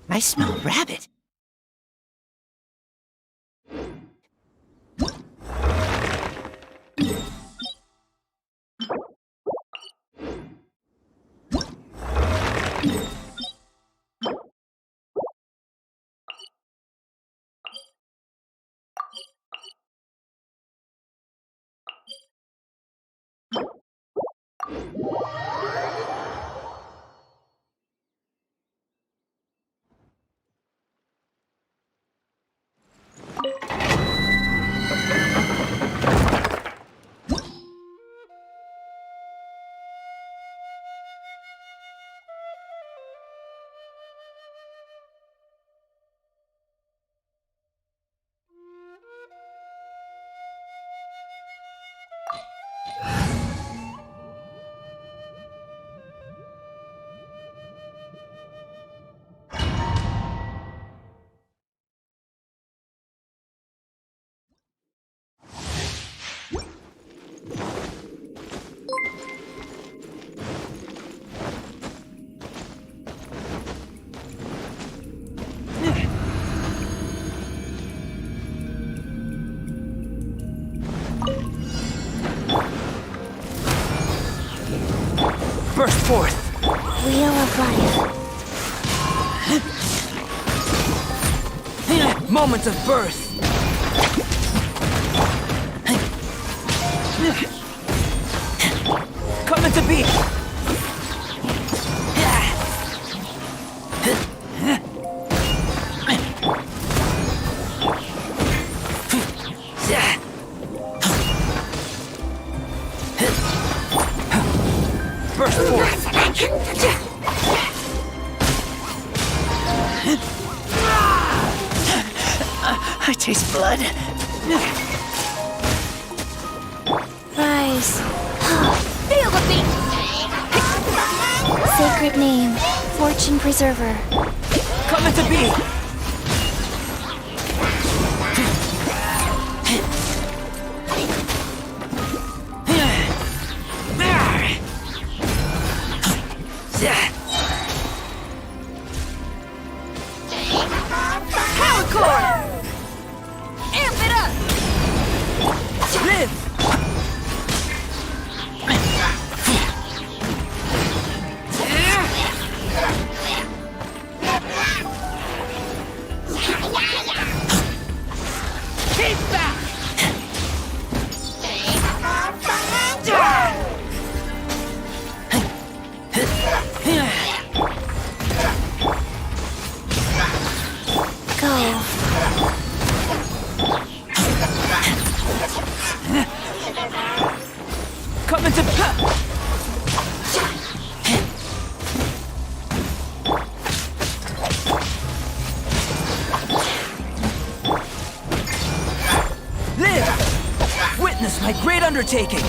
I smell rabbit. Burst forth! Wheel of life. Moment of birth! Coming to be! Burst forth! I taste blood. Rise. Feel the beat! Sacred name. Fortune preserver. Coming to be! Coming to live! Witness my great undertaking!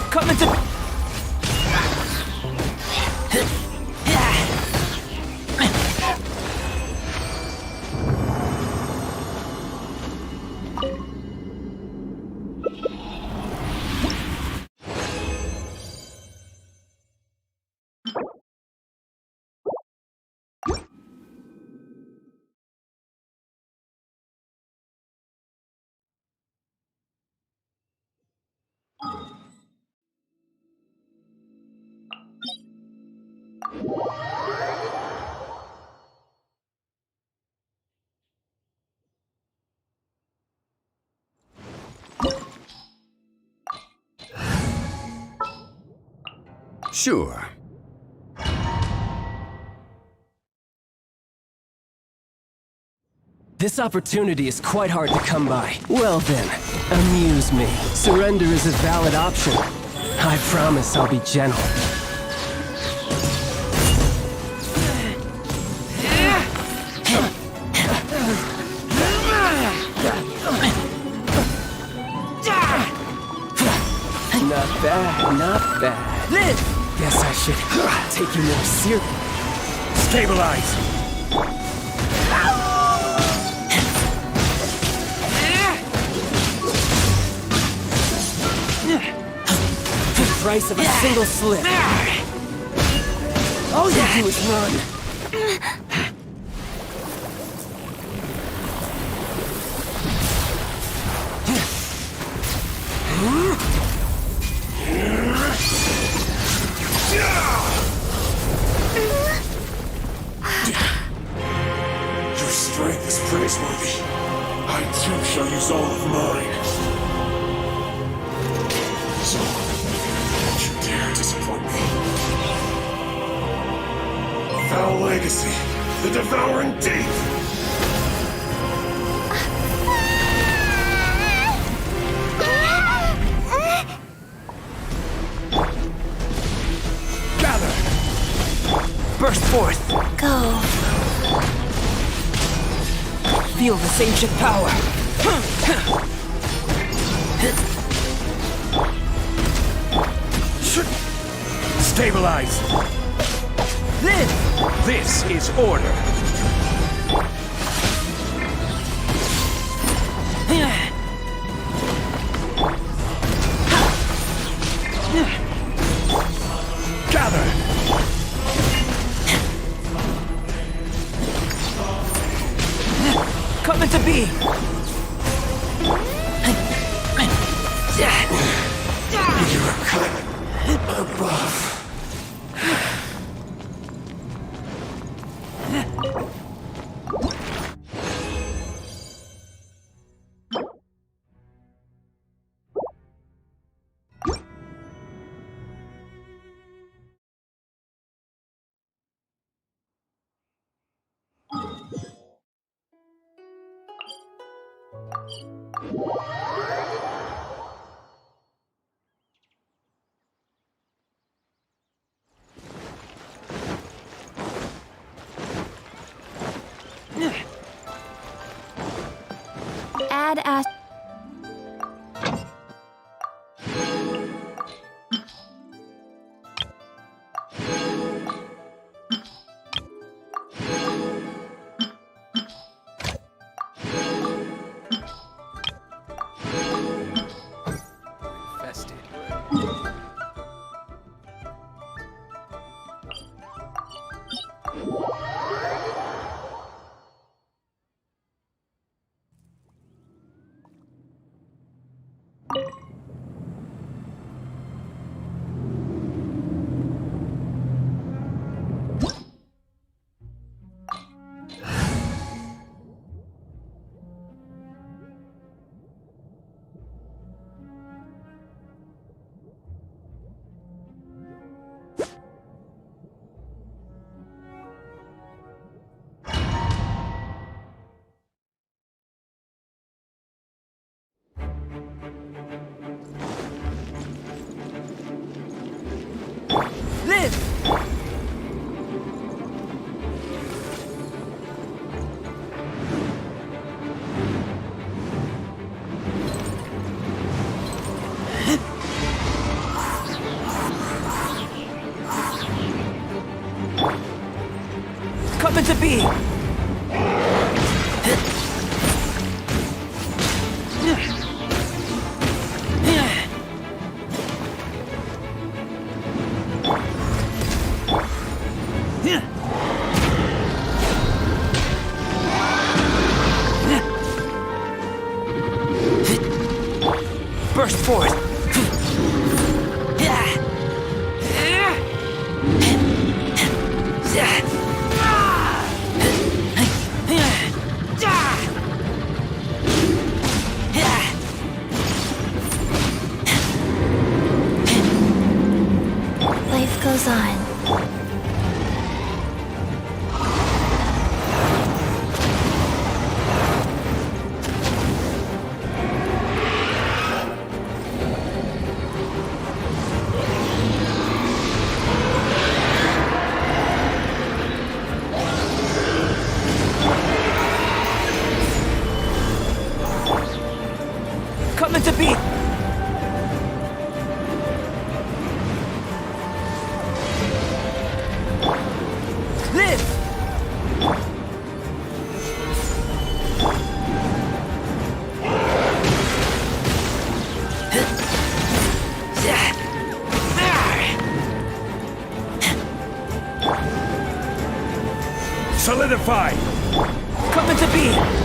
Coming to Sure. This opportunity is quite hard to come by. Well then, amuse me. Surrender is a valid option. I promise I'll be gentle. Not bad, not bad. live! Guess I should take you more seriously. Stabilize! The price of a single slip. All you do is run. Your strength is praiseworthy. I too shall use all of mine. So, don't you dare disappoint me. Foul legacy, the devouring deep! Gather! Burst forth! Go. Feel this ancient power! Stabilize! Live! This is order! Gather! Coming to be! You're cut above. Add as. Infested. Live! Coming to be! Burst forth! Life goes on. Coming to be! Live! Solidify! Come into being!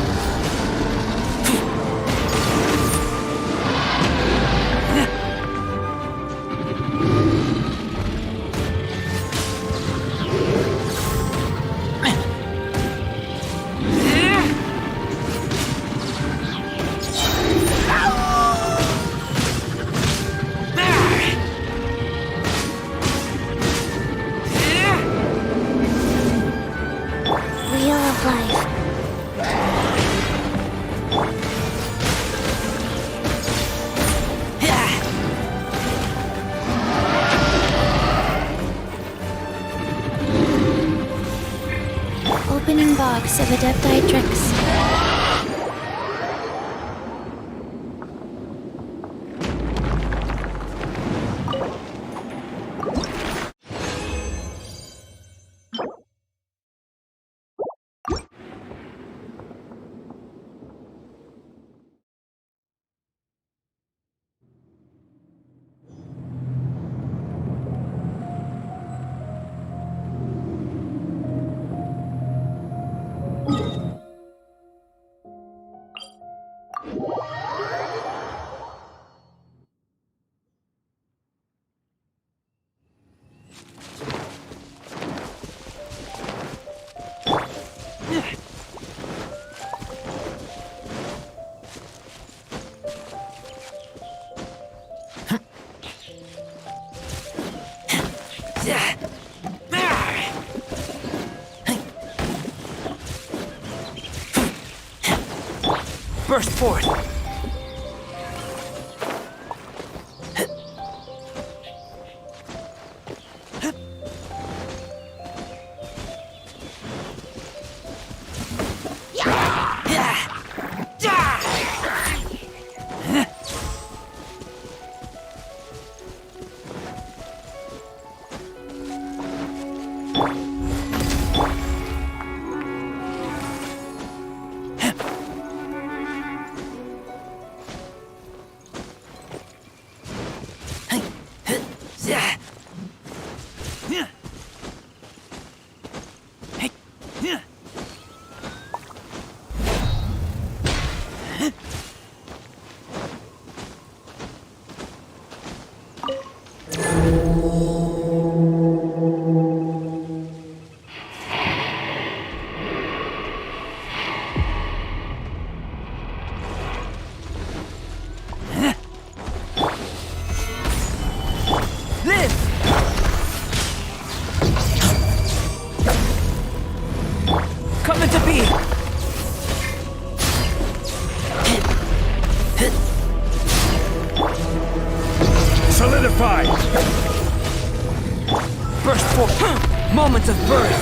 Wheel of life. Opening box of Adepti tricks. Burst forth! Come into being! Solidify! Burst forth! Moments of birth!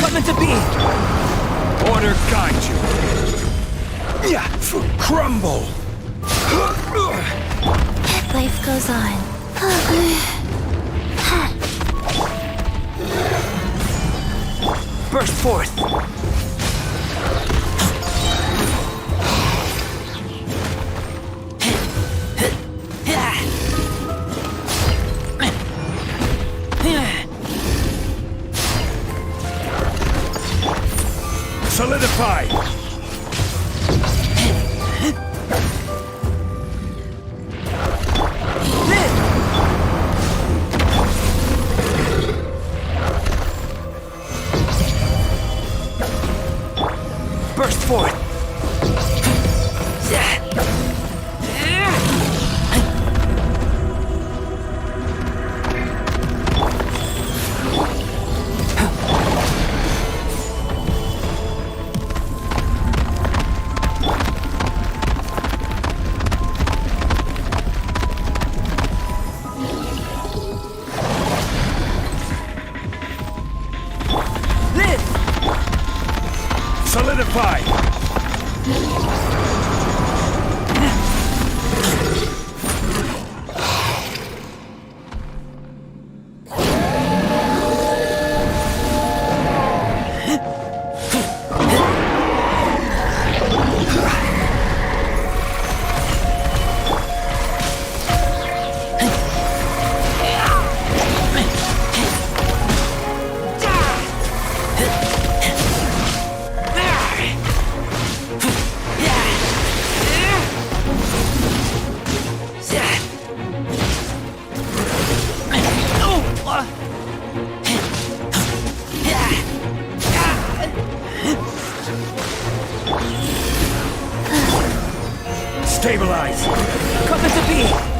Come into being! Order guide you! Crumble! Life goes on. Burst forth! Solidify! Stabilize! Come into being!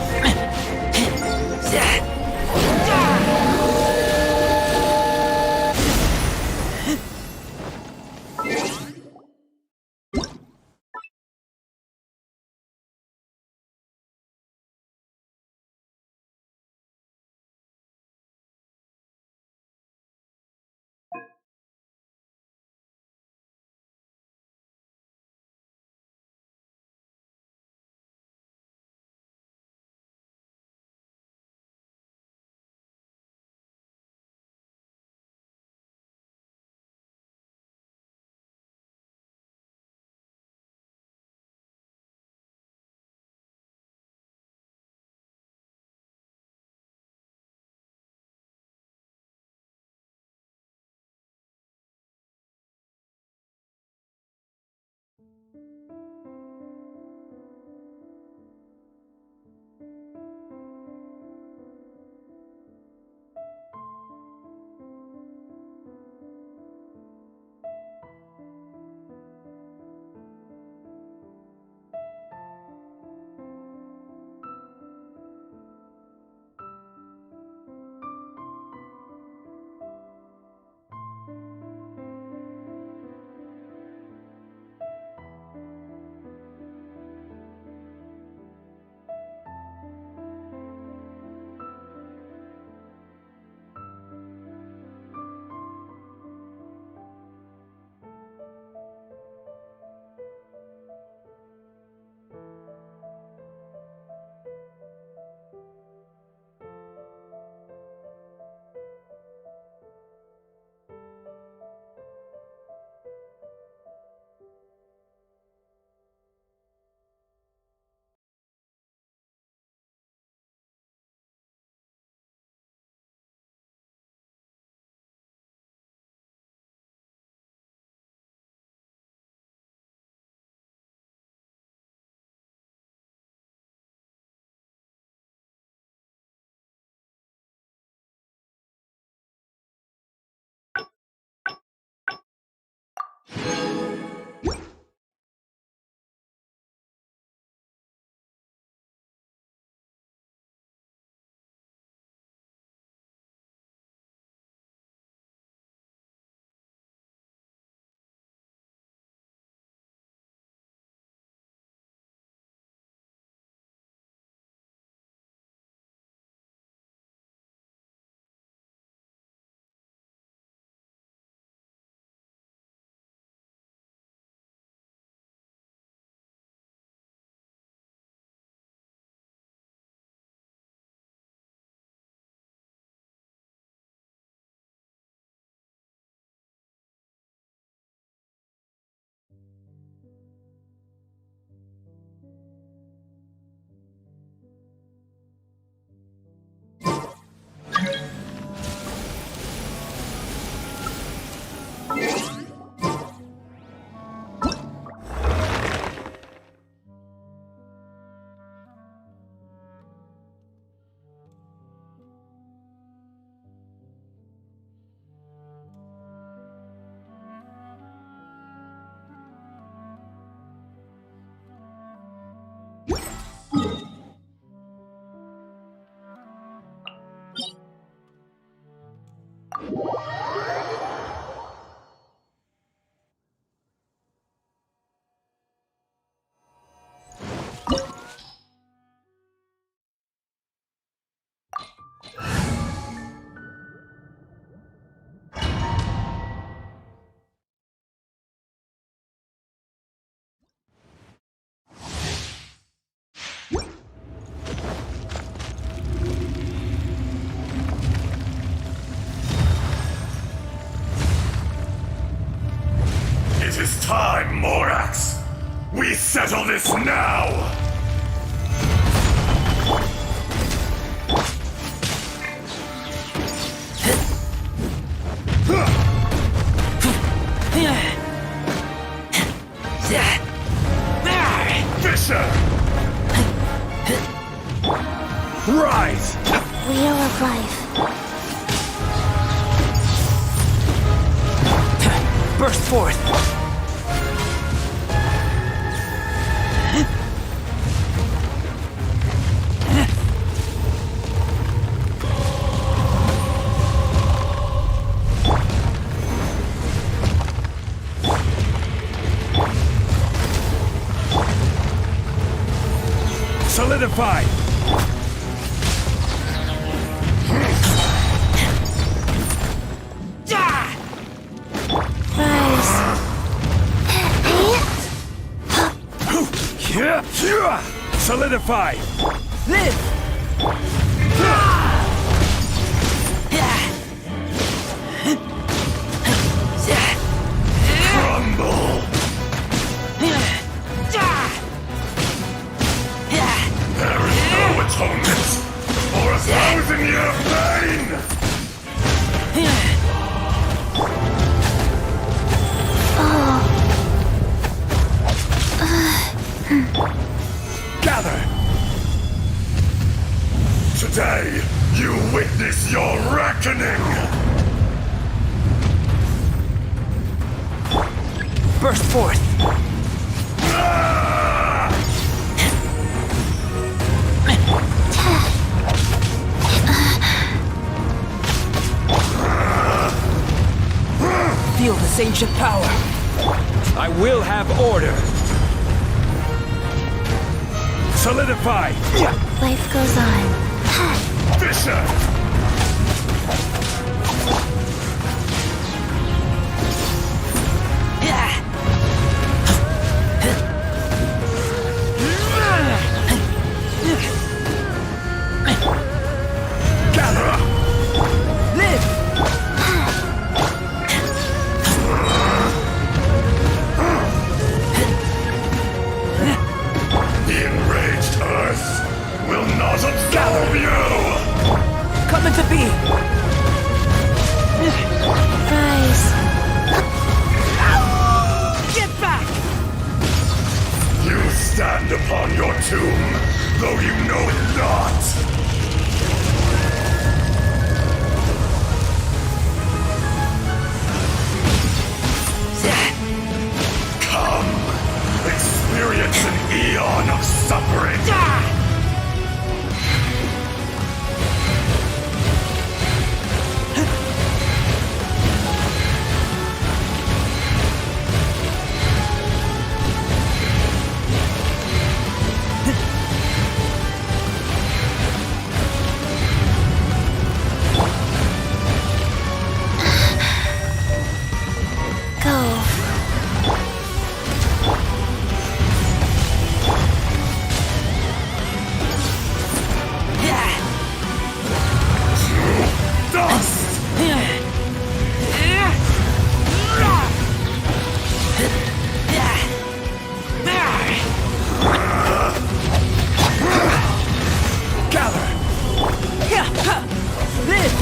Time, Morax! We settle this now! Fisher! Rise! Wheel of life. Burst forth! Solidify! Rise. Solidify! Live! Crumble! There is no atonement for 1,000-year pain! Gather! Today, you witness your reckoning! Burst forth! Ah! Feel this ancient power! I will have order! Solidify! Life goes on. Fisher! Gather! Live! The enraged earth will not absolve you! Come into being! Rise. Get back! You stand upon your tomb, though you know it not! Come, experience an eon of suffering! Go. Dust! Gather! Live!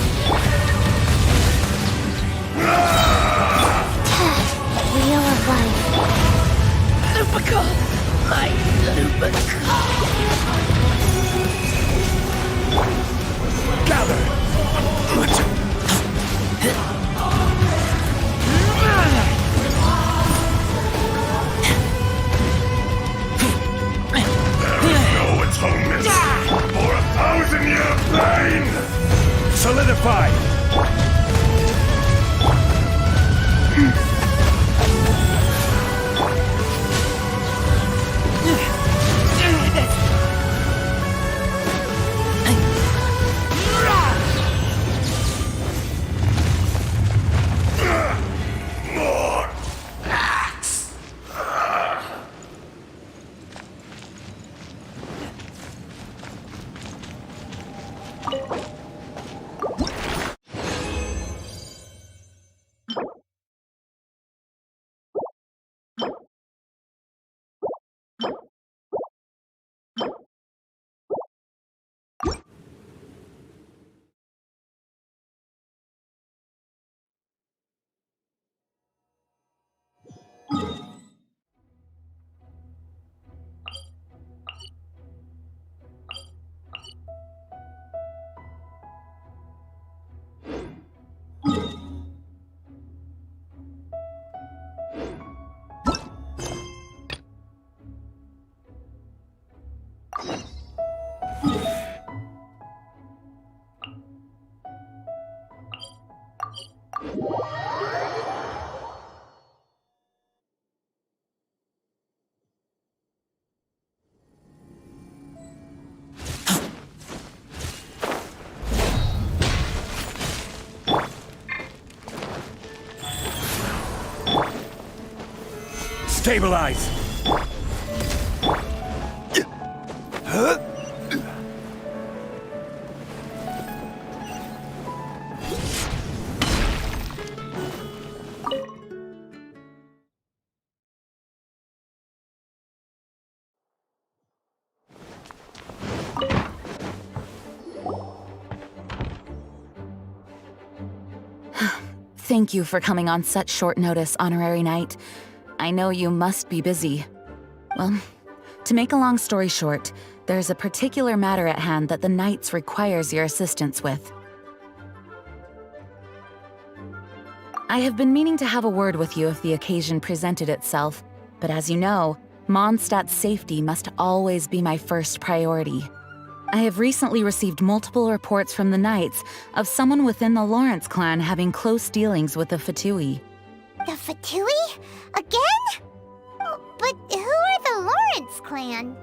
Wheel of life. Lupica! My Lupica! Gather! There is no atonement for 1,000-year pain! Solidify! More axe! Stabilize! Thank you for coming on such short notice, Honorary Knight. I know you must be busy. Well, to make a long story short, there's a particular matter at hand that the Knights requires your assistance with. I have been meaning to have a word with you if the occasion presented itself, but as you know, Mondstadt's safety must always be my first priority. I have recently received multiple reports from the Knights of someone within the Lawrence clan having close dealings with the Fatui. The Fatui? Again? Oh, but who are the Lawrence clan?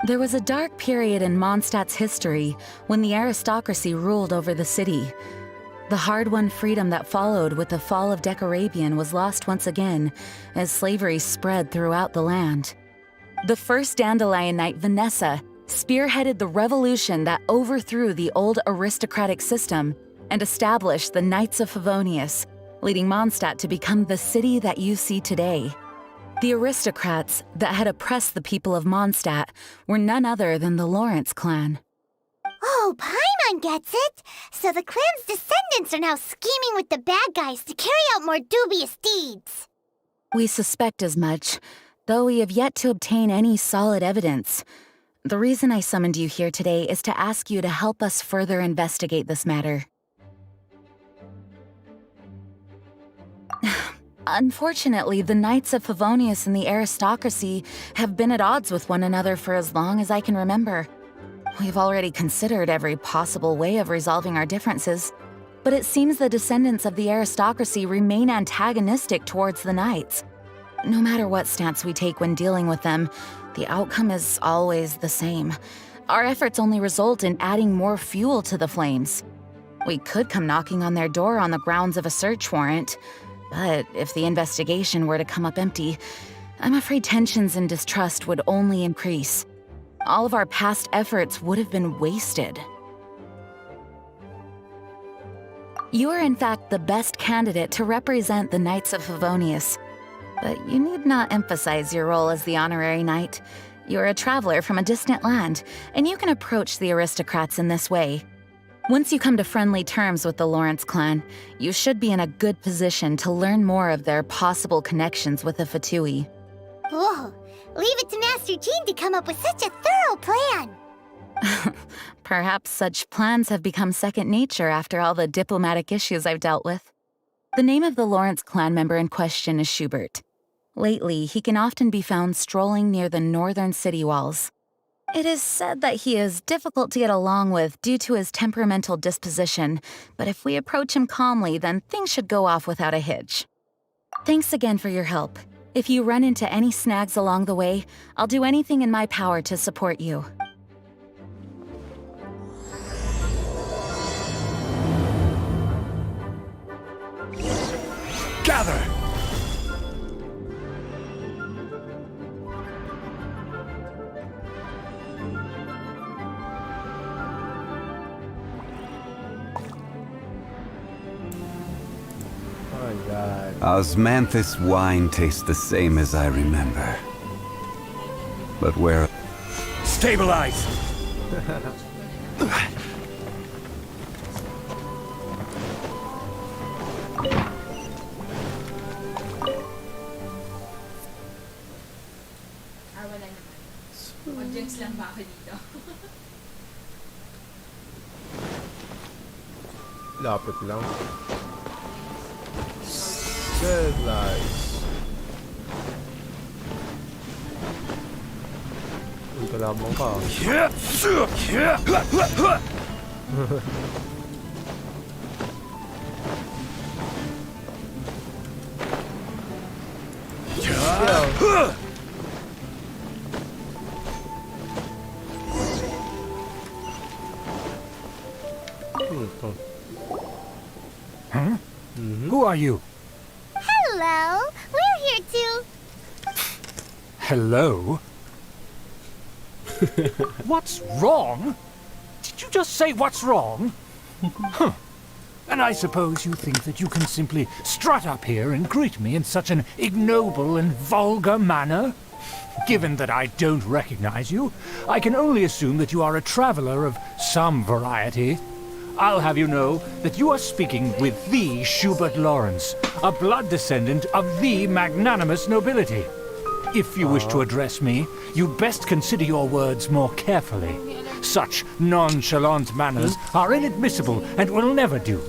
There was a dark period in Mondstadt's history when the aristocracy ruled over the city. The hard-won freedom that followed with the fall of Decarabian was lost once again as slavery spread throughout the land. The first Dandelion Knight, Vanessa, spearheaded the revolution that overthrew the old aristocratic system and established the Knights of Favonius, leading Mondstadt to become the city that you see today. The aristocrats that had oppressed the people of Mondstadt were none other than the Lawrence clan. Oh, Paimon gets it! So the clan's descendants are now scheming with the bad guys to carry out more dubious deeds. We suspect as much, though we have yet to obtain any solid evidence. The reason I summoned you here today is to ask you to help us further investigate this matter. Unfortunately, the Knights of Favonius and the aristocracy have been at odds with one another for as long as I can remember. We've already considered every possible way of resolving our differences, but it seems the descendants of the aristocracy remain antagonistic towards the Knights. No matter what stance we take when dealing with them, the outcome is always the same. Our efforts only result in adding more fuel to the flames. We could come knocking on their door on the grounds of a search warrant, but if the investigation were to come up empty, I'm afraid tensions and distrust would only increase. All of our past efforts would have been wasted. You are in fact the best candidate to represent the Knights of Favonius. But you need not emphasize your role as the honorary knight. You're a traveler from a distant land, and you can approach the aristocrats in this way. Once you come to friendly terms with the Lawrence clan, you should be in a good position to learn more of their possible connections with the Fatui. Whoa, leave it to Master Jean to come up with such a thorough plan. Perhaps such plans have become second nature after all the diplomatic issues I've dealt with. The name of the Lawrence clan member in question is Schubert. Lately, he can often be found strolling near the northern city walls. It is said that he is difficult to get along with due to his temperamental disposition, but if we approach him calmly, then things should go off without a hitch. Thanks again for your help. If you run into any snags along the way, I'll do anything in my power to support you. Gather! Osmanthus wine tastes the same as I remember. But where... Stabilize! Wala naman. Audience lang ba ako dito? Lapit lang. Stabilize. Uy, kalabang ka. Who are you? Hello, we're here to... Hello? What's wrong? Did you just say what's wrong? Huh. And I suppose you think that you can simply strut up here and greet me in such an ignoble and vulgar manner? Given that I don't recognize you, I can only assume that you are a traveler of some variety. I'll have you know that you are speaking with the Schubert Lawrence, a blood descendant of the magnanimous nobility. If you wish to address me, you best consider your words more carefully. Such nonchalant manners are inadmissible and will never do.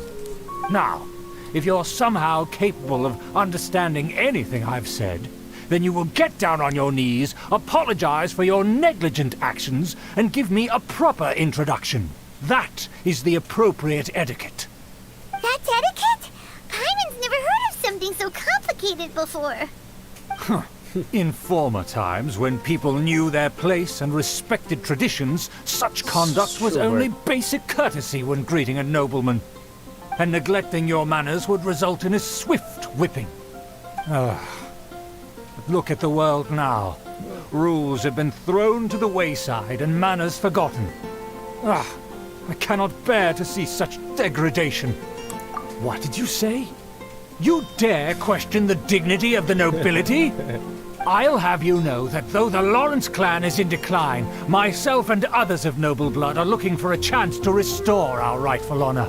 Now, if you're somehow capable of understanding anything I've said, then you will get down on your knees, apologize for your negligent actions, and give me a proper introduction. That is the appropriate etiquette. That's etiquette? Paimon's never heard of something so complicated before. In former times, when people knew their place and respected traditions, such conduct was only basic courtesy when greeting a nobleman. And neglecting your manners would result in a swift whipping. Look at the world now. Rules have been thrown to the wayside and manners forgotten. I cannot bear to see such degradation. What did you say? You dare question the dignity of the nobility? I'll have you know that though the Lawrence clan is in decline, myself and others of noble blood are looking for a chance to restore our rightful honor.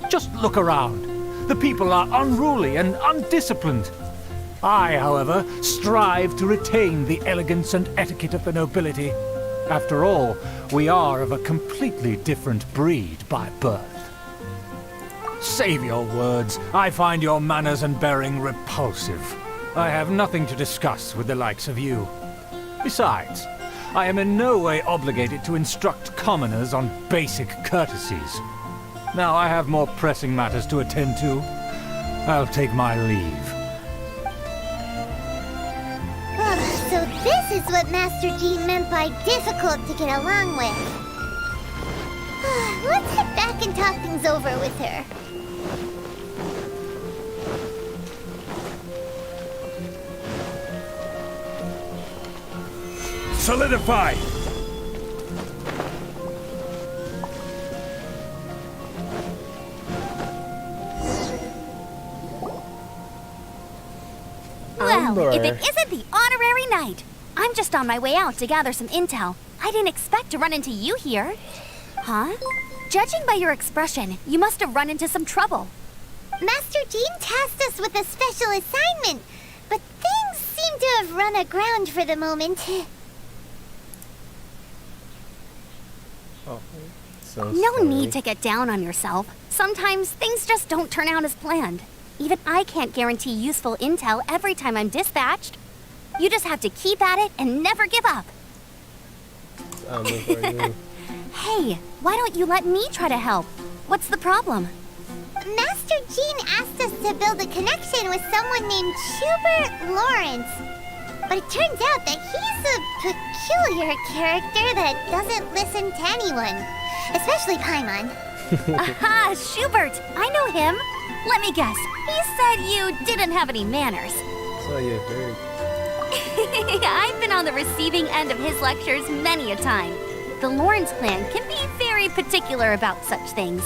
Just look around. The people are unruly and undisciplined. I, however, strive to retain the elegance and etiquette of the nobility. After all, we are of a completely different breed by birth. Save your words. I find your manners and bearing repulsive. I have nothing to discuss with the likes of you. Besides, I am in no way obligated to instruct commoners on basic courtesies. Now I have more pressing matters to attend to. I'll take my leave. So this is what Master Jean meant by difficult to get along with. Let's head back and talk things over with her. Solidify! Well, if it isn't the honorary knight! I'm just on my way out to gather some intel. I didn't expect to run into you here. Huh? Judging by your expression, you must have run into some trouble. Master Jean tasked us with a special assignment, but things seem to have run aground for the moment. No need to get down on yourself. Sometimes things just don't turn out as planned. Even I can't guarantee useful intel every time I'm dispatched. You just have to keep at it and never give up. Hey, why don't you let me try to help? What's the problem? Master Jean asked us to build a connection with someone named Schubert Lawrence. But it turns out that he's a peculiar character that doesn't listen to anyone. Especially Paimon. Aha, Schubert! I know him. Let me guess. He said you didn't have any manners. So you heard. I've been on the receiving end of his lectures many a time. The Lawrence clan can be very particular about such things.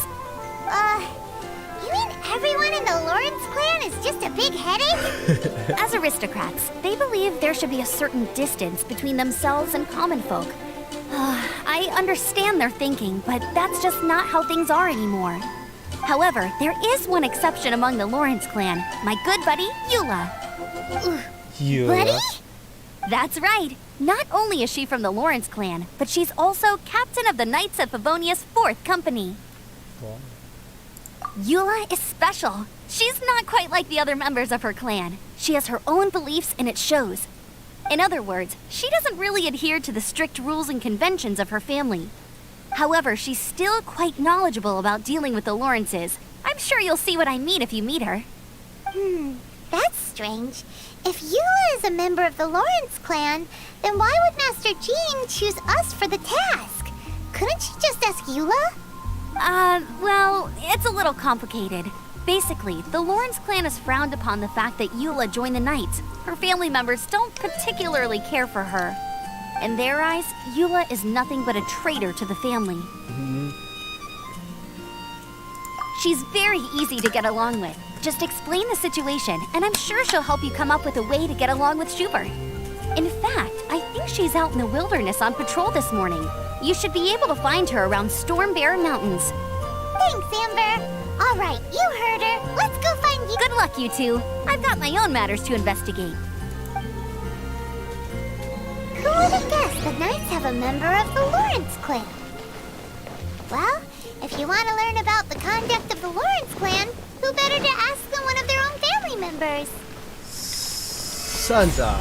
You mean everyone in the Lawrence clan is just a big headache? As aristocrats, they believe there should be a certain distance between themselves and common folk. I understand their thinking, but that's just not how things are anymore. However, there is one exception among the Lawrence clan, my good buddy, Eula. Buddy? That's right. Not only is she from the Lawrence clan, but she's also captain of the Knights of Favonia's 4th Company. Wow. Eula is special. She's not quite like the other members of her clan. She has her own beliefs and it shows. In other words, she doesn't really adhere to the strict rules and conventions of her family. However, she's still quite knowledgeable about dealing with the Lawrences. I'm sure you'll see what I mean if you meet her. That's strange. If Eula is a member of the Lawrence clan, then why would Master Jean choose us for the task? Couldn't she just ask Eula? Well, it's a little complicated. Basically, the Lawrence clan has frowned upon the fact that Eula joined the Knights. Her family members don't particularly care for her. In their eyes, Eula is nothing but a traitor to the family. She's very easy to get along with. Just explain the situation, and I'm sure she'll help you come up with a way to get along with Schubert. In fact, I think she's out in the wilderness on patrol this morning. You should be able to find her around Storm Bear Mountains. Thanks, Amber. All right, you heard her. Let's go find you. Good luck, you two. I've got my own matters to investigate. Who would have guessed the Knights have a member of the Lawrence clan? Well, if you want to learn about the conduct of the Lawrence clan, who better to ask than one of their own family members? Sansa.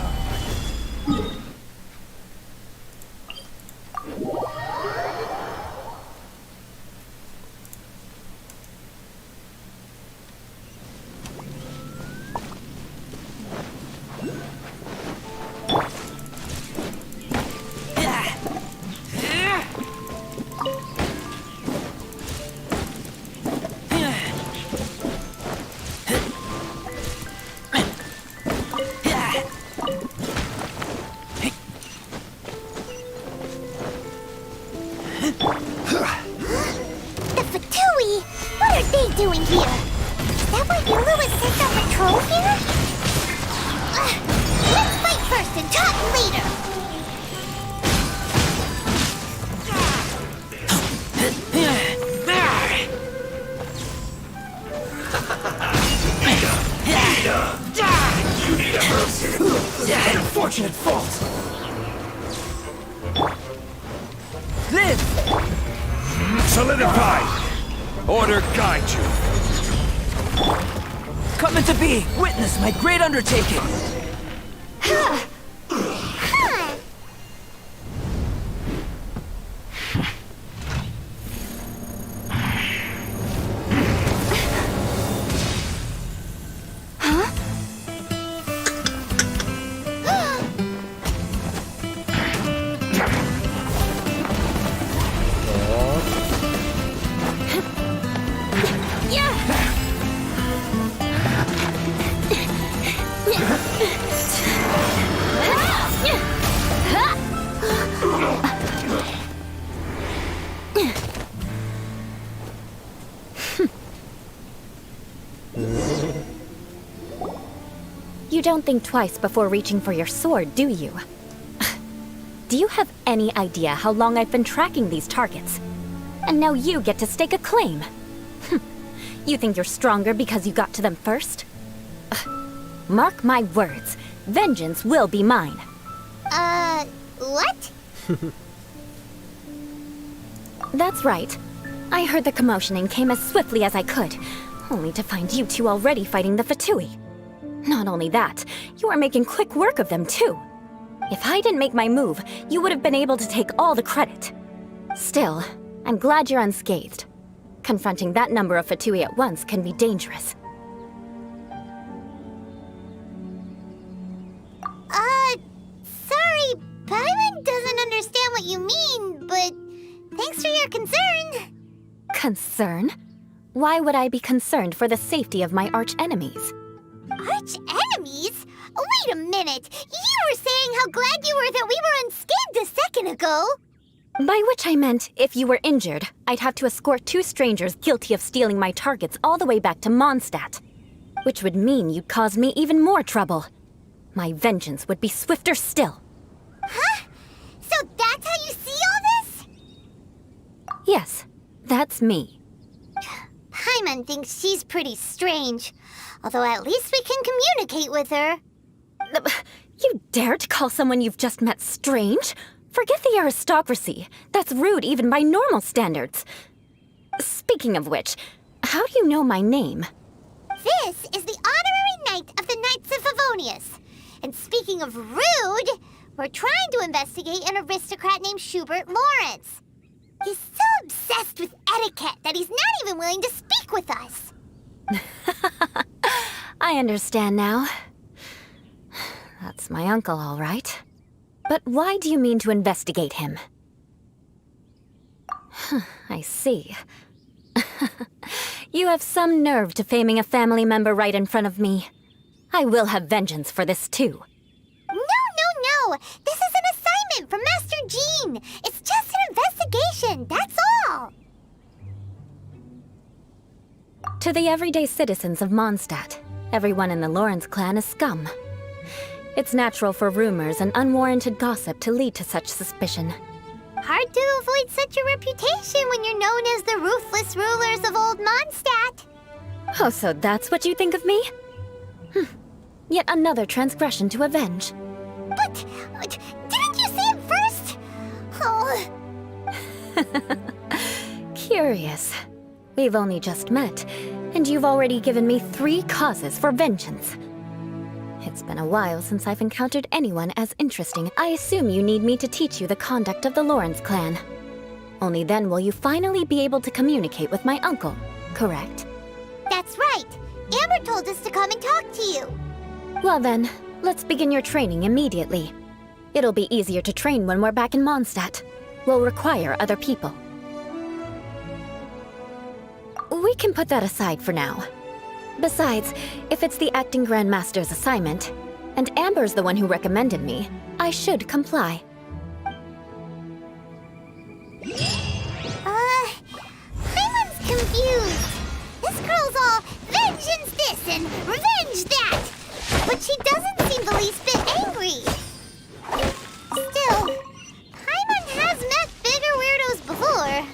The Fatui! What are they doing here? Is that why Eula was sent on patrol here? Let's fight first and talk later! An unfortunate fault. Live! Solidify! Order guide you! Coming to be! Witness my great undertaking! Huh. You don't think twice before reaching for your sword, do you? Do you have any idea how long I've been tracking these targets? And now you get to stake a claim. You think you're stronger because you got to them first? Mark my words, vengeance will be mine. What? That's right. I heard the commotion and came as swiftly as I could, only to find you two already fighting the Fatui. Not only that, you are making quick work of them too. If I didn't make my move, you would have been able to take all the credit. Still, I'm glad you're unscathed. Confronting that number of Fatui at once can be dangerous. Sorry, Paimon doesn't understand what you mean, but thanks for your concern. Concern? Why would I be concerned for the safety of my arch-enemies? Arch-enemies? Wait a minute! You were saying how glad you were that we were unscathed a second ago! By which I meant, if you were injured, I'd have to escort two strangers guilty of stealing my targets all the way back to Mondstadt. Which would mean you'd cause me even more trouble. My vengeance would be swifter still. Huh? So that's how you see all this? Yes, that's me. Paimon thinks she's pretty strange. Although at least we can communicate with her. You dare to call someone you've just met strange? Forget the aristocracy. That's rude even by normal standards. Speaking of which, how do you know my name? This is the honorary knight of the Knights of Favonius. And speaking of rude, we're trying to investigate an aristocrat named Schubert Lawrence. He's so obsessed with etiquette that he's not even willing to speak with us. I understand now. That's my uncle, all right. But why do you mean to investigate him? I see. You have some nerve to faming a family member right in front of me. I will have vengeance for this too. No! This is an assignment from Master Jean! It's just an investigation, that's all! To the everyday citizens of Mondstadt, everyone in the Lawrence clan is scum. It's natural for rumors and unwarranted gossip to lead to such suspicion. Hard to avoid such a reputation when you're known as the ruthless rulers of Old Mondstadt. Oh, so that's what you think of me? Yet another transgression to avenge. But didn't you see it first? Oh. Curious. We've only just met, and you've already given me 3 causes for vengeance. It's been a while since I've encountered anyone as interesting. I assume you need me to teach you the conduct of the Lawrence clan. Only then will you finally be able to communicate with my uncle, correct? That's right. Amber told us to come and talk to you. Well then, let's begin your training immediately. It'll be easier to train when we're back in Mondstadt. We'll require other people. We can put that aside for now. Besides, if it's the acting Grandmaster's assignment, and Amber's the one who recommended me, I should comply. Paimon's confused. This girl's all vengeance this and revenge that. But she doesn't seem the least bit angry. Still, Paimon has met bigger weirdos before.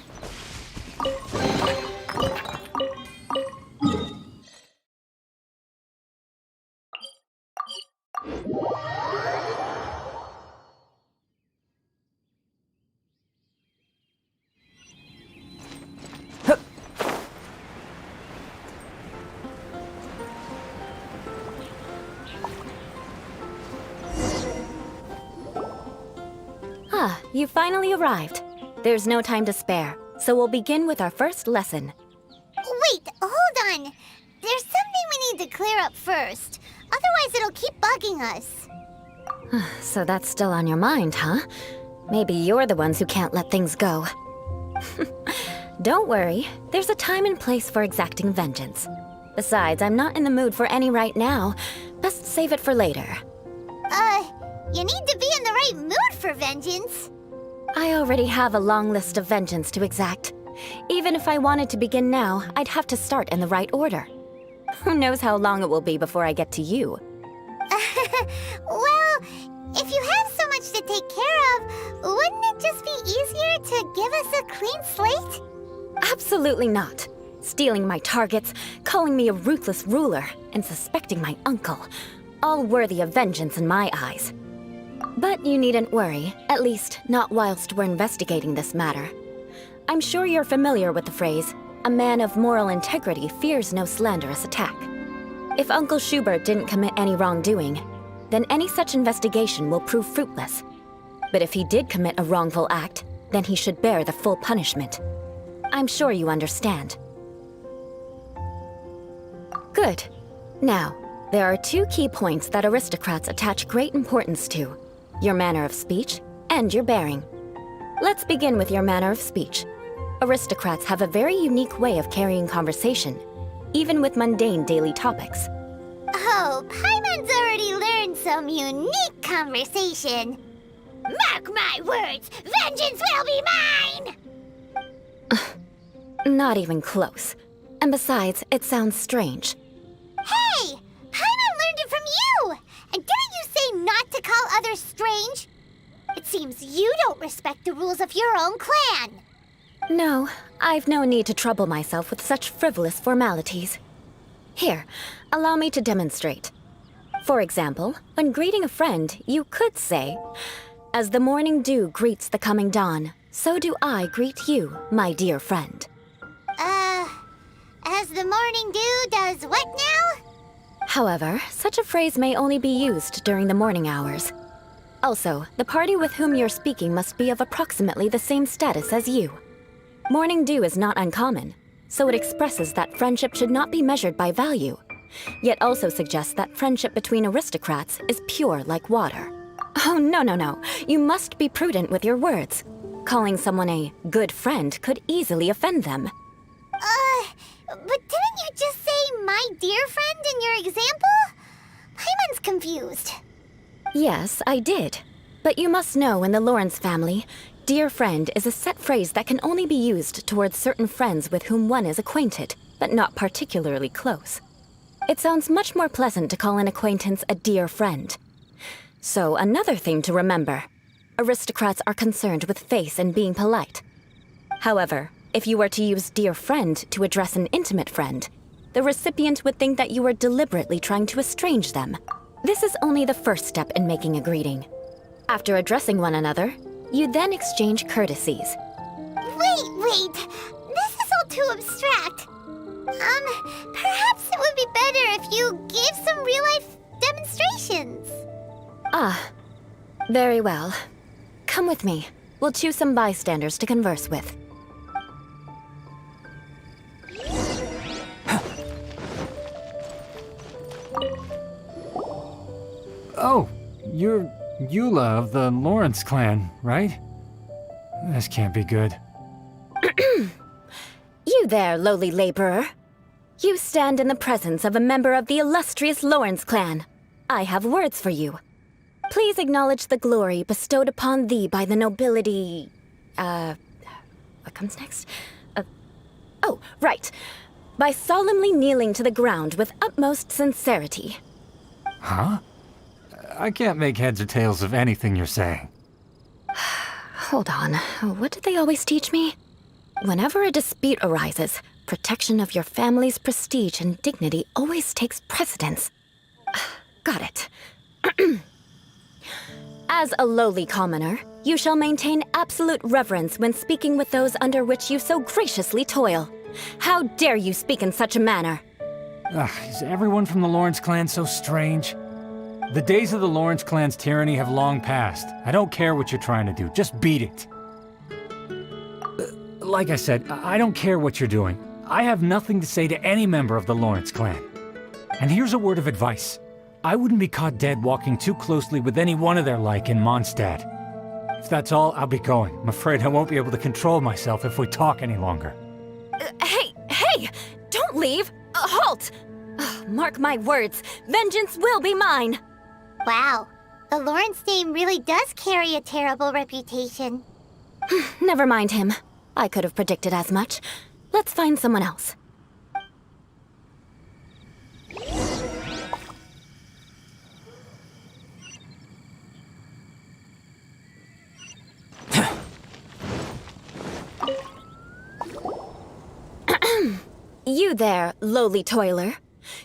You finally arrived. There's no time to spare, so we'll begin with our first lesson. Wait, hold on. There's something we need to clear up first. Otherwise, it'll keep bugging us. So that's still on your mind, huh? Maybe you're the ones who can't let things go. Don't worry, there's a time and place for exacting vengeance. Besides, I'm not in the mood for any right now. Best save it for later. You need to be in the right mood for vengeance. I already have a long list of vengeance to exact. Even if I wanted to begin now, I'd have to start in the right order. Who knows how long it will be before I get to you? Well, if you have so much to take care of, wouldn't it just be easier to give us a clean slate? Absolutely not. Stealing my targets, calling me a ruthless ruler, and suspecting my uncle. All worthy of vengeance in my eyes. But you needn't worry, at least not whilst we're investigating this matter. I'm sure you're familiar with the phrase, a man of moral integrity fears no slanderous attack. If Uncle Schubert didn't commit any wrongdoing, then any such investigation will prove fruitless. But if he did commit a wrongful act, then he should bear the full punishment. I'm sure you understand. Good. Now, there are 2 key points that aristocrats attach great importance to. Your manner of speech, and your bearing. Let's begin with your manner of speech. Aristocrats have a very unique way of carrying conversation, even with mundane daily topics. Oh, Paimon's already learned some unique conversation. Mark my words, vengeance will be mine! Not even close. And besides, it sounds strange. Hey! Paimon learned it from you! And didn't you say not to call others strange? It seems you don't respect the rules of your own clan. No, I've no need to trouble myself with such frivolous formalities. Here, allow me to demonstrate. For example, when greeting a friend, you could say, "As the morning dew greets the coming dawn, so do I greet you, my dear friend." As the morning dew does what now? However, such a phrase may only be used during the morning hours. Also, the party with whom you're speaking must be of approximately the same status as you. Morning dew is not uncommon, so it expresses that friendship should not be measured by value, yet also suggests that friendship between aristocrats is pure like water. Oh, no. You must be prudent with your words. Calling someone a good friend could easily offend them. But didn't you just say my dear friend in your example? Paimon's confused. Yes, I did. But you must know in the Lawrence family, dear friend is a set phrase that can only be used towards certain friends with whom one is acquainted, but not particularly close. It sounds much more pleasant to call an acquaintance a dear friend. So another thing to remember. Aristocrats are concerned with face and being polite. However, if you were to use dear friend to address an intimate friend, the recipient would think that you were deliberately trying to estrange them. This is only the first step in making a greeting. After addressing one another, you then exchange courtesies. Wait. This is all too abstract. Perhaps it would be better if you gave some real-life demonstrations. Ah, very well. Come with me. We'll choose some bystanders to converse with. Oh, you're Eula of the Lawrence clan, right? This can't be good. You there, lowly laborer. You stand in the presence of a member of the illustrious Lawrence clan. I have words for you. Please acknowledge the glory bestowed upon thee by the nobility... what comes next? Oh, right. By solemnly kneeling to the ground with utmost sincerity. Huh? I can't make heads or tails of anything you're saying. Hold on. What did they always teach me? Whenever a dispute arises, protection of your family's prestige and dignity always takes precedence. Got it. As a lowly commoner, you shall maintain absolute reverence when speaking with those under which you so graciously toil. How dare you speak in such a manner? Is everyone from the Lawrence clan so strange? The days of the Lawrence clan's tyranny have long passed. I don't care what you're trying to do, just beat it. Like I said, I don't care what you're doing. I have nothing to say to any member of the Lawrence clan. And here's a word of advice. I wouldn't be caught dead walking too closely with any one of their like in Mondstadt. If that's all, I'll be going. I'm afraid I won't be able to control myself if we talk any longer. Hey! Don't leave! Halt! Mark my words, vengeance will be mine! Wow, the Lawrence name really does carry a terrible reputation. Never mind him. I could have predicted as much. Let's find someone else. You there, lowly toiler.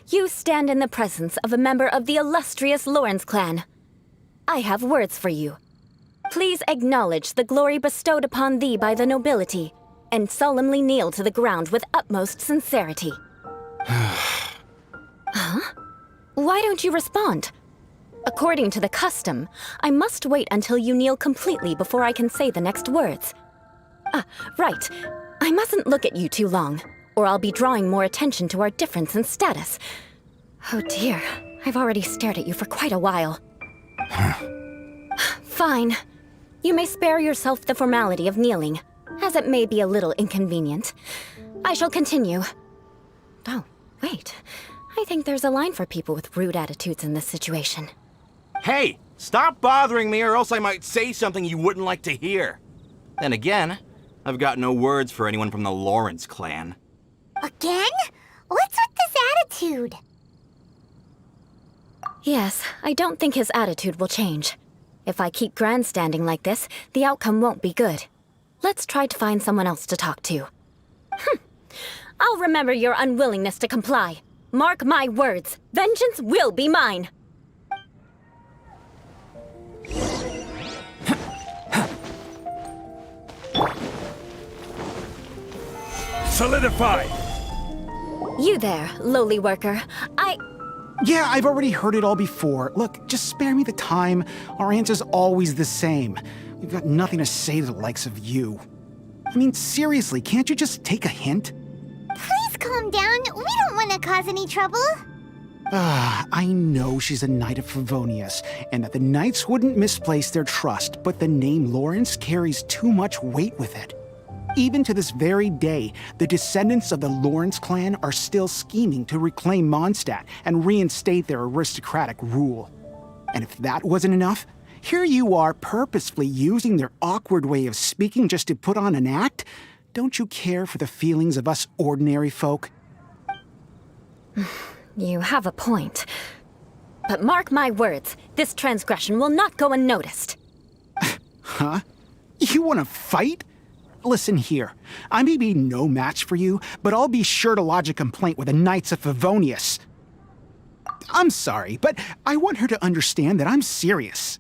You stand in the presence of a member of the illustrious Lawrence clan. I have words for you. Please acknowledge the glory bestowed upon thee by the nobility, and solemnly kneel to the ground with utmost sincerity. Huh? Why don't you respond? According to the custom, I must wait until you kneel completely before I can say the next words. Right. I mustn't look at you too long, or I'll be drawing more attention to our difference in status. Oh dear, I've already stared at you for quite a while. Fine. You may spare yourself the formality of kneeling, as it may be a little inconvenient. I shall continue. Oh, wait. I think there's a line for people with rude attitudes in this situation. Hey, stop bothering me or else I might say something you wouldn't like to hear. Then again, I've got no words for anyone from the Lawrence clan. Again? What's with this attitude? Yes, I don't think his attitude will change. If I keep grandstanding like this, the outcome won't be good. Let's try to find someone else to talk to. I'll remember your unwillingness to comply. Mark my words, vengeance will be mine. Solidify! You there, lowly worker. Yeah, I've already heard it all before. Look, just spare me the time. Our answer's always the same. We've got nothing to say to the likes of you. I mean, seriously, can't you just take a hint? Please calm down. We don't want to cause any trouble. I know she's a knight of Favonius, and that the knights wouldn't misplace their trust, but the name Lawrence carries too much weight with it. Even to this very day, the descendants of the Lawrence clan are still scheming to reclaim Mondstadt and reinstate their aristocratic rule. And if that wasn't enough, here you are purposefully using their awkward way of speaking just to put on an act? Don't you care for the feelings of us ordinary folk? You have a point. But mark my words, this transgression will not go unnoticed. Huh? You want to fight? Listen here, I may be no match for you, but I'll be sure to lodge a complaint with the Knights of Favonius. I'm sorry, but I want her to understand that I'm serious.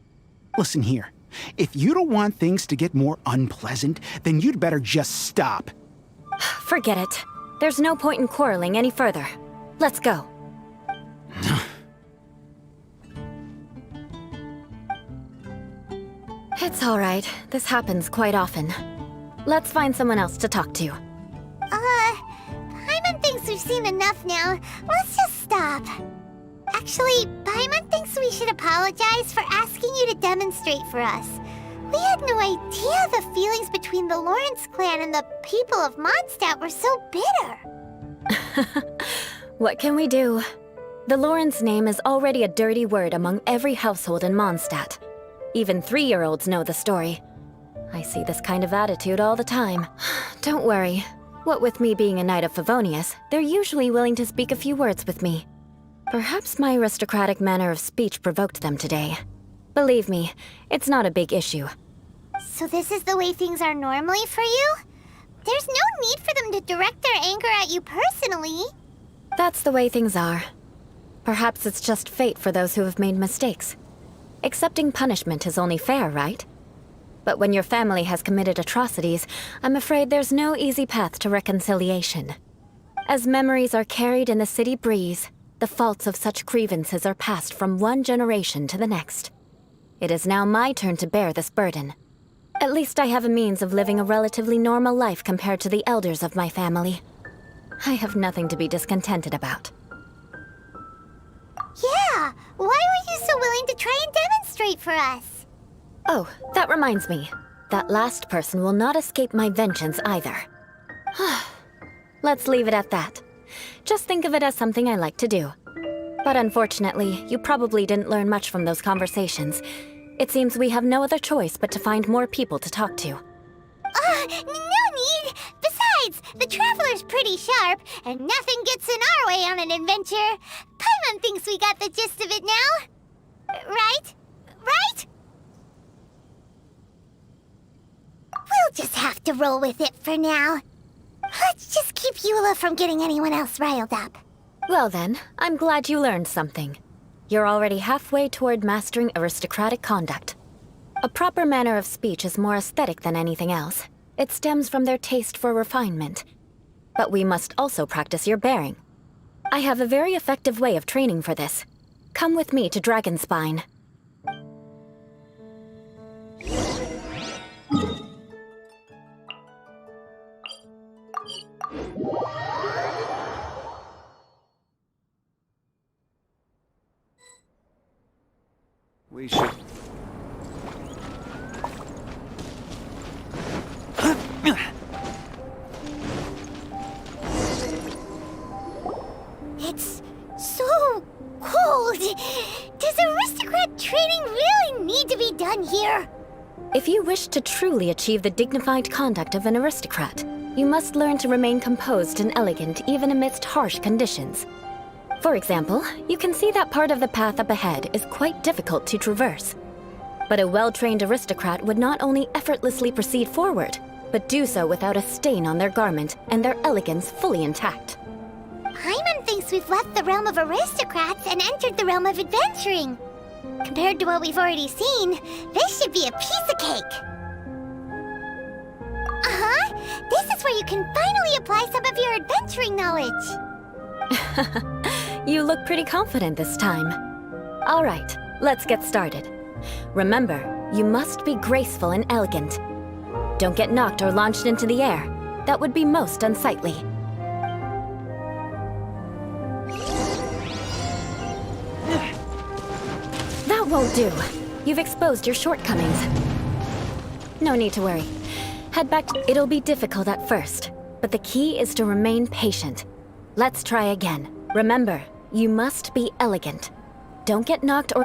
Listen here, if you don't want things to get more unpleasant, then you'd better just stop. Forget it. There's no point in quarreling any further. Let's go. It's all right. This happens quite often. Let's find someone else to talk to. Paimon thinks we've seen enough now. Let's just stop. Actually, Paimon thinks we should apologize for asking you to demonstrate for us. We had no idea the feelings between the Lawrence clan and the people of Mondstadt were so bitter. What can we do? The Lawrence name is already a dirty word among every household in Mondstadt. Even 3-year-olds know the story. I see this kind of attitude all the time. Don't worry. What with me being a Knight of Favonius, they're usually willing to speak a few words with me. Perhaps my aristocratic manner of speech provoked them today. Believe me, it's not a big issue. So this is the way things are normally for you? There's no need for them to direct their anger at you personally. That's the way things are. Perhaps it's just fate for those who have made mistakes. Accepting punishment is only fair, right? But when your family has committed atrocities, I'm afraid there's no easy path to reconciliation. As memories are carried in the city breeze, the faults of such grievances are passed from one generation to the next. It is now my turn to bear this burden. At least I have a means of living a relatively normal life compared to the elders of my family. I have nothing to be discontented about. Yeah, why were you so willing to try and demonstrate for us? Oh, that reminds me. That last person will not escape my vengeance either. Let's leave it at that. Just think of it as something I like to do. But unfortunately, you probably didn't learn much from those conversations. It seems we have no other choice but to find more people to talk to. No need! Besides, the Traveler's pretty sharp, and nothing gets in our way on an adventure. Paimon thinks we got the gist of it now. Right? Right? We'll just have to roll with it for now. Let's just keep Eula from getting anyone else riled up. Well then, I'm glad you learned something. You're already halfway toward mastering aristocratic conduct. A proper manner of speech is more aesthetic than anything else. It stems from their taste for refinement. But we must also practice your bearing. I have a very effective way of training for this. Come with me to Dragonspine. We should... It's so cold. Does aristocrat training really need to be done here? If you wish to truly achieve the dignified conduct of an aristocrat, you must learn to remain composed and elegant even amidst harsh conditions. For example, you can see that part of the path up ahead is quite difficult to traverse. But a well-trained aristocrat would not only effortlessly proceed forward, but do so without a stain on their garment and their elegance fully intact. Paimon thinks we've left the realm of aristocrats and entered the realm of adventuring. Compared to what we've already seen, this should be a piece of cake. This is where you can finally apply some of your adventuring knowledge. You look pretty confident this time. All right, let's get started. Remember, you must be graceful and elegant. Don't get knocked or launched into the air. That would be most unsightly. That won't do. You've exposed your shortcomings. No need to worry. Head back. It'll be difficult at first, but the key is to remain patient. Let's try again. Remember, you must be elegant. Don't get knocked or...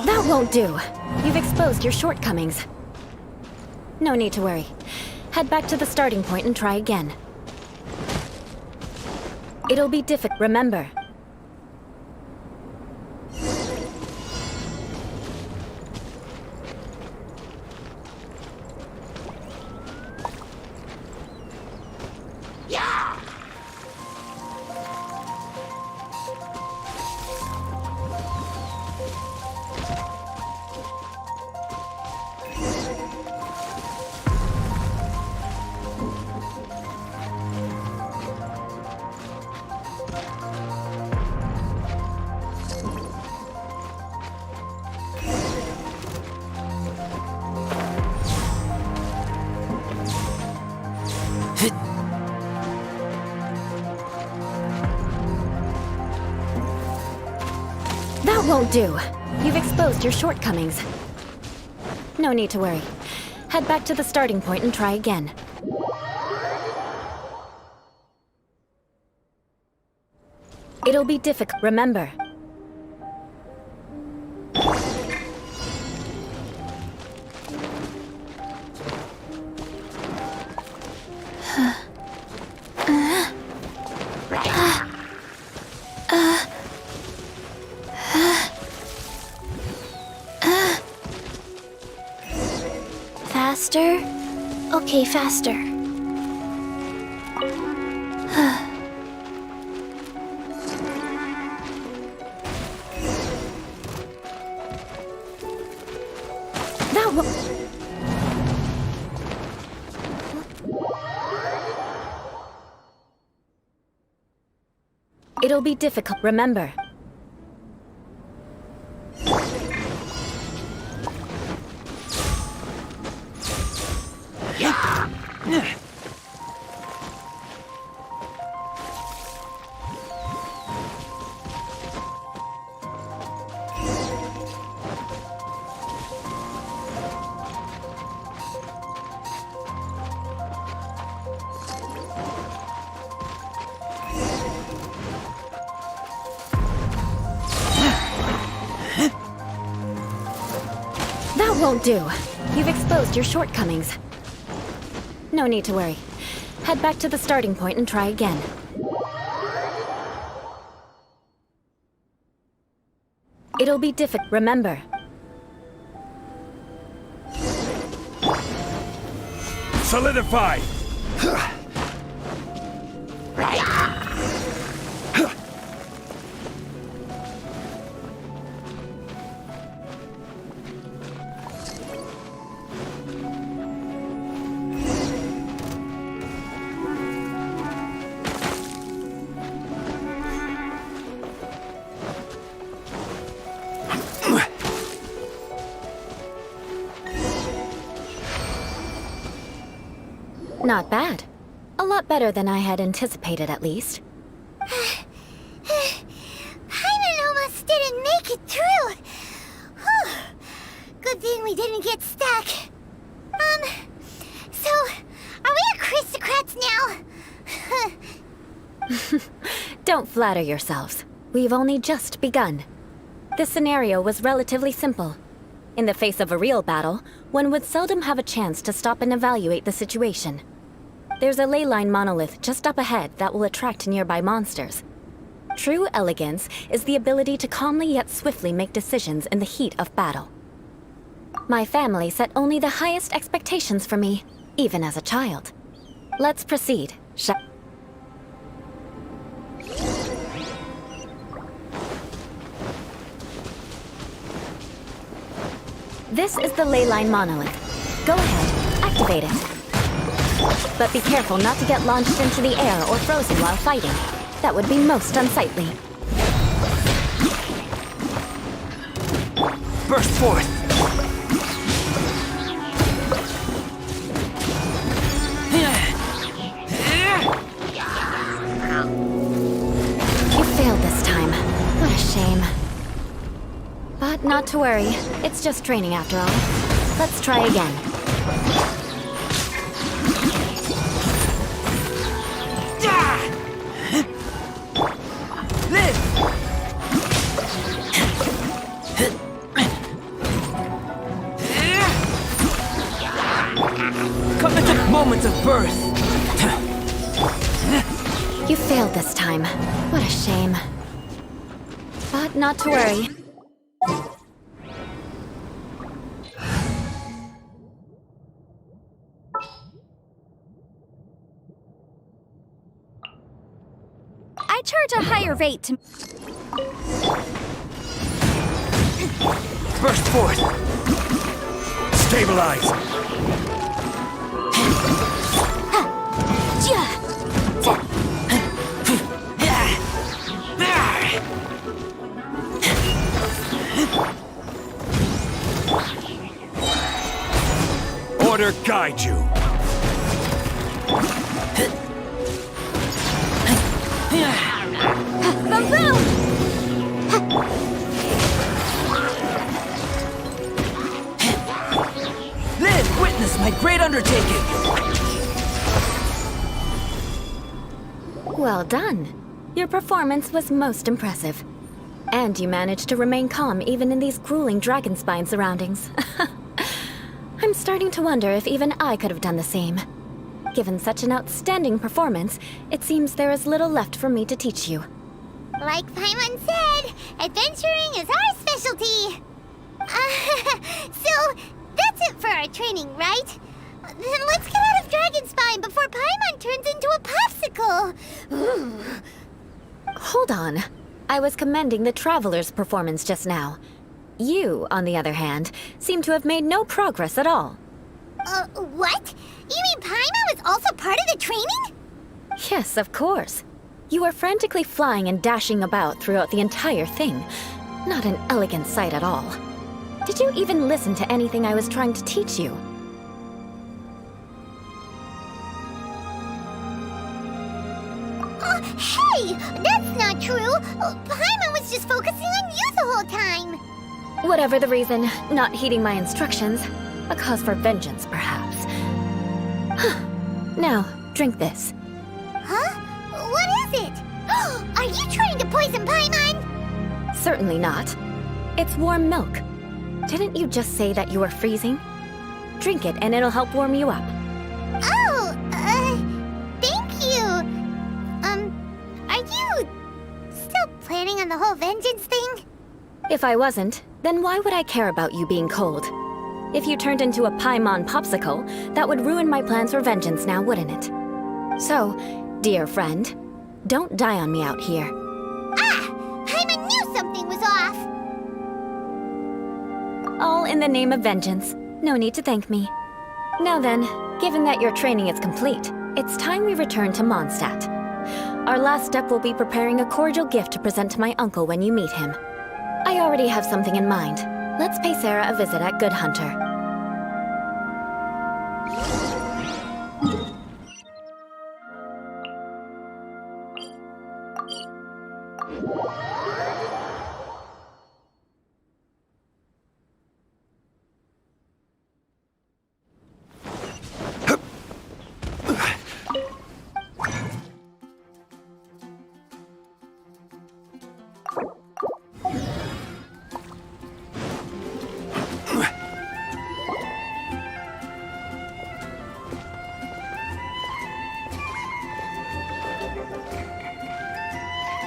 That won't do. You've exposed your shortcomings. No need to worry. Head back to the starting point and try again. It'll be difficult. Remember. That won't do. You've exposed your shortcomings. No need to worry. Head back to the starting point and try again. It'll be difficult. Remember. Faster? Okay, faster. That will... It'll be difficult. Remember. That won't do. You've exposed your shortcomings. No need to worry. Head back to the starting point and try again. It'll be difficult. Remember. Solidify! Not bad. A lot better than I had anticipated, at least. Hyman almost didn't make it through. Whew. Good thing we didn't get stuck. So, are we aristocrats now? Don't flatter yourselves. We've only just begun. This scenario was relatively simple. In the face of a real battle, one would seldom have a chance to stop and evaluate the situation. There's a ley line monolith just up ahead that will attract nearby monsters. True elegance is the ability to calmly yet swiftly make decisions in the heat of battle. My family set only the highest expectations for me, even as a child. Let's proceed, shall... This is the ley line monolith. Go ahead, activate it. But be careful not to get launched into the air or frozen while fighting. That would be most unsightly. Burst forth! You failed this time. What a shame. But not to worry. It's just training after all. Let's try again. Coveted moments of birth! You failed this time. What a shame. But not to worry. I charge a higher rate to... Burst forth! Stabilize! Order guide you. Live, witness my great undertaking! Well done. Your performance was most impressive. And you managed to remain calm even in these grueling dragonspine surroundings. I'm starting to wonder if even I could have done the same. Given such an outstanding performance, it seems there is little left for me to teach you. Like Paimon said, adventuring is our specialty. So, that's it for our training, right? Then let's get out of Dragonspine before Paimon turns into a popsicle. Hold on. I was commending the Traveler's performance just now. You, on the other hand, seem to have made no progress at all. What? You mean Paimon was also part of the training? Yes, of course. You were frantically flying and dashing about throughout the entire thing. Not an elegant sight at all. Did you even listen to anything I was trying to teach you? Hey! That's not true! Paimon was just focusing on you the whole time! Whatever the reason, not heeding my instructions. A cause for vengeance, perhaps. Now, drink this. Huh? What is it? Are you trying to poison Paimon? Certainly not. It's warm milk. Didn't you just say that you were freezing? Drink it and it'll help warm you up. Oh, thank you. Are you still planning on the whole vengeance thing? If I wasn't, then why would I care about you being cold? If you turned into a Paimon popsicle, that would ruin my plans for vengeance now, wouldn't it? So, dear friend, don't die on me out here. Ah! Paimon knew something was off! All in the name of vengeance. No need to thank me. Now then, given that your training is complete, it's time we return to Mondstadt. Our last step will be preparing a cordial gift to present to my uncle when you meet him. I already have something in mind. Let's pay Sarah a visit at Good Hunter.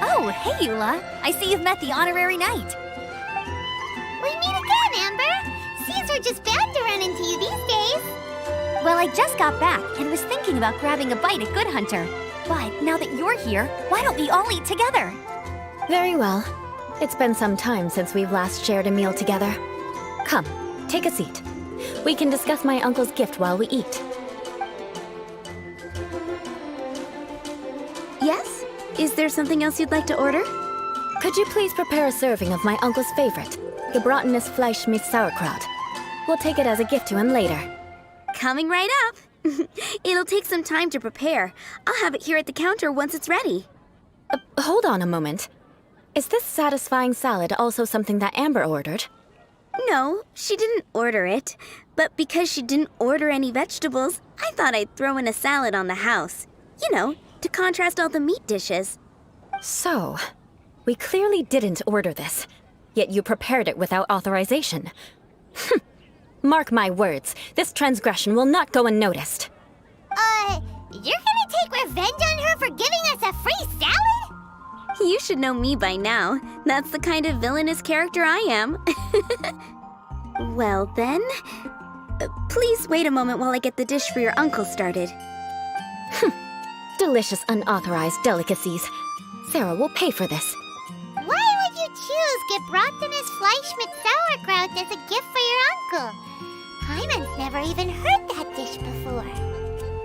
Oh, hey, Eula. I see you've met the honorary knight. We meet again, Amber. Caesar just bound to run into you these days. Well, I just got back and was thinking about grabbing a bite at Good Hunter. But now that you're here, why don't we all eat together? Very well. It's been some time since we've last shared a meal together. Come, take a seat. We can discuss my uncle's gift while we eat. Yes? Is there something else you'd like to order? Could you please prepare a serving of my uncle's favorite, gebratenes Fleisch mit Sauerkraut? We'll take it as a gift to him later. Coming right up. It'll take some time to prepare. I'll have it here at the counter once it's ready. Hold on a moment. Is this satisfying salad also something that Amber ordered? No, she didn't order it. But because she didn't order any vegetables, I thought I'd throw in a salad on the house. You know, to contrast all the meat dishes. So, we clearly didn't order this, yet you prepared it without authorization. Mark my words, this transgression will not go unnoticed. You're gonna take revenge on her for giving us a free salad? You should know me by now. That's the kind of villainous character I am. Well then, please wait a moment while I get the dish for your uncle started. Delicious unauthorized delicacies. Sarah will pay for this. Why would you choose gebratenes Fleisch mit Sauerkraut as a gift for your uncle? Paimon's never even heard that dish before.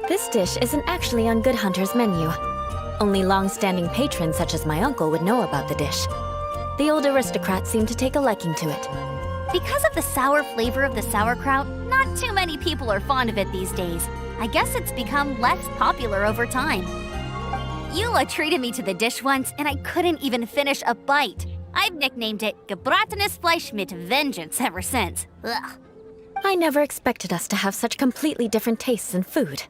This dish isn't actually on Good Hunter's menu. Only long-standing patrons such as my uncle would know about the dish. The old aristocrats seem to take a liking to it. Because of the sour flavor of the sauerkraut, not too many people are fond of it these days. I guess it's become less popular over time. Eula treated me to the dish once, and I couldn't even finish a bite. I've nicknamed it gebratenes Fleisch mit Vengeance ever since. Ugh. I never expected us to have such completely different tastes in food.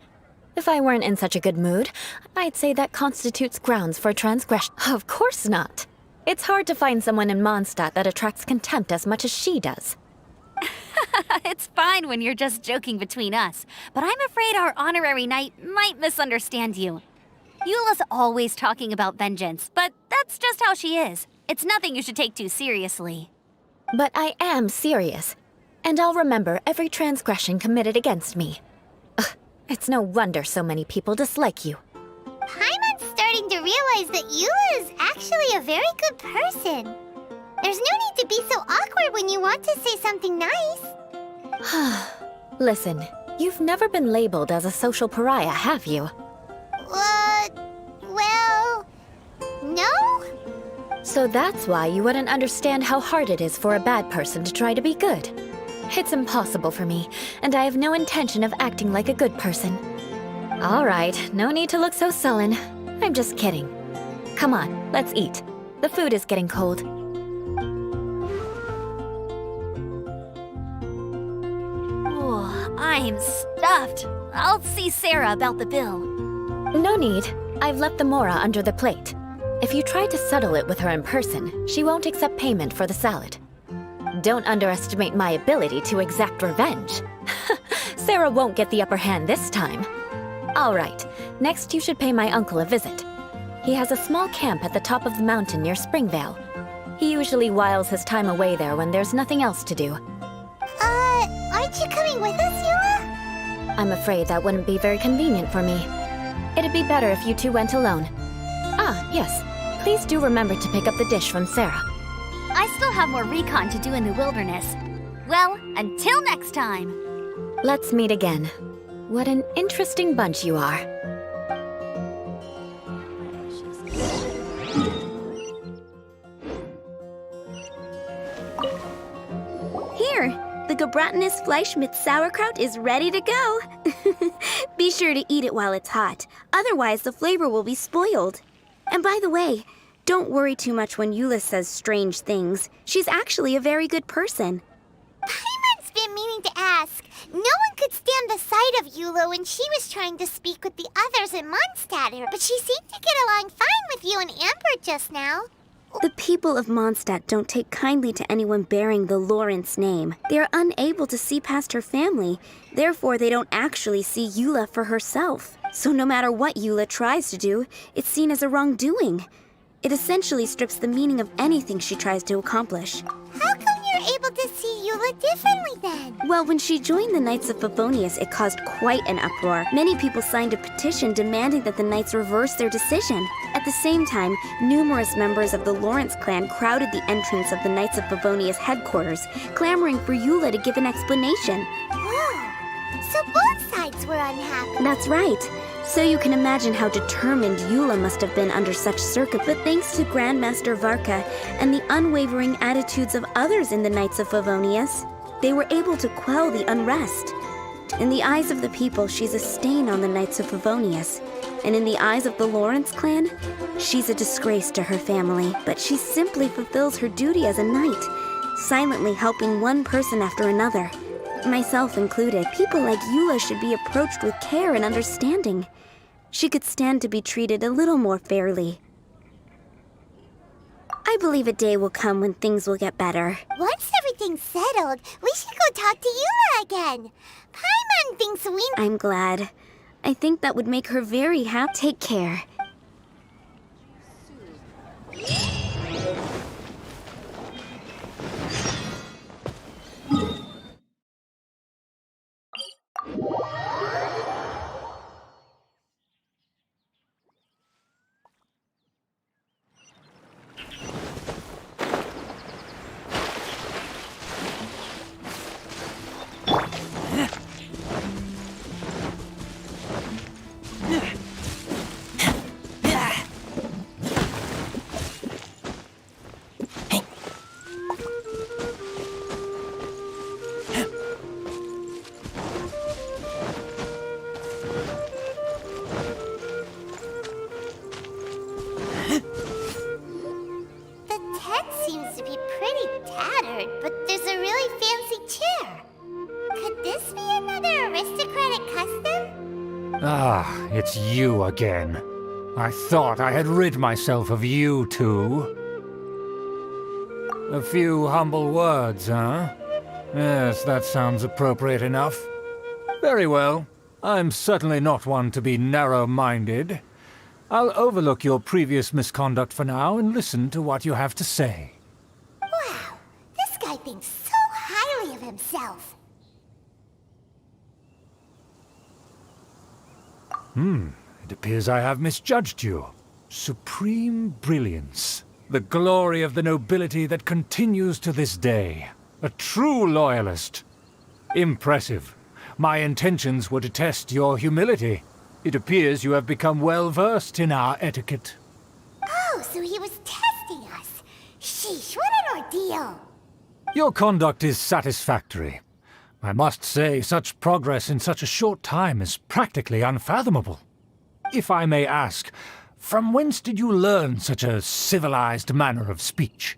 If I weren't in such a good mood, I'd say that constitutes grounds for transgression. Of course not. It's hard to find someone in Mondstadt that attracts contempt as much as she does. It's fine when you're just joking between us, but I'm afraid our honorary knight might misunderstand you. Eula's always talking about vengeance, but that's just how she is. It's nothing you should take too seriously. But I am serious, and I'll remember every transgression committed against me. Ugh, it's no wonder so many people dislike you. Paimon's starting to realize that Eula is actually a very good person. There's no need to be so awkward when you want to say something nice. Listen, you've never been labeled as a social pariah, have you? Well, no? So that's why you wouldn't understand how hard it is for a bad person to try to be good. It's impossible for me, and I have no intention of acting like a good person. All right, no need to look so sullen. I'm just kidding. Come on, let's eat. The food is getting cold. I'm stuffed. I'll see Sarah about the bill. No need. I've left the mora under the plate. If you try to settle it with her in person, she won't accept payment for the salad. Don't underestimate my ability to exact revenge. Sarah won't get the upper hand this time. All right, next you should pay my uncle a visit. He has a small camp at the top of the mountain near Springvale. He usually whiles his time away there when there's nothing else to do. Aren't you coming with us, Eula? I'm afraid that wouldn't be very convenient for me. It'd be better if you two went alone. Ah, yes. Please do remember to pick up the dish from Sarah. I still have more recon to do in the wilderness. Well, until next time. Let's meet again. What an interesting bunch you are. Here, the gebratenes Fleisch mit Sauerkraut is ready to go. Be sure to eat it while it's hot, otherwise the flavor will be spoiled. And by the way, don't worry too much when Eula says strange things. She's actually a very good person. Paimon's been meaning to ask. No one could stand the sight of Eula when she was trying to speak with the others in Mondstadt, but she seemed to get along fine with you and Amber just now. The people of Mondstadt don't take kindly to anyone bearing the Lawrence name. They are unable to see past her family. Therefore, they don't actually see Eula for herself. So no matter what Eula tries to do, it's seen as a wrongdoing. It essentially strips the meaning of anything she tries to accomplish. How come you're able to see Eula differently then? Well, when she joined the Knights of Favonius, it caused quite an uproar. Many people signed a petition demanding that the Knights reverse their decision. At the same time, numerous members of the Lawrence clan crowded the entrance of the Knights of Favonius headquarters, clamoring for Eula to give an explanation. So both sides were unhappy. That's right. So you can imagine how determined Eula must have been under such circumstances. But thanks to Grandmaster Varka and the unwavering attitudes of others in the Knights of Favonius, they were able to quell the unrest. In the eyes of the people, she's a stain on the Knights of Favonius. And in the eyes of the Lawrence clan, she's a disgrace to her family. But she simply fulfills her duty as a knight, silently helping one person after another. Myself included. People like Eula should be approached with care and understanding. She could stand to be treated a little more fairly. I believe a day will come when things will get better. Once everything's settled, we should go talk to Eula again. Paimon thinks we... I'm glad. I think that would make her very happy. Take care. Ah, it's you again. I thought I had rid myself of you two. A few humble words, huh? Yes, that sounds appropriate enough. Very well. I'm certainly not one to be narrow-minded. I'll overlook your previous misconduct for now and listen to what you have to say. Wow, this guy thinks so highly of himself. It appears I have misjudged you. Supreme brilliance. The glory of the nobility that continues to this day. A true loyalist. Impressive. My intentions were to test your humility. It appears you have become well-versed in our etiquette. Oh, so he was testing us. Sheesh, what an ordeal. Your conduct is satisfactory. I must say, such progress in such a short time is practically unfathomable. If I may ask, from whence did you learn such a civilized manner of speech?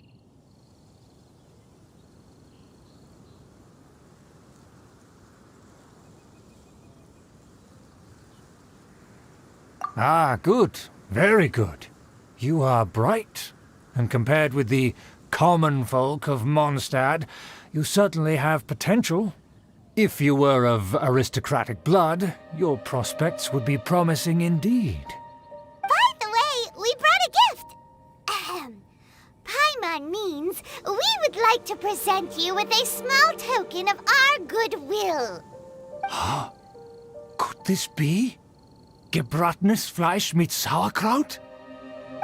Ah, good. Very good. You are bright, and compared with the common folk of Mondstadt, you certainly have potential. If you were of aristocratic blood, your prospects would be promising indeed. By the way, we brought a gift. Paimon means we would like to present you with a small token of our goodwill. Huh? Could this be? Gebratenes Fleisch mit Sauerkraut?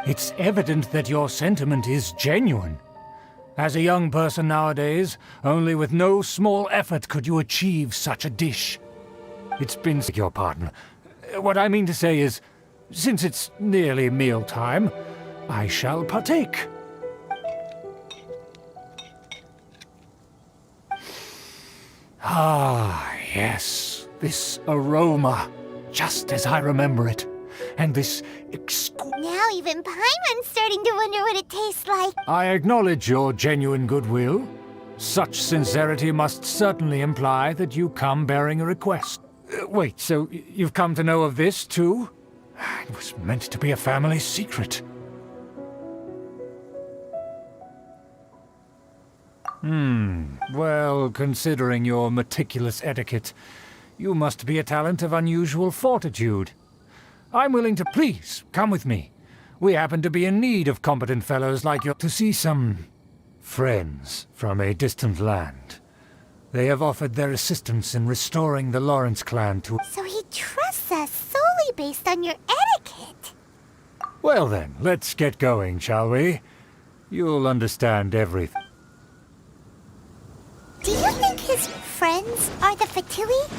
It's evident that your sentiment is genuine. As a young person nowadays, only with no small effort could you achieve such a dish. It's been... your pardon. What I mean to say is, since it's nearly mealtime, I shall partake. Ah, yes, this aroma, just as I remember it. And this Now even Paimon's starting to wonder what it tastes like. I acknowledge your genuine goodwill. Such sincerity must certainly imply that you come bearing a request. Wait, so you've come to know of this, too? It was meant to be a family secret. Well, considering your meticulous etiquette, you must be a talent of unusual fortitude. I'm willing to... Please, come with me. We happen to be in need of competent fellows like you to see some friends from a distant land. They have offered their assistance in restoring the Lawrence clan to... So he trusts us solely based on your etiquette. Well then, let's get going, shall we? You'll understand everything. Do you think his friends are the Fatui?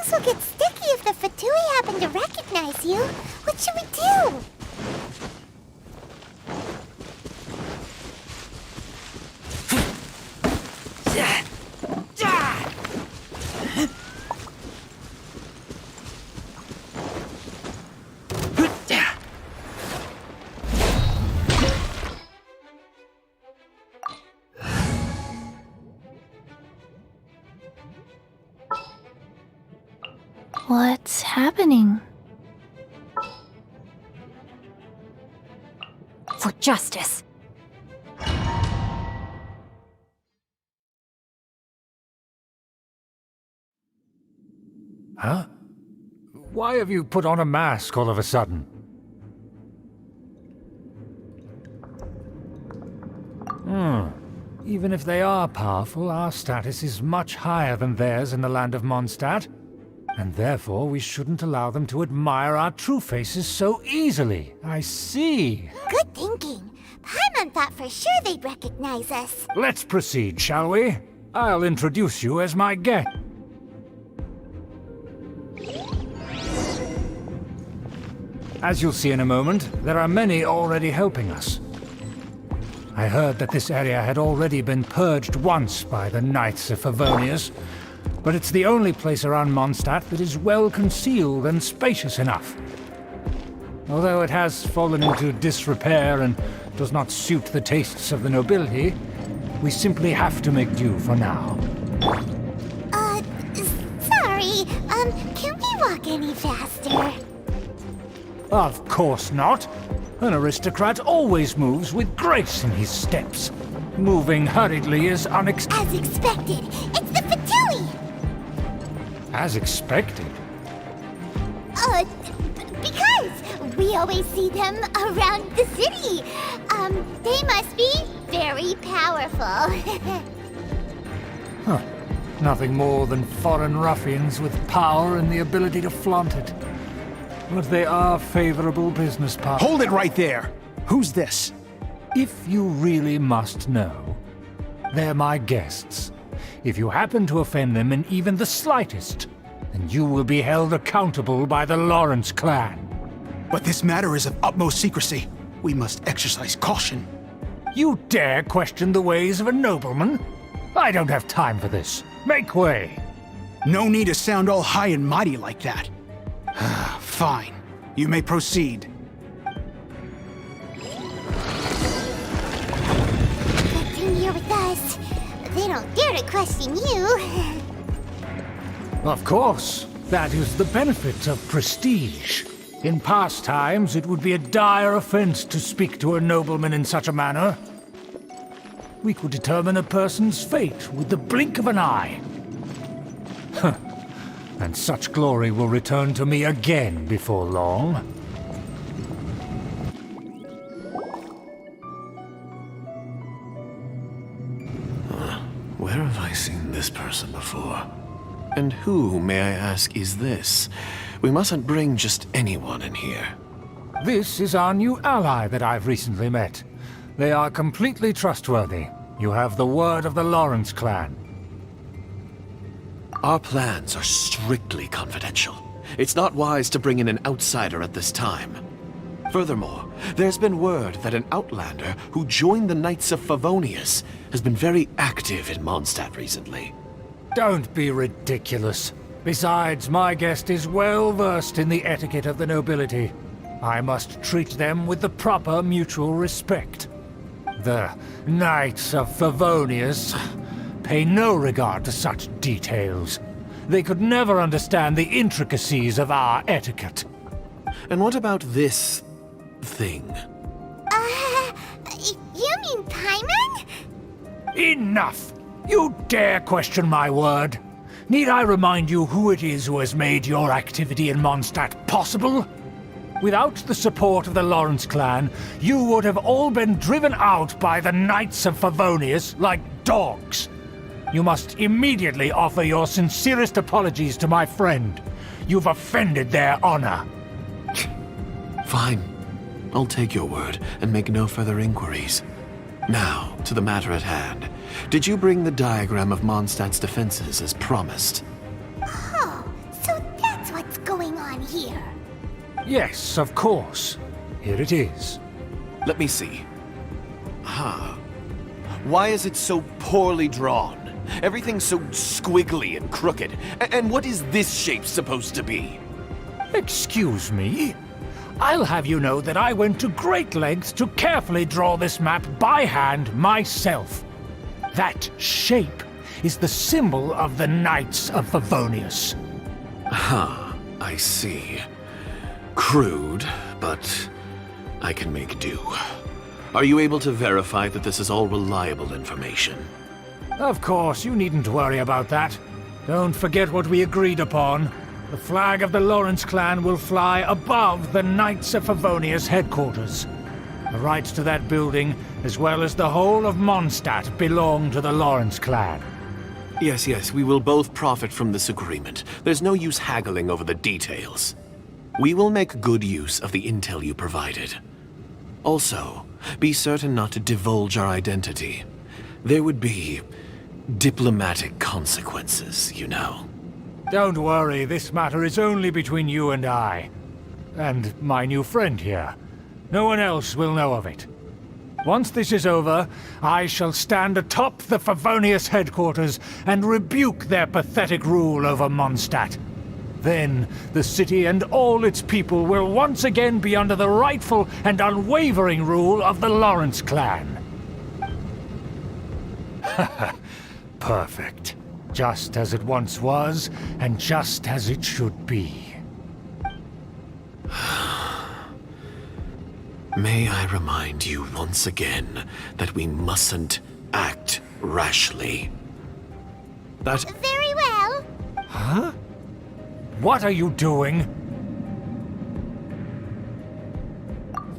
things will get sticky if the Fatui happen to recognize you. What should we do? What's happening? For justice. Huh? Why have you put on a mask all of a sudden? Even if they are powerful, our status is much higher than theirs in the land of Mondstadt. And therefore, we shouldn't allow them to admire our true faces so easily. I see. Good thinking. Paimon thought for sure they'd recognize us. Let's proceed, shall we? I'll introduce you as my guest. As you'll see in a moment, there are many already helping us. I heard that this area had already been purged once by the Knights of Favonius, but it's the only place around Mondstadt that is well concealed and spacious enough. Although it has fallen into disrepair and does not suit the tastes of the nobility, we simply have to make do for now. Sorry, can we walk any faster? Of course not. An aristocrat always moves with grace in his steps. Moving hurriedly is As expected, it's the Fatui! As expected? Because we always see them around the city. They must be very powerful. Huh. Nothing more than foreign ruffians with power and the ability to flaunt it. But they are favorable business partners. Hold it right there! Who's this? If you really must know, they're my guests. If you happen to offend them in even the slightest, then you will be held accountable by the Lawrence clan. But this matter is of utmost secrecy. We must exercise caution. You dare question the ways of a nobleman? I don't have time for this. Make way. No need to sound all high and mighty like that. Fine. You may proceed. Good thing you're with us. They don't dare to question you. Of course. That is the benefit of prestige. In past times, it would be a dire offense to speak to a nobleman in such a manner. We could determine a person's fate with the blink of an eye. And such glory will return to me again before long. Where have I seen this person before? And who, may I ask, is this? We mustn't bring just anyone in here. This is our new ally that I've recently met. They are completely trustworthy. You have the word of the Lawrence clan. Our plans are strictly confidential. It's not wise to bring in an outsider at this time. Furthermore, there's been word that an outlander who joined the Knights of Favonius has been very active in Mondstadt recently. Don't be ridiculous. Besides, my guest is well versed in the etiquette of the nobility. I must treat them with the proper mutual respect. The Knights of Favonius pay no regard to such details. They could never understand the intricacies of our etiquette. And what about this thing? You mean Paimon? Enough! You dare question my word? Need I remind you who it is who has made your activity in Mondstadt possible? Without the support of the Lawrence clan, you would have all been driven out by the Knights of Favonius like dogs. You must immediately offer your sincerest apologies to my friend. You've offended their honor. Fine. I'll take your word and make no further inquiries. Now, to the matter at hand. Did you bring the diagram of Mondstadt's defenses as promised? Oh, so going on here? Yes, of course. Here it is. Let me see. Why is it so poorly drawn? Everything's so squiggly and crooked. And what is this shape supposed to be? Excuse me? I'll have you know that I went to great lengths to carefully draw this map by hand myself. That shape is the symbol of the Knights of Favonius. I see. Crude, but I can make do. Are you able to verify that this is all reliable information? Of course, you needn't worry about that. Don't forget what we agreed upon. The flag of the Lawrence clan will fly above the Knights of Favonius headquarters. The rights to that building, as well as the whole of Mondstadt, belong to the Lawrence clan. Yes, we will both profit from this agreement. There's no use haggling over the details. We will make good use of the intel you provided. Also, be certain not to divulge our identity. There would be diplomatic consequences, you know. Don't worry, this matter is only between you and I. And my new friend here. No one else will know of it. Once this is over, I shall stand atop the Favonius headquarters and rebuke their pathetic rule over Mondstadt. Then, the city and all its people will once again be under the rightful and unwavering rule of the Lawrence clan. Perfect. Just as it once was, and just as it should be. May I remind you once again that we mustn't act rashly. That... Very well. Huh? What are you doing?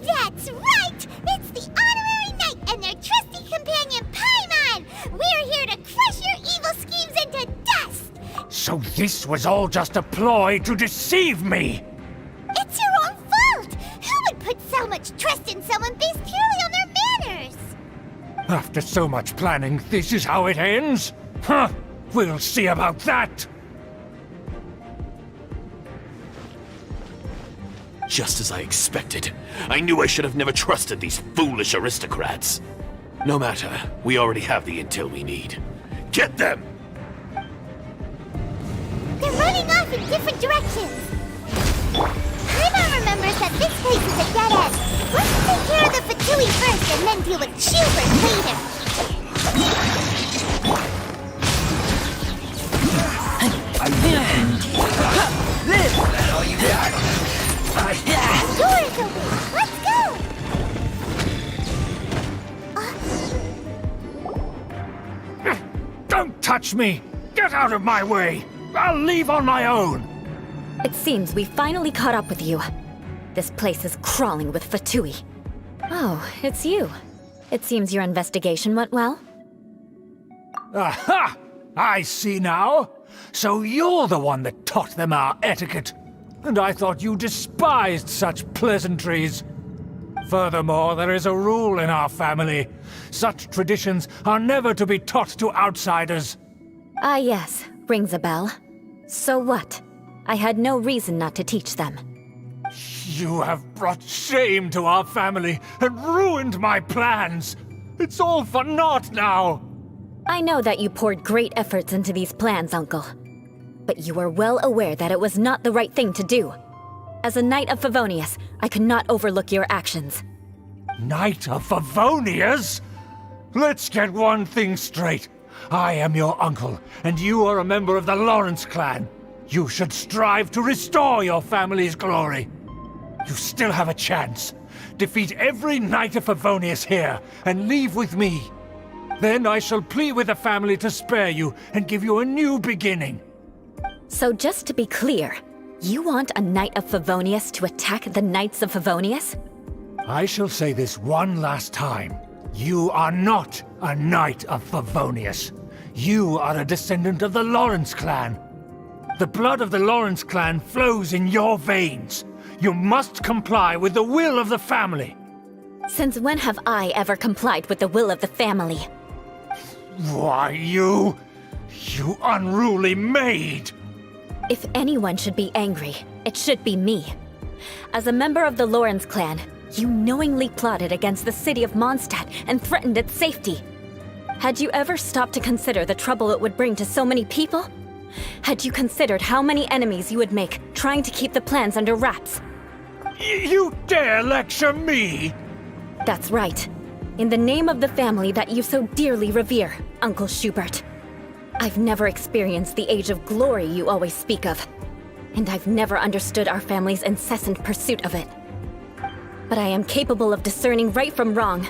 That's right! It's the Honorary Knight and their trusty companion Paimon! We're here to crush your evil schemes into dust! So this was all just a ploy to deceive me! It's your own fault! Who would put so much trust in someone based purely on their manners? After so much planning, this is how it ends? Huh! We'll see about that! Just as I expected. I knew I should have never trusted these foolish aristocrats. No matter, we already have the intel we need. Get them! They're running off in different directions. Paimon remembers that this place is a dead end. Let's take care of the Fatui first and then deal with Schubert later. Door's open. Let's go. Don't touch me! Get out of my way! I'll leave on my own! It seems we finally caught up with you. This place is crawling with Fatui. Oh, it's you. It seems your investigation went well. Aha! I see now! So you're the one that taught them our etiquette! And I thought you despised such pleasantries! Furthermore, there is a rule in our family. Such traditions are never to be taught to outsiders. Ah yes, rings a bell. So what? I had no reason not to teach them. You have brought shame to our family and ruined my plans. It's all for naught now. I know that you poured great efforts into these plans, Uncle. But you are well aware that it was not the right thing to do. As a Knight of Favonius, I could not overlook your actions. Knight of Favonius? Let's get one thing straight. I am your uncle, and you are a member of the Lawrence clan. You should strive to restore your family's glory. You still have a chance. Defeat every Knight of Favonius here, and leave with me. Then I shall plead with the family to spare you and give you a new beginning. So just to be clear, you want a Knight of Favonius to attack the Knights of Favonius? I shall say this one last time. You are not a Knight of Favonius. You are a descendant of the Lawrence clan. The blood of the Lawrence clan flows in your veins. You must comply with the will of the family. Since when have I ever complied with the will of the family? Why, you unruly maid! If anyone should be angry, it should be me. As a member of the Lawrence clan, you knowingly plotted against the city of Mondstadt and threatened its safety. Had you ever stopped to consider the trouble it would bring to so many people? Had you considered how many enemies you would make trying to keep the plans under wraps? You dare lecture me? That's right. In the name of the family that you so dearly revere, Uncle Schubert. I've never experienced the age of glory you always speak of. And I've never understood our family's incessant pursuit of it. But I am capable of discerning right from wrong,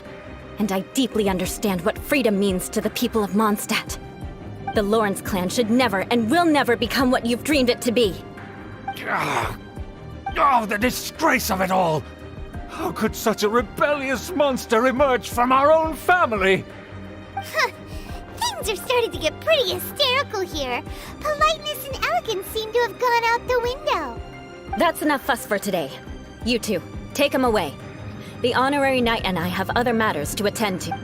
and I deeply understand what freedom means to the people of Mondstadt. The Lawrence clan should never and will never become what you've dreamed it to be. Oh, the disgrace of it all! How could such a rebellious monster emerge from our own family? Things are starting to get pretty hysterical here. Politeness and elegance seem to have gone out the window. That's enough fuss for today. You two, take him away. The honorary knight and I have other matters to attend to.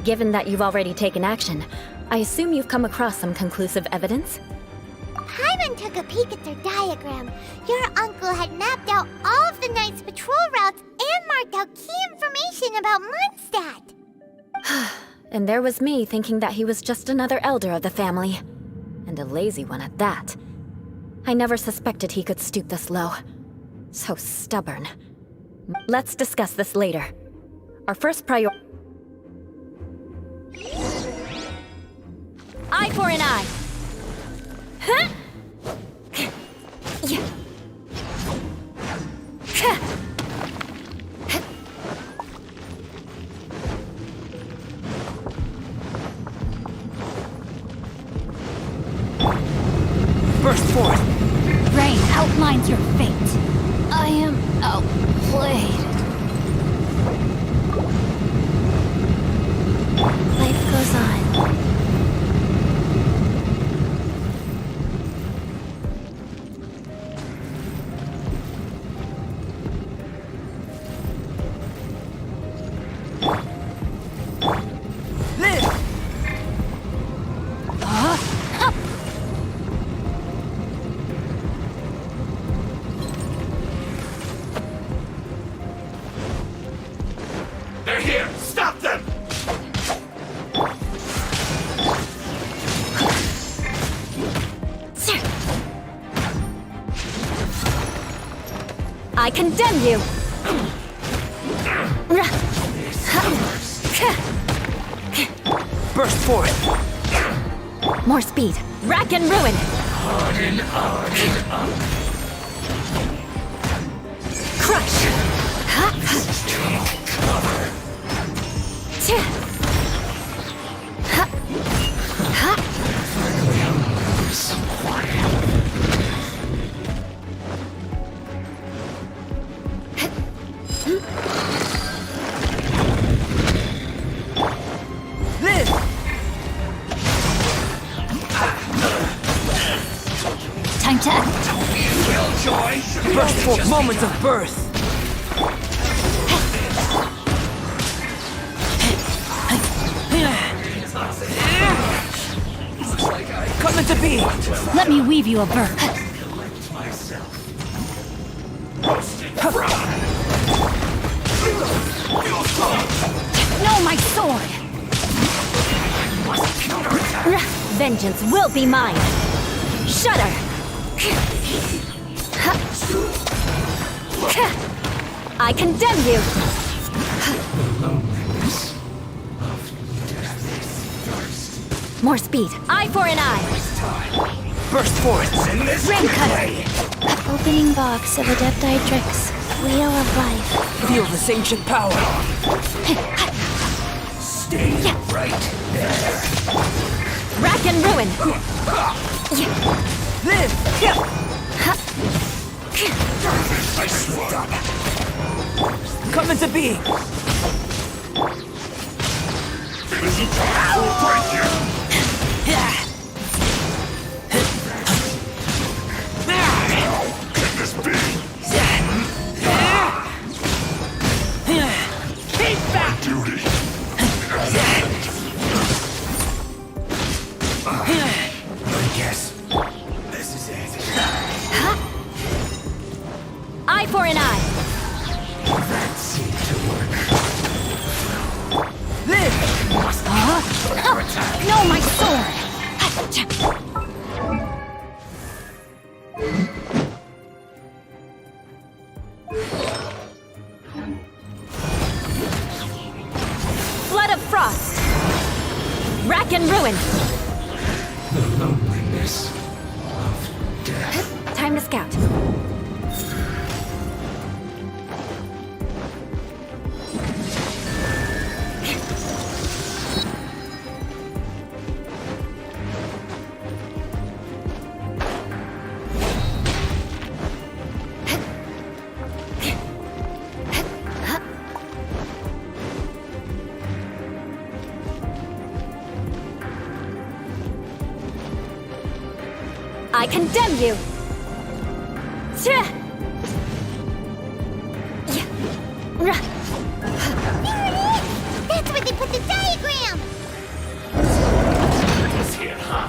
Given that you've already taken action, I assume you've come across some conclusive evidence? Paimon took a peek at their diagram. Your uncle had mapped out all of the knight's patrol routes and marked out key information about Mondstadt. And there was me thinking that he was just another elder of the family. And a lazy one at that. I never suspected he could stoop this low. So stubborn. Let's discuss this later. Our first priority... Eye for an eye! Huh? Yeah. Burst forth! Rain outlines your fate. I am outplayed. Life goes on. They're here! Stop them! I condemn you! Burst forth! More speed! Rack and ruin! Crush! Time to act. Burst forth moments of birth! Come into being! Let me weave you a bird. No, my sword! Vengeance will be mine! Shudder! I condemn you! More speed! Eye for an eye! Burst forth! Ring cutter! Opening box of Adepti Tricks. Wheel of Life. Feel this ancient power! Stay right there. Rack and ruin! I slipped up. Come into being! I will break you! Can this be? Keep back! Duty. I guess. Eye for an eye! That seemed to work. Live! No, my sword! Flood of frost! Rack and ruin! The loneliness of death. Time to scout. I condemn you! That's where they put the diagram! It's here, huh?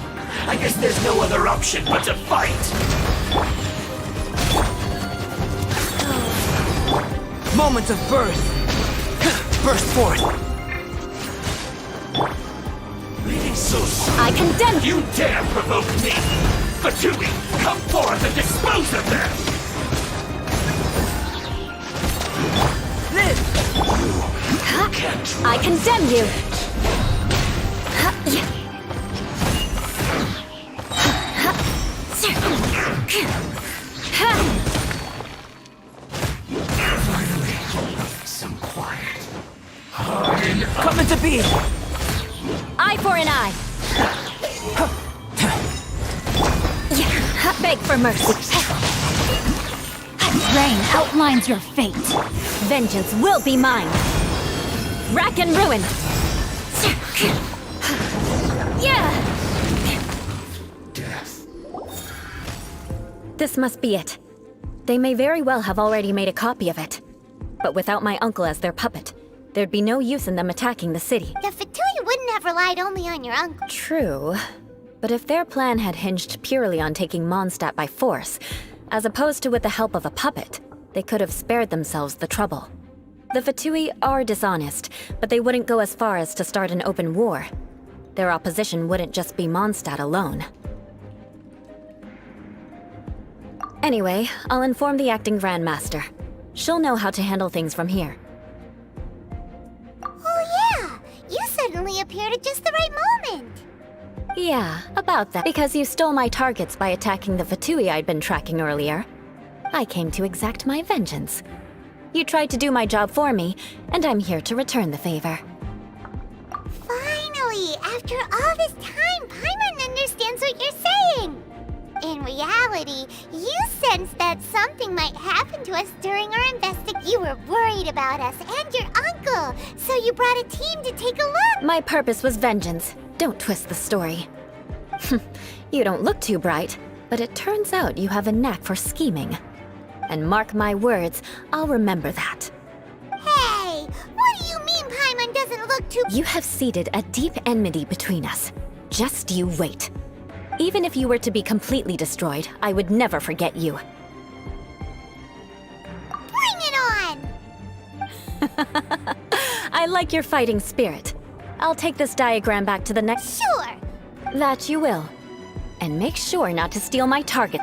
I guess there's no other option but to fight! Moment of birth! Burst forth! Leaving so soon? I condemn you! Dare provoke me! Fatui, come forth and dispose of them! Live! You can't I condemn you! Finally, some quiet. Coming to be! Eye for an eye! Beg for mercy. Rain outlines your fate. Vengeance will be mine. Rack and ruin. Yeah! Death. This must be it. They may very well have already made a copy of it. But without my uncle as their puppet, there'd be no use in them attacking the city. The Fatui wouldn't have relied only on your uncle. True. But if their plan had hinged purely on taking Mondstadt by force, as opposed to with the help of a puppet, they could have spared themselves the trouble. The Fatui are dishonest, but they wouldn't go as far as to start an open war. Their opposition wouldn't just be Mondstadt alone. Anyway, I'll inform the acting Grandmaster. She'll know how to handle things from here. Oh yeah! You suddenly appeared at just the right moment! Yeah, about that. Because you stole my targets by attacking the Fatui I'd been tracking earlier. I came to exact my vengeance. You tried to do my job for me, and I'm here to return the favor. Finally! After all this time, Paimon understands what you're saying! In reality, you sensed that something might happen to us during our investigation. You were worried about us and your uncle, so you brought a team to take a look! My purpose was vengeance. Don't twist the story. You don't look too bright, but it turns out you have a knack for scheming. And mark my words, I'll remember that. Hey! What do you mean Paimon doesn't look too— You have seeded a deep enmity between us. Just you wait. Even if you were to be completely destroyed, I would never forget you. Bring it on! I like your fighting spirit. I'll take this diagram back to the next— Sure! That you will. And make sure not to steal my target.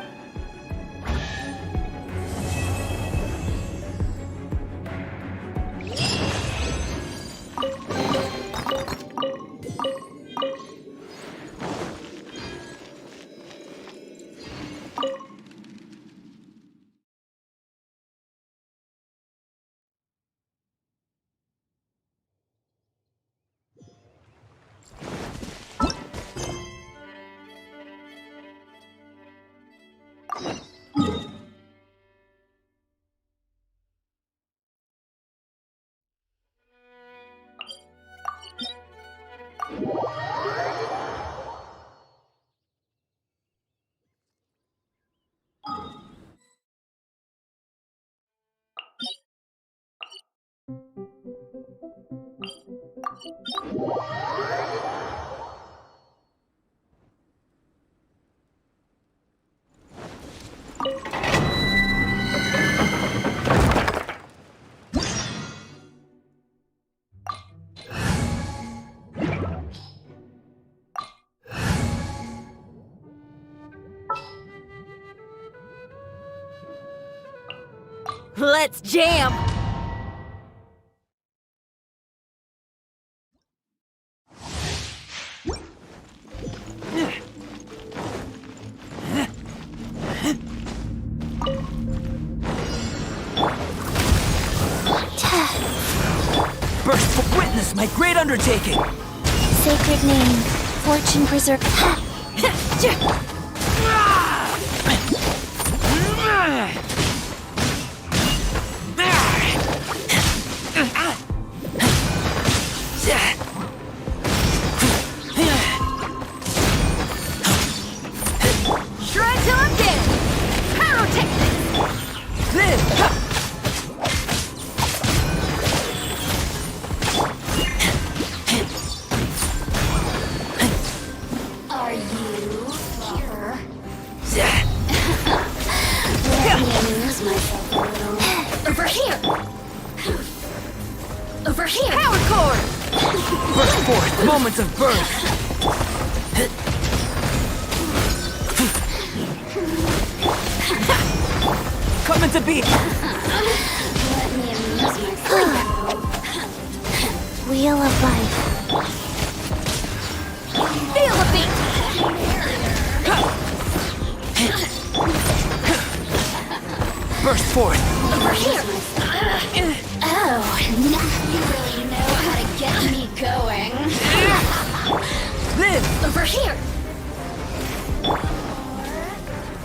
Let's jam! Burst, witness my great undertaking! Sacred name, fortune preserve. Shred till I'm dead! Pyrotechnics! Are you here? Over here! Over here! Power core! Burst forth, moments of birth! Coming to be! Let me amuse myself. Wheel of life. Feel the beat! Burst forth! Over here! Oh, you really know how to get me going. Live! Over here!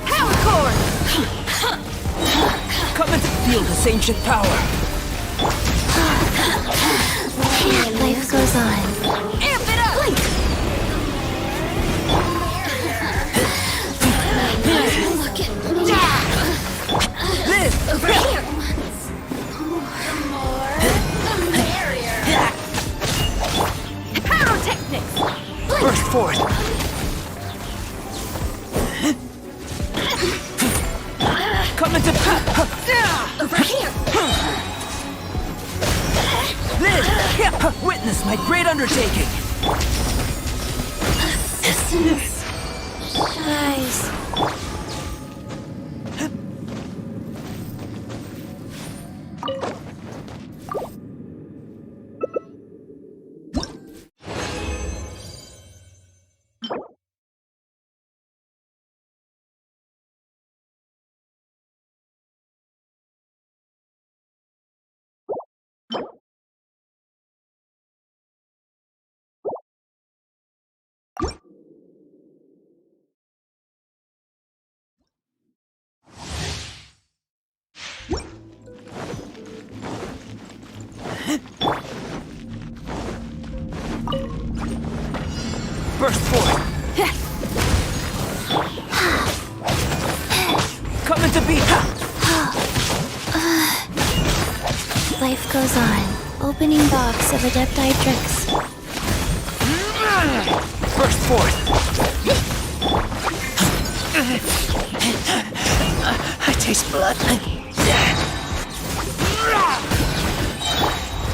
Power core! Coming to feel this ancient power! Life goes on. Amp it up! Look at me. Live! Over here! The more, the merrier. Pyrotechnics! Burst forth! Coming to Over here! live! Witness my great undertaking! Assistance. Guys. Burst forth! Coming to be! Life goes on. Opening box of Adepti tricks. Burst forth! I taste blood.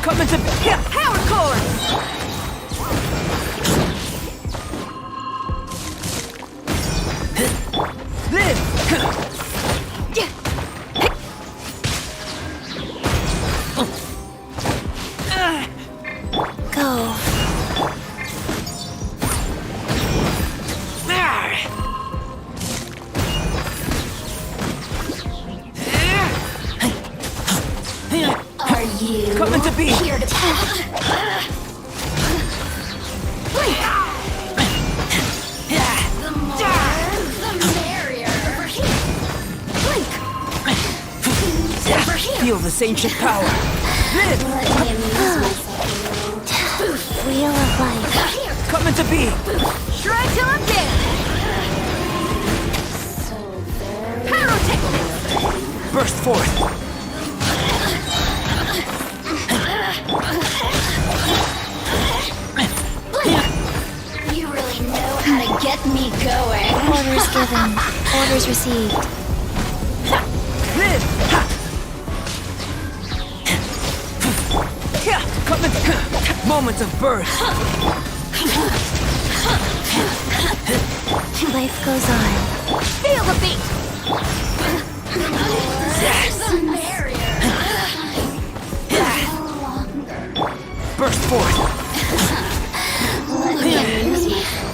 Coming to be! Power core! Live! Go. Are you Coming to be! here to The more, the merrier. Over here. Over here. Feel this ancient power! Live! Let me amuse myself. Wheel of life. Coming to be! Shred till I'm dead! Pyrotechnics! Burst forth! You really know how to get me going. Orders given. Orders received. Live! Coming! Moments of birth! Life goes on. Feel the beat! The merrier. burst forth! Let me amuse myself a little.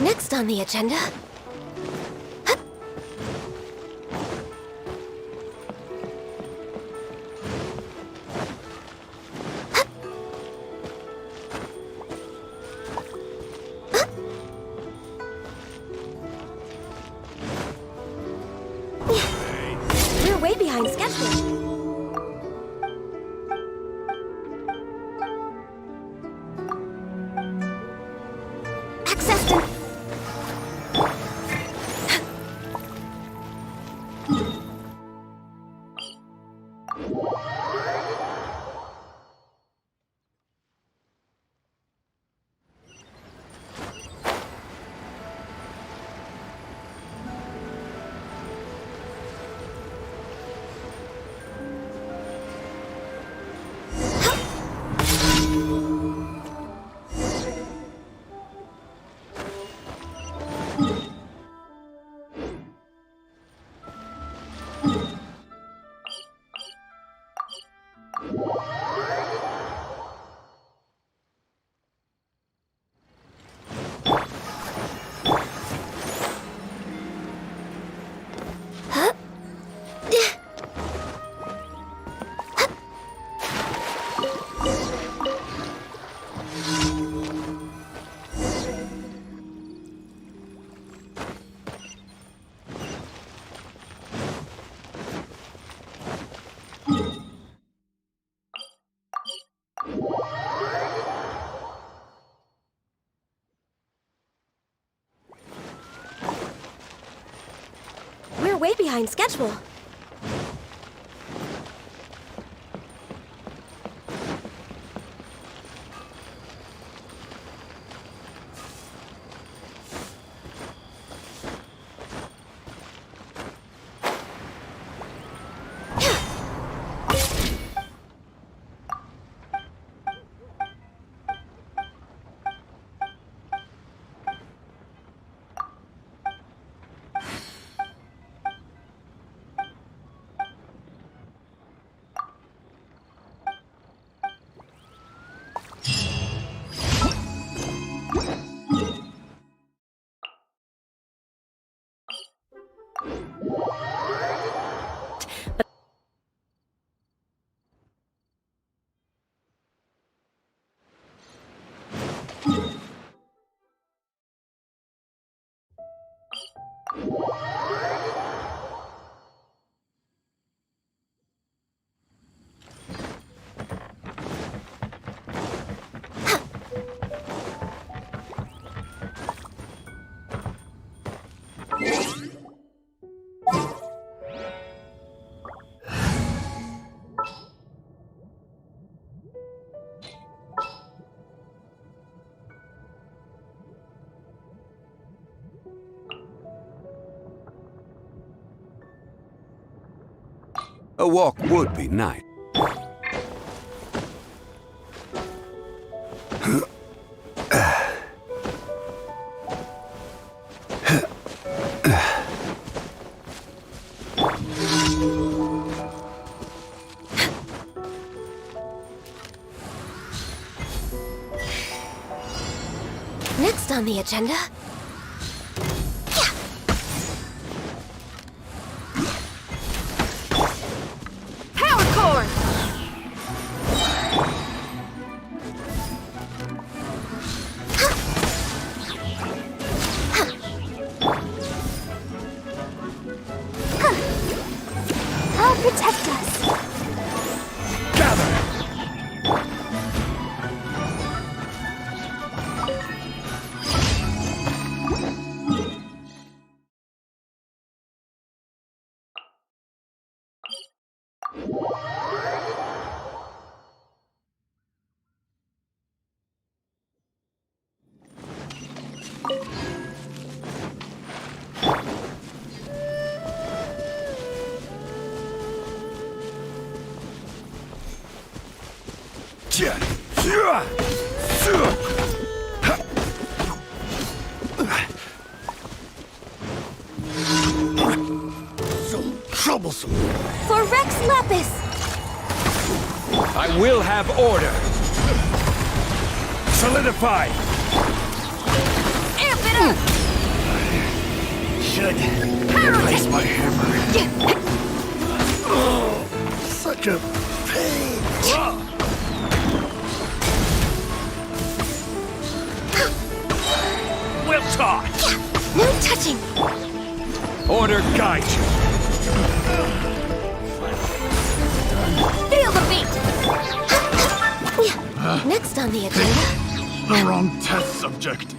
Next on the agenda... We're way behind schedule. We're way behind schedule. A walk would be nice. Next on the agenda. Power core! I'll protect us. So troublesome. For Rex Lapis! I will have order. Solidify. Amp it up! Should replace my hammer. Oh, such a pain. We'll talk. No touching! Order guide you. Feel the beat! Next on the agenda. The wrong test subject.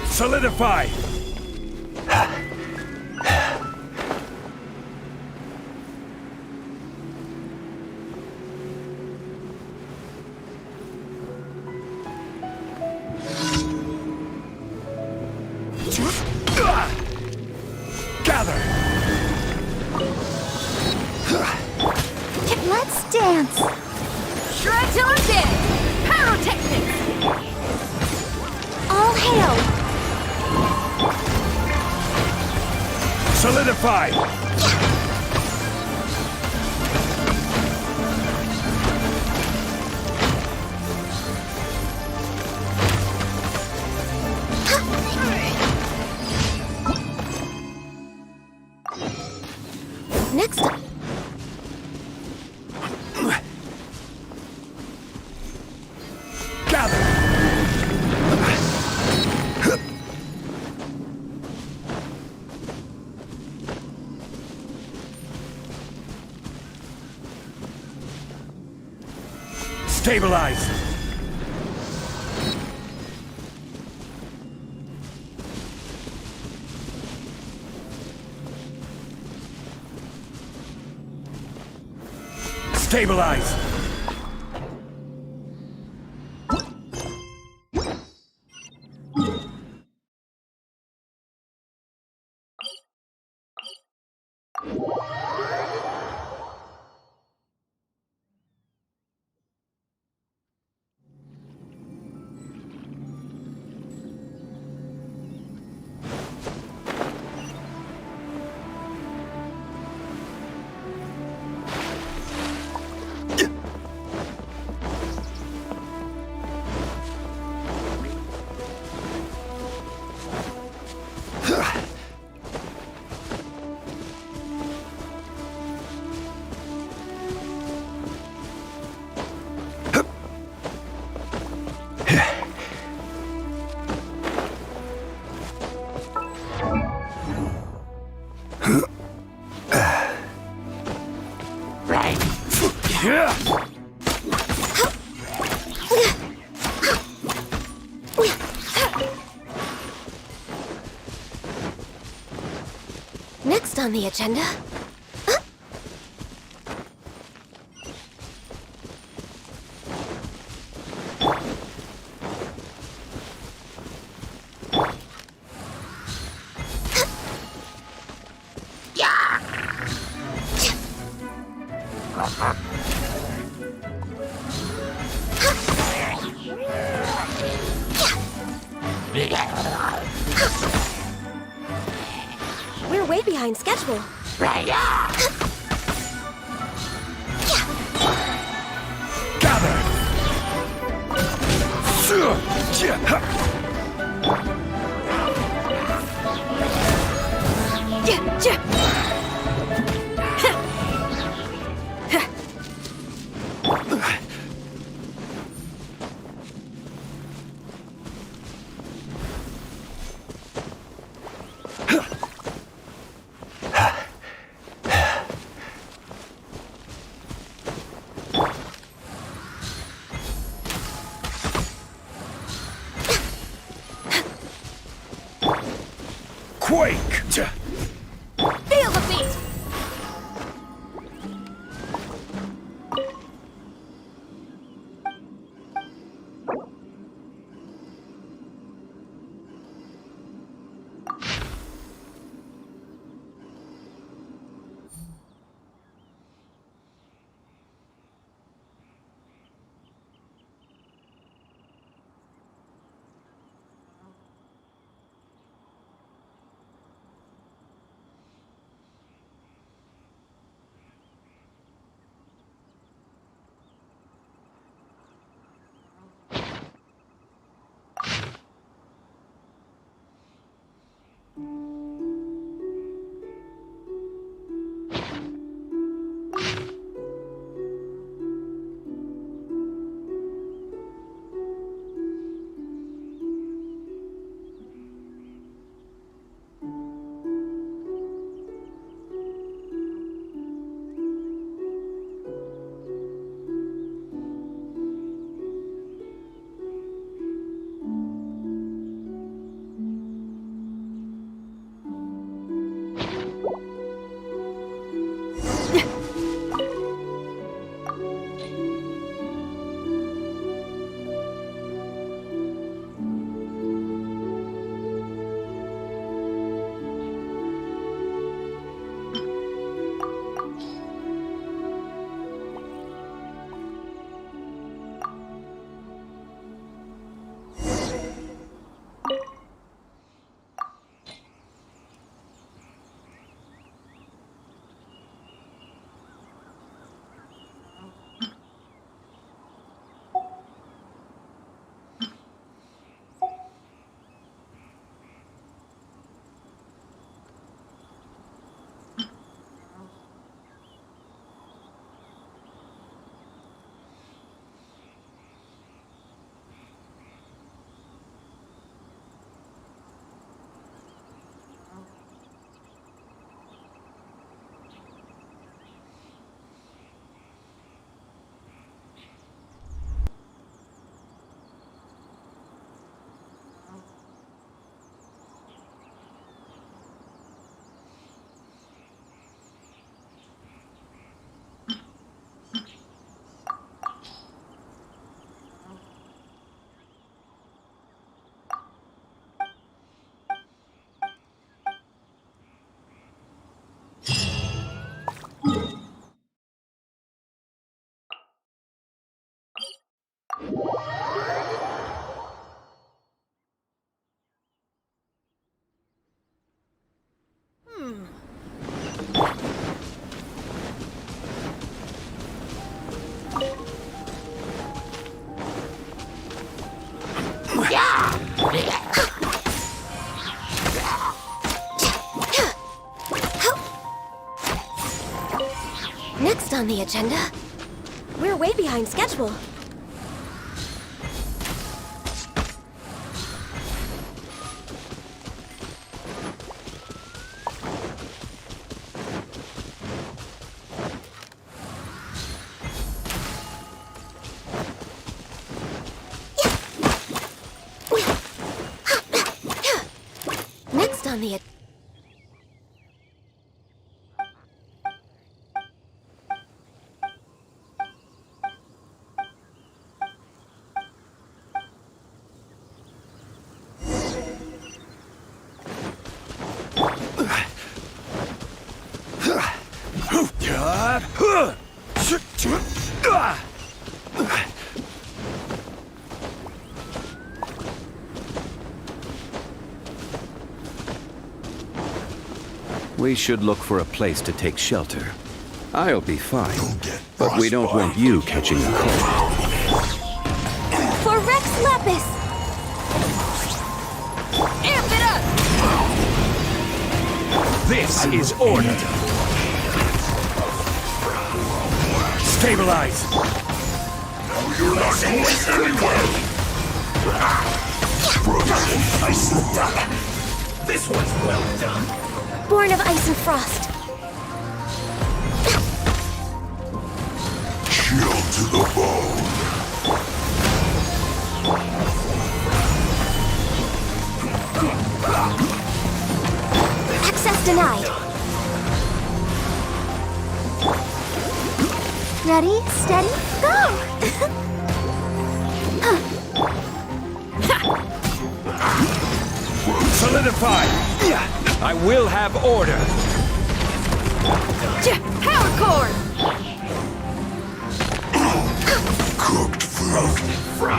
Solidify. Gather. Let's dance! Shred till I'm dead! Pyrotechnics! All hail! Solidify. Next up. Stabilize. Stabilize. Next on the agenda? We're way behind schedule. Quake! Feel the beat! Next on the agenda? We're way behind schedule. Next on the We should look for a place to take shelter. I'll be fine, but we don't want you catching a cold. For Rex Lapis! Amp it up! This is order. Stabilize. You're not going anywhere! Frozen ice and duck. This one's well done. Born of ice and frost. Chill to the bone. Access denied. Ready, steady, go! Solidify. I will have order. Power core! Cooked food.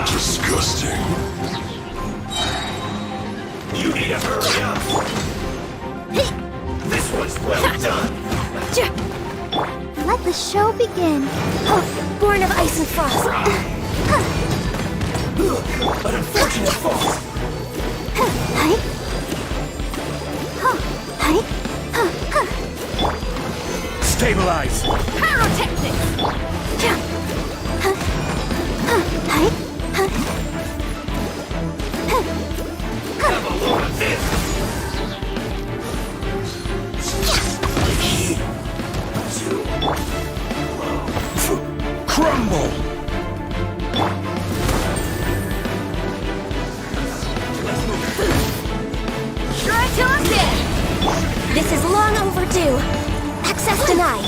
Disgusting. You need to hurry up. This one's well done. Let the show begin. Born of ice and frost. An unfortunate fall. Stabilize. Pyrotechnics! Have a load of this. Crumble. Try till I'm dead! This is long overdue. Access denied.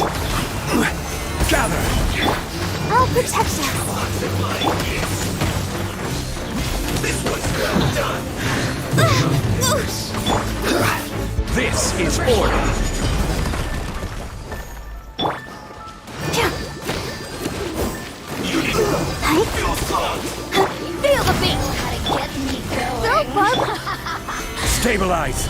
Gather. I'll protect you. This one's well done. This is order. Feel the beat! So fun! Stabilize.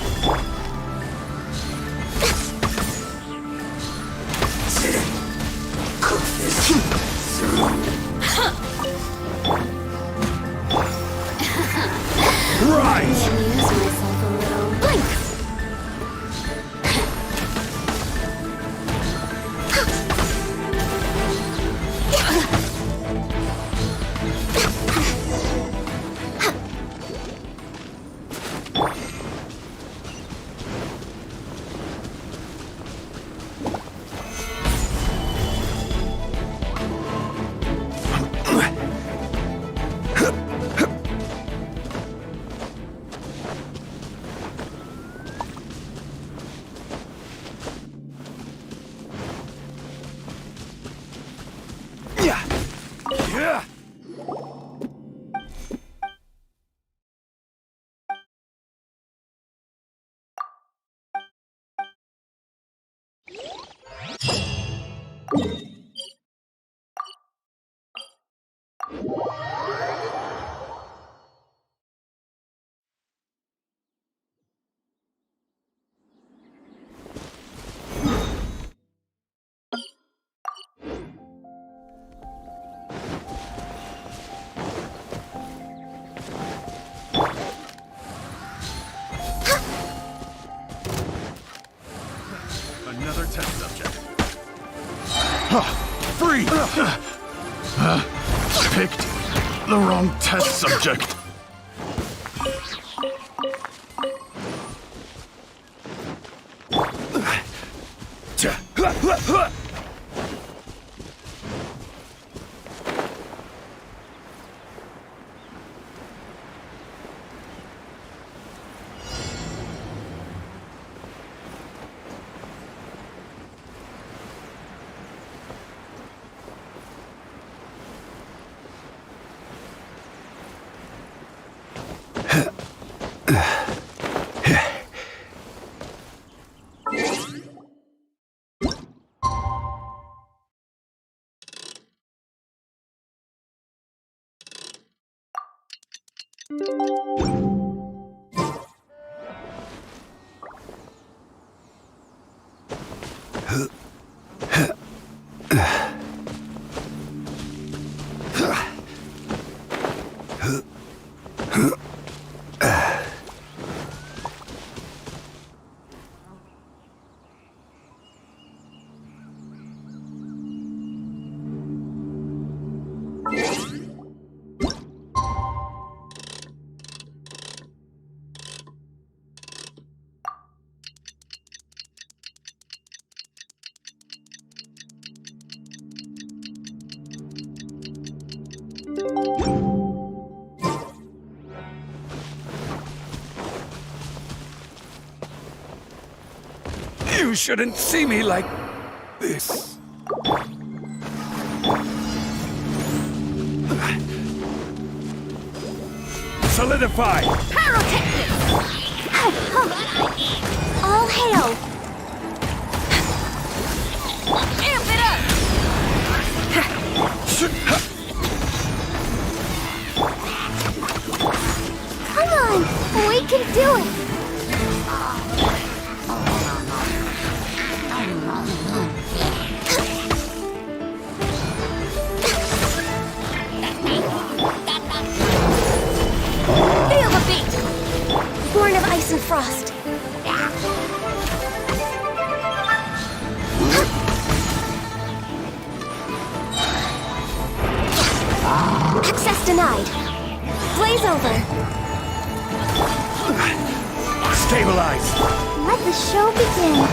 Rise. Blink. Another test subject. Free. Picked the wrong test subject. You shouldn't see me like this. Solidify! All hail! Amp it up! Come on, we can do it. Feel the beat! Born of ice and frost. Access denied. Blaze over. Stabilize! Let the show begin.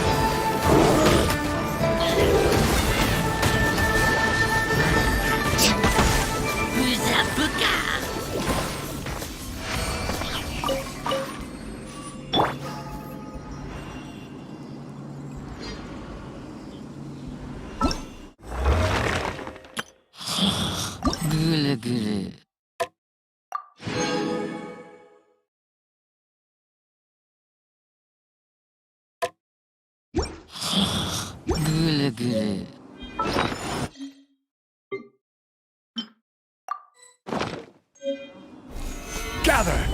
Gather!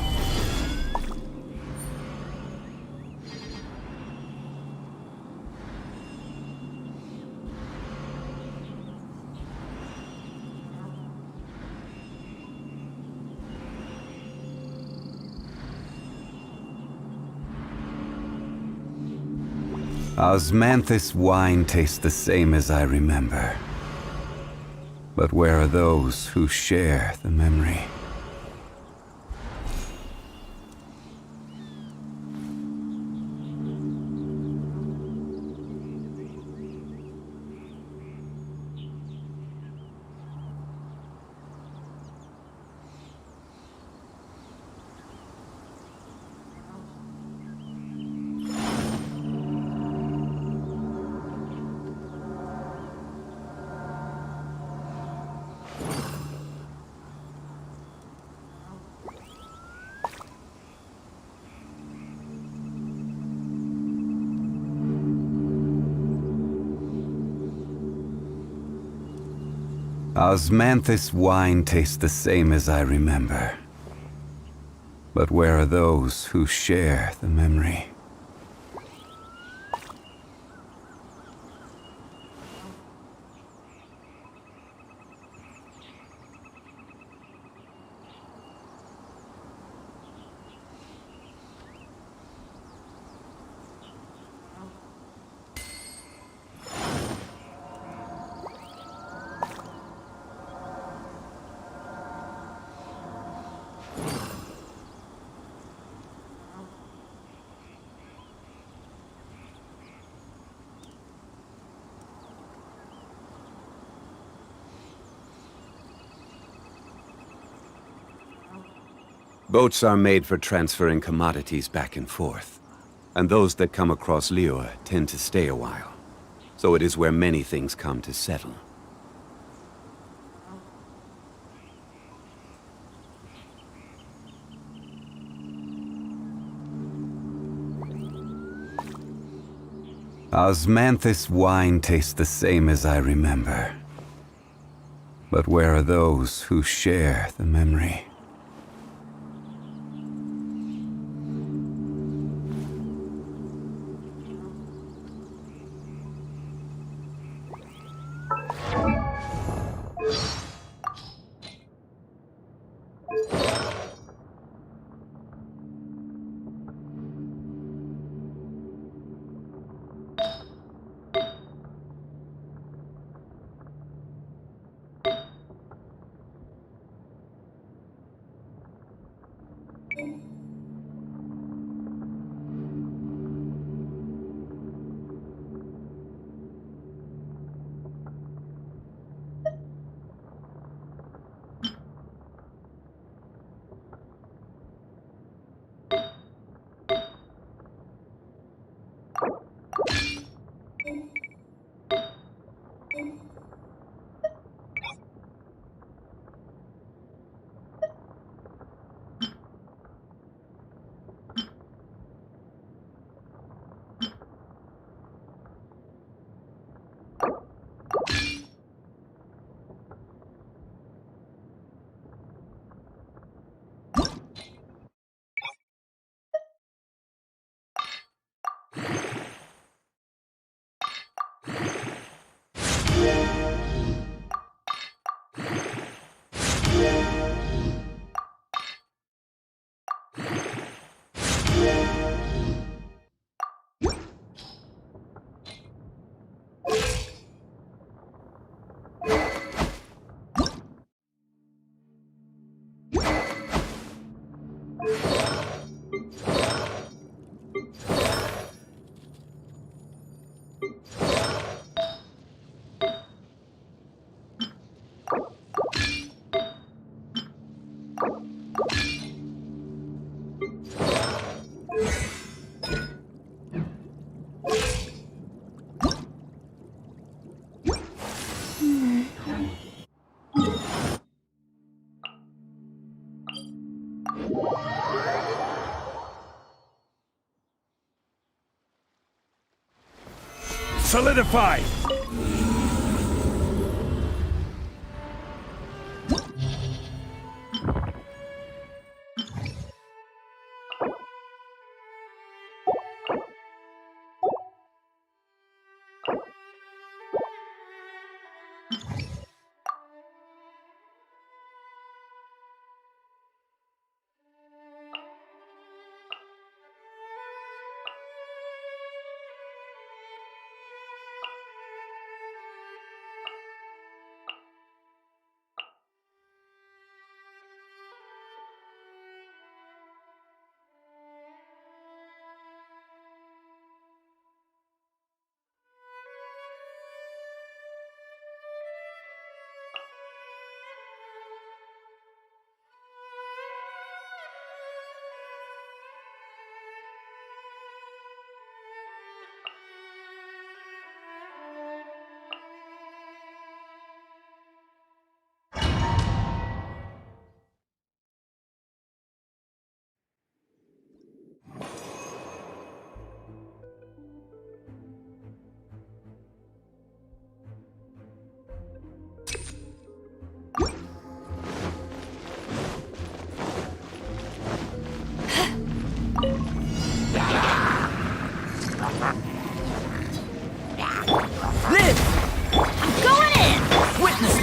Osmanthus wine tastes the same as I remember. But where are those who share the memory? Osmanthus wine tastes the same as I remember. But where are those who share the memory? Boats are made for transferring commodities back and forth, and those that come across Liyue tend to stay a while. So it is where many things come to settle. Osmanthus wine tastes the same as I remember. But where are those who share the memory? solidified!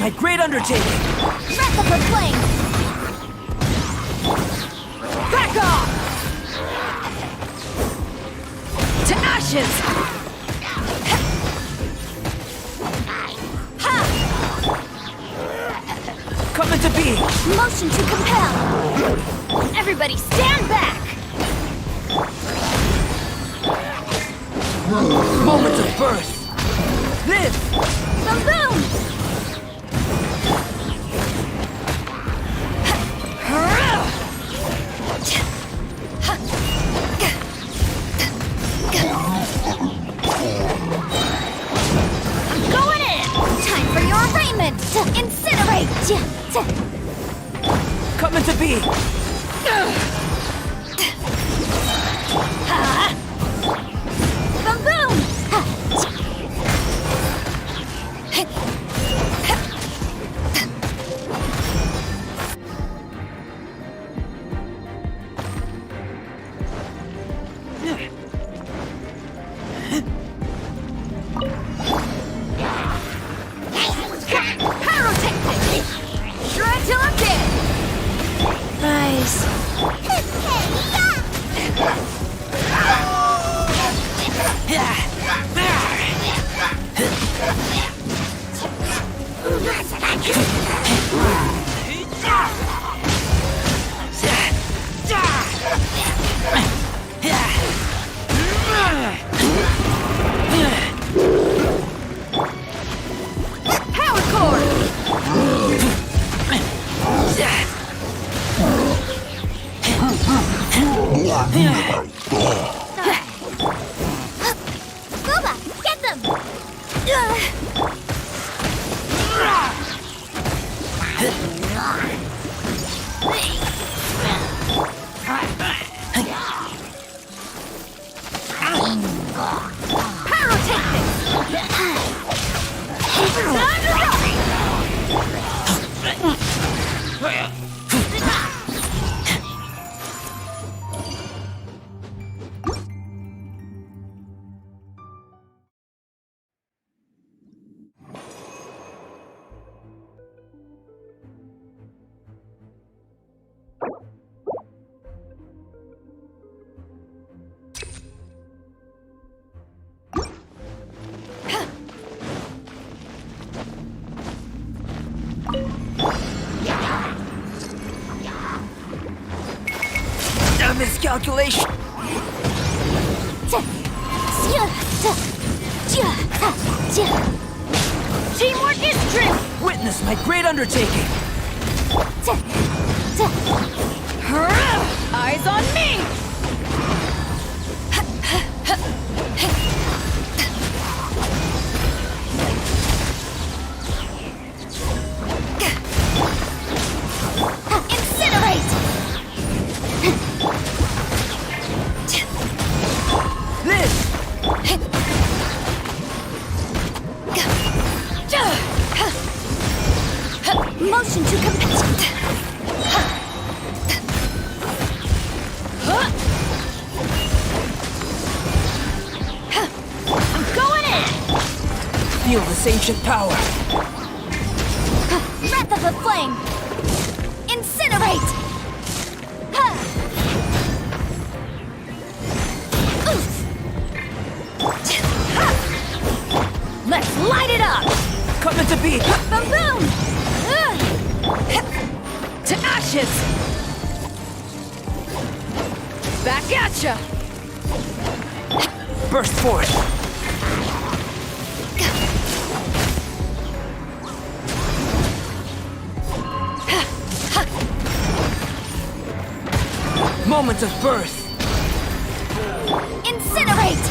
My great undertaking! Wrap up her flame! Back off! To ashes! Ha! Coming to be! Motion to compel! Everybody stand back! Moment of birth! Live! Boom boom! Incinerate! Coming to be! Boom boom! Booba, get them! Miscalculation. Teamwork is true. Witness my great undertaking. Eyes on me. Feel this ancient power. Breath of the flame! Incinerate! Ha! Oof! Ha! Let's light it up! Coming to be! Boom boom! To ashes! Back at ya! Burst forth! Moment of birth! Incinerate!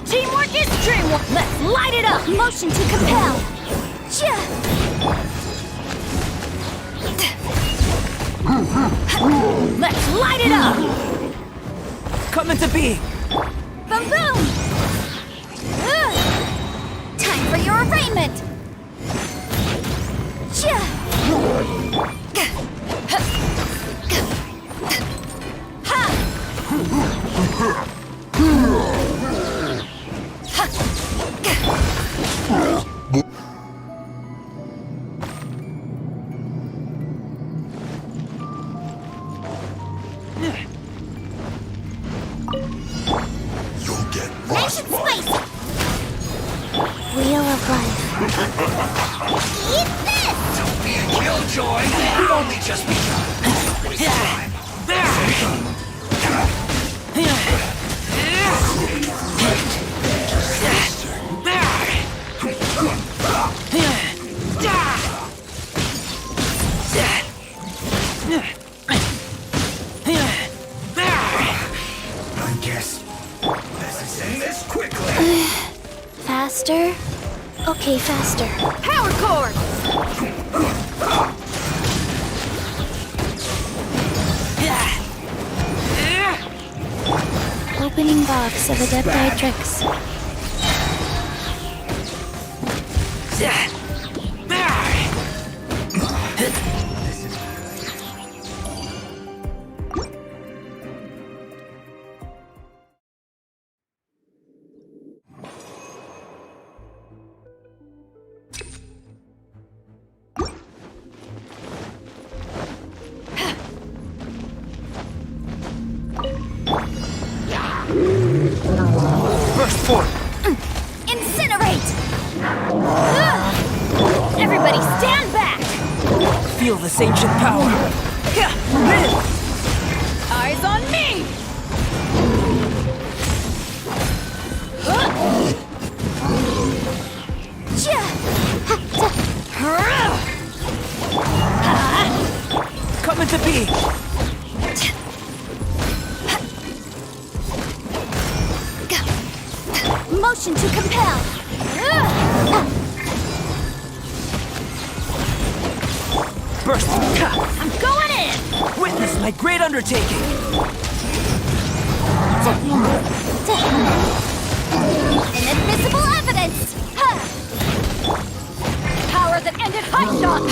Teamwork is dreamwork! Let's light it up! Motion to compel! Let's light it up! Coming to be! Boom boom! Time for your arraignment! You'll get lost, boy. Wheel of life. Eat this! Don't be a killjoy. We've only just begun. Waste time. I guess let's end this quickly. Faster? Okay, faster. Power cord! Opening box of Adepti-Trix. Burst forth! Incinerate! Everybody stand back! Feel this ancient power. Eyes on me! Coming to be! Motion to compel! Burst! I'm going in! Witness my great undertaking! Inadmissible evidence! Power that ended high shot!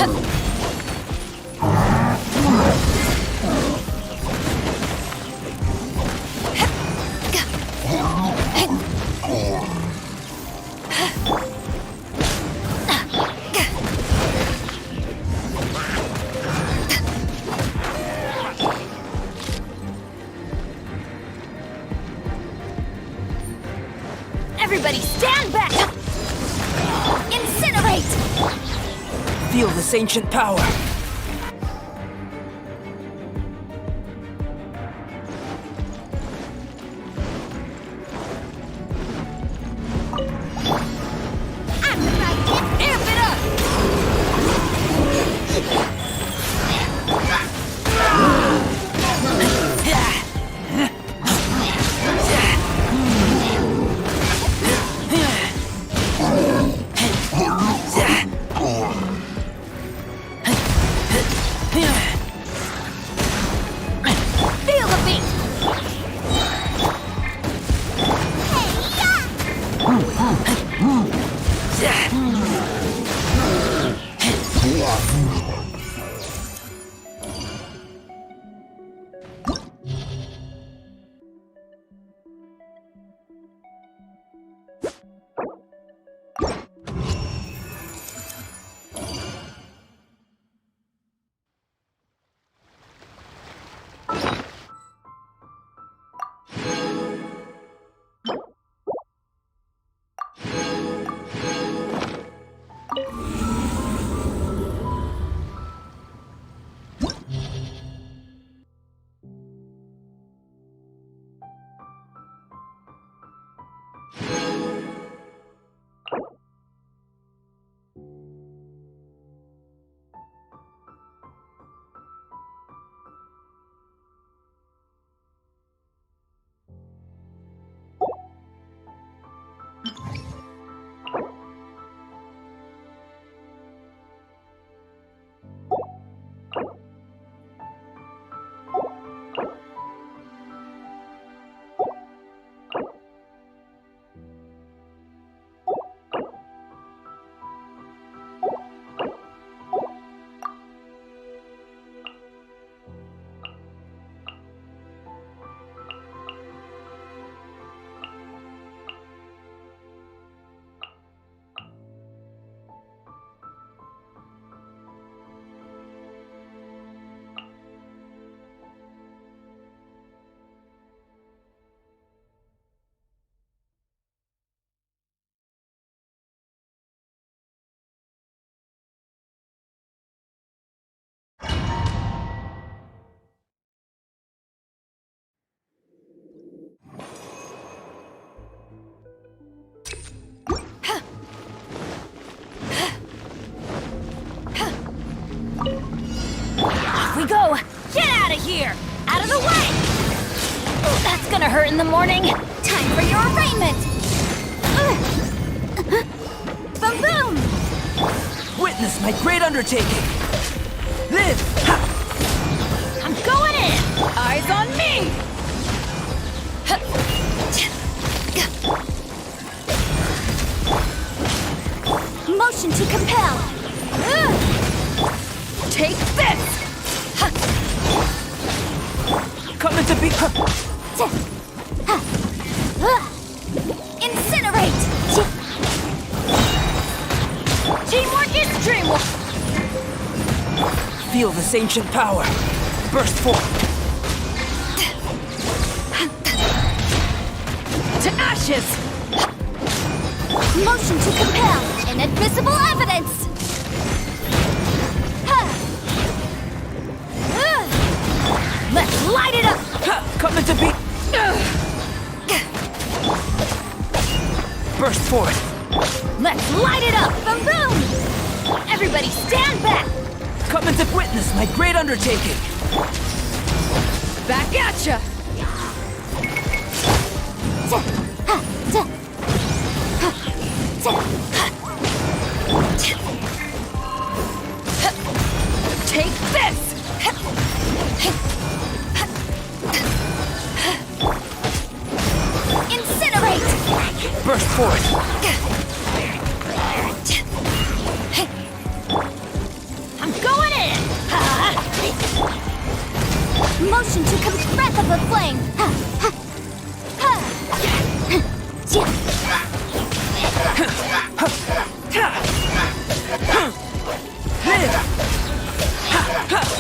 Everybody stand back! Incinerate! Feel this ancient power. Amp it up! Feel the beat! Off we go! Get out of here! Out of the way! Oh, that's gonna hurt in the morning! Time for your arraignment! Boom boom! Witness my great undertaking! Live! Ha! I'm going in! Eyes on me! Motion to compel! Take this! Coming to be... Incinerate! Teamwork is dreamwork! Feel this ancient power. Burst forth. To ashes! Motion to compel! Inadmissible evidence! Let's light it up! Coming to be... Burst forth. Let's light it up! Boom boom! Everybody stand back! Coming to witness my great undertaking. Back at ya! Take this! Incinerate! Burst forth. I'm going in! Motion to breath of the flame!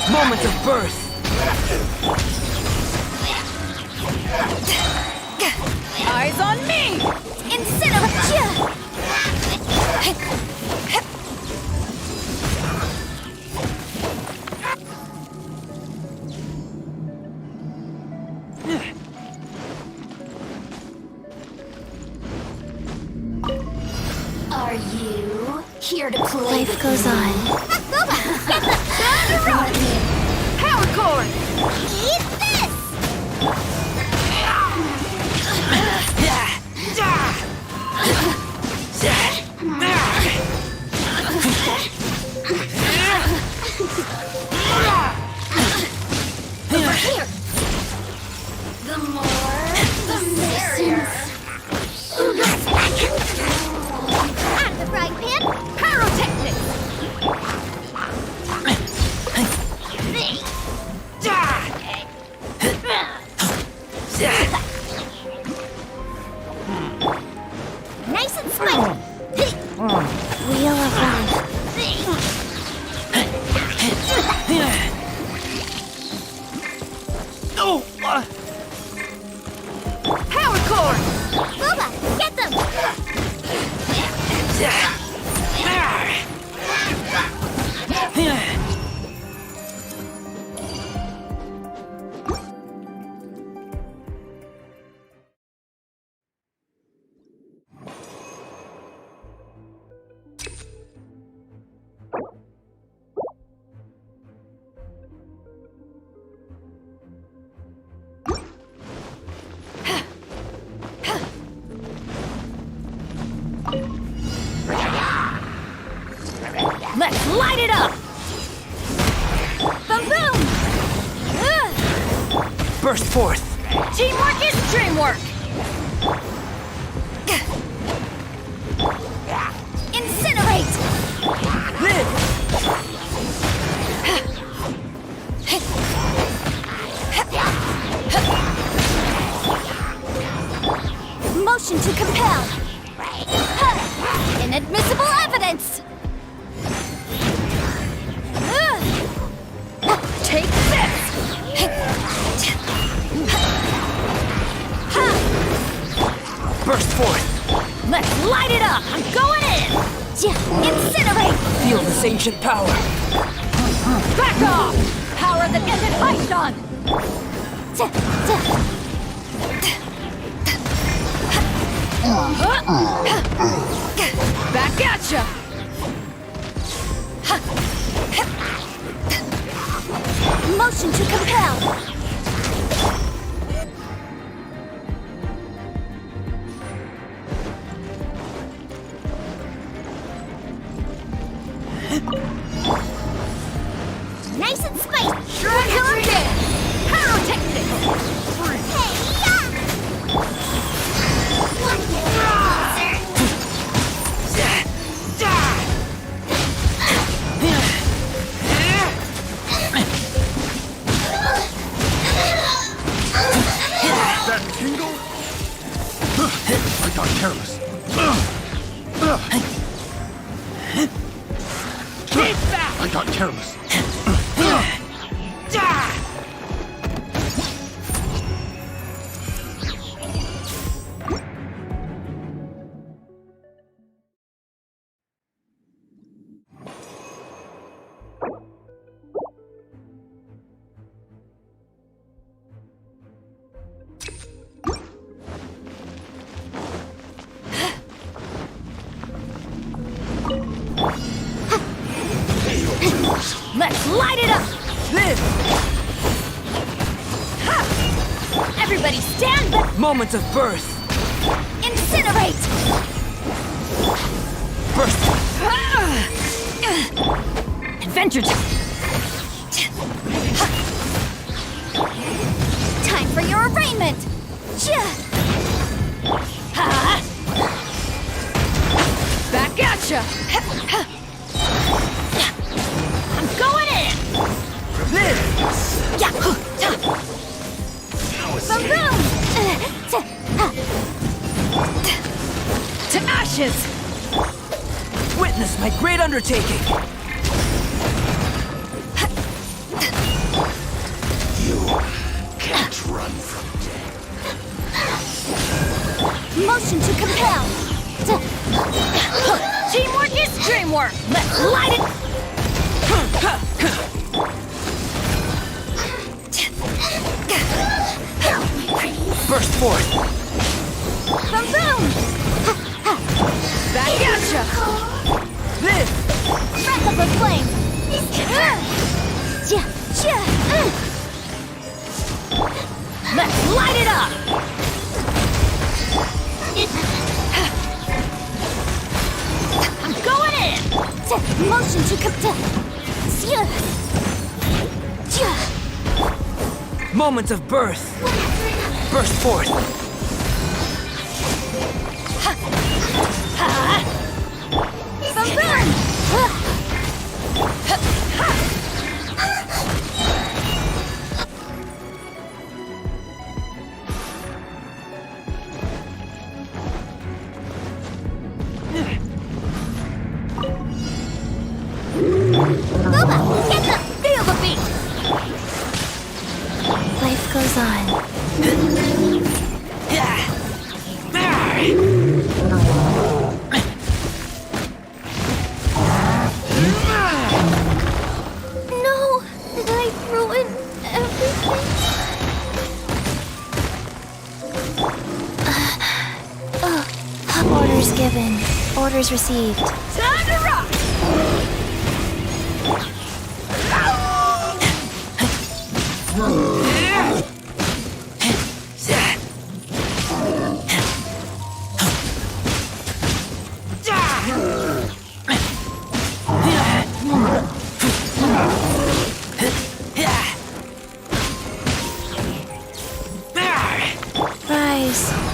Moment of birth. Eyes on me! Incinerate! Are you here to play? Life goes on. Power cord! Eat this! Over here! The more, the merrier. Out of the frying pan, pyrotechnics! Let's light it up! Boom boom! Burst forth! Teamwork is dreamwork! Incinerate! Live! Motion to compel. Inadmissible evidence. Take this! Burst forth! Let's light it up! I'm going in! Incinerate! Feel this ancient power! Back off! Power that ended Python! Back at ya! Motion to compel. Nice and spicy. Killer kick! Pyrotechnic! That tingle? I got careless. Keep that! I got careless. Let's light it up! Live! Ha! Everybody stand back! Moments of birth! Incinerate! Burst! Adventure time! Time for your arraignment! Ha! Back at ya! I'm going in! Live! Boom! To ashes! Witness my great undertaking! You can't run from death. Motion to compel. Teamwork is dreamwork! Let's light it! Burst forth! Boom boom! Back at ya! Live! Breath of a flame! Let's light it up! I'm going in! Motion to compel. Moments of birth! Burst forth! Boom boom! Boba, get the feel the beat! Life goes on. Orders received. Time to rock! Rise.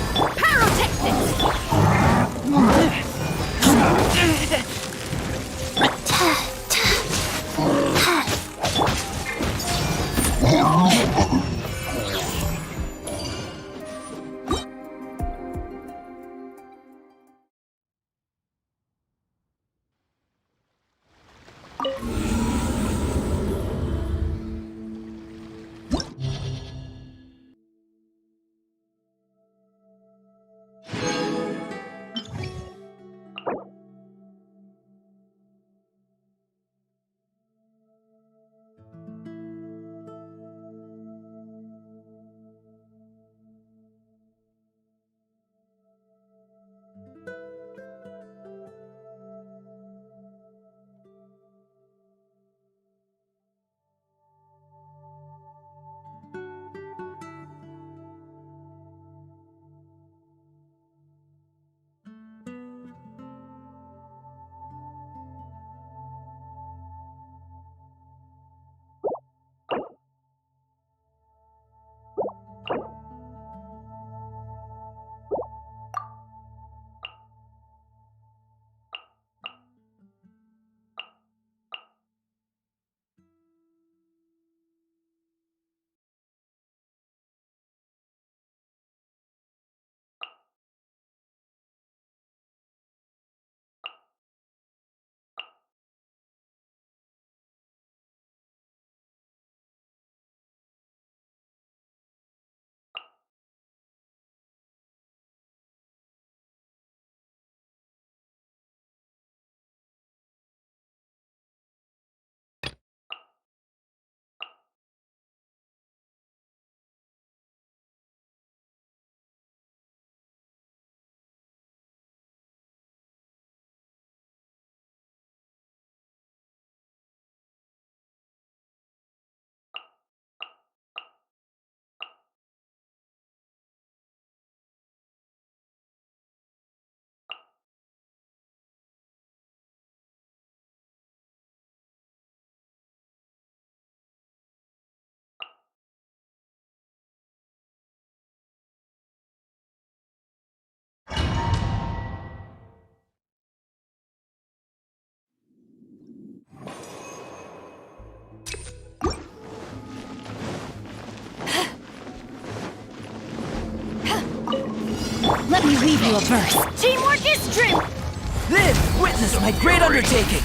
Let me weave you a verse. Teamwork is strength! Live! Witness my great undertaking!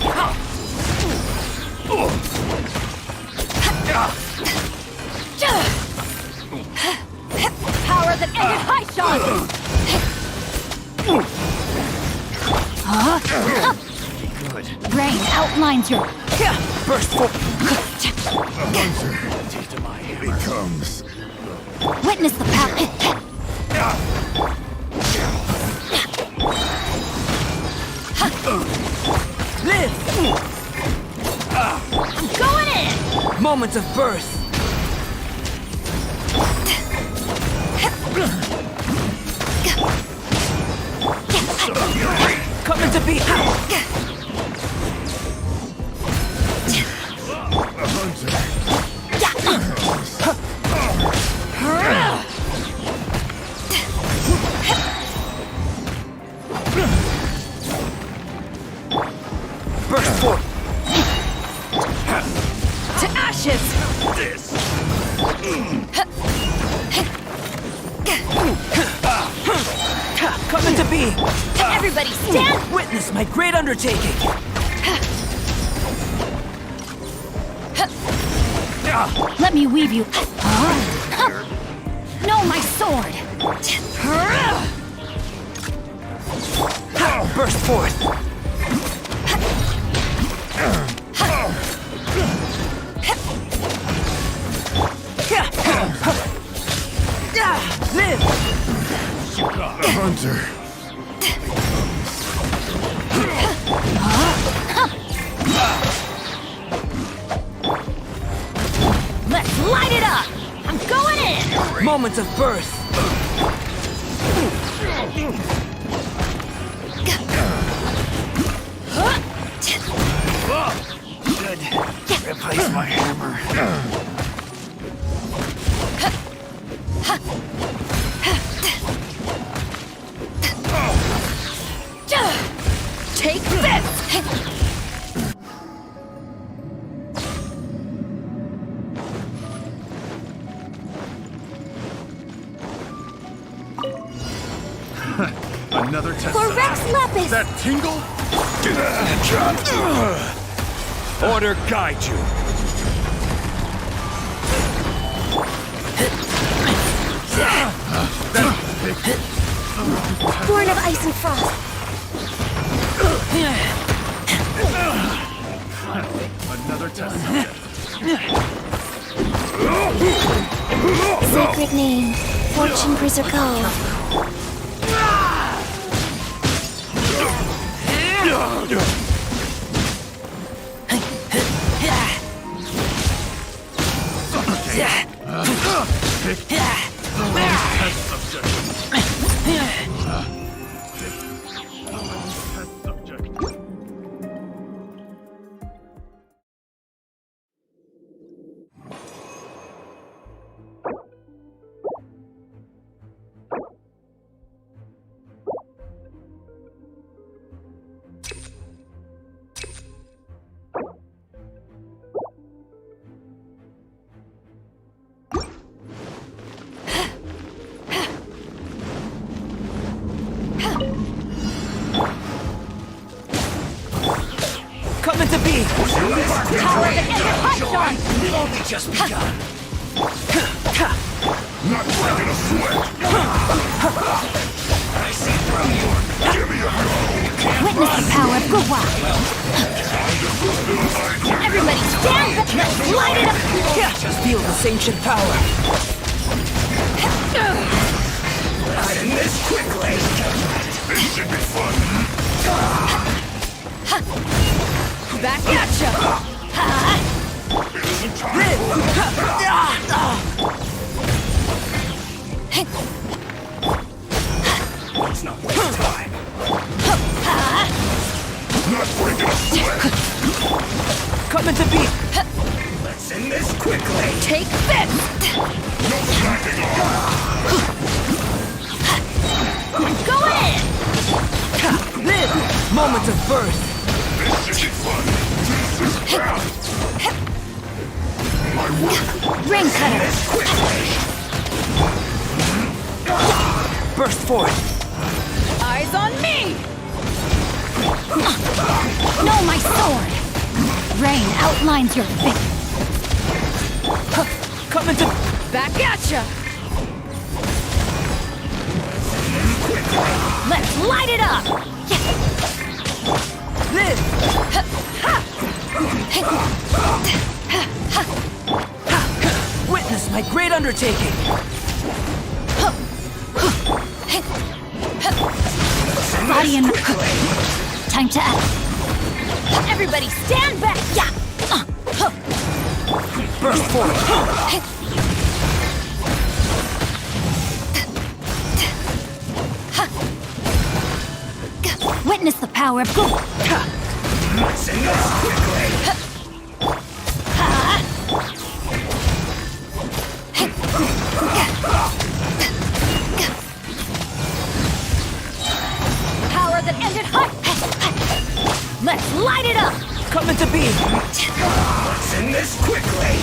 Power that ended high shot! Good. Rain outlines your... Burst forth! Becomes Witness the power... Live! I'm going in! Moments of birth! Come into being! Burst forth! To ashes! Come into being! Everybody stand! Witness my great undertaking! Let me weave you... No, my sword! Burst forth! Live! the hunter. Moments of birth. Good. Replace my hammer. Take this! Another test. For Rex Lapis! That tingle? Order guide you. Born of ice and frost. Another test. Sacred name, Fortune Preserve. Coming to be. Power that enters hot storm. We've only just begun. Not breaking a sweat. I see through you. Give me a go. Witness the power of Gua. Everybody stand back. Let's light it up. Just feel this ancient power. In this quickly. This should be fun. Back at ya! It isn't time. Let's not waste time. Not breaking a sweat. Coming to be. Let's end this quickly. Take this! No slacking off. Go in! Live. Moments of birth. This should be fun. This is crap. My work. Ring cutter! Burst forth. Eyes on me! No, my sword! Rain outlines your fate. Coming to. Back at ya! Let's light it up! Live. Witness my great undertaking. Body and time to act. Everybody stand back! Yeah! Burst forth. Witness the power of Gomene. Let's end this quickly. Power that ended hot. Let's light it up. Coming to be. Let's end this quickly.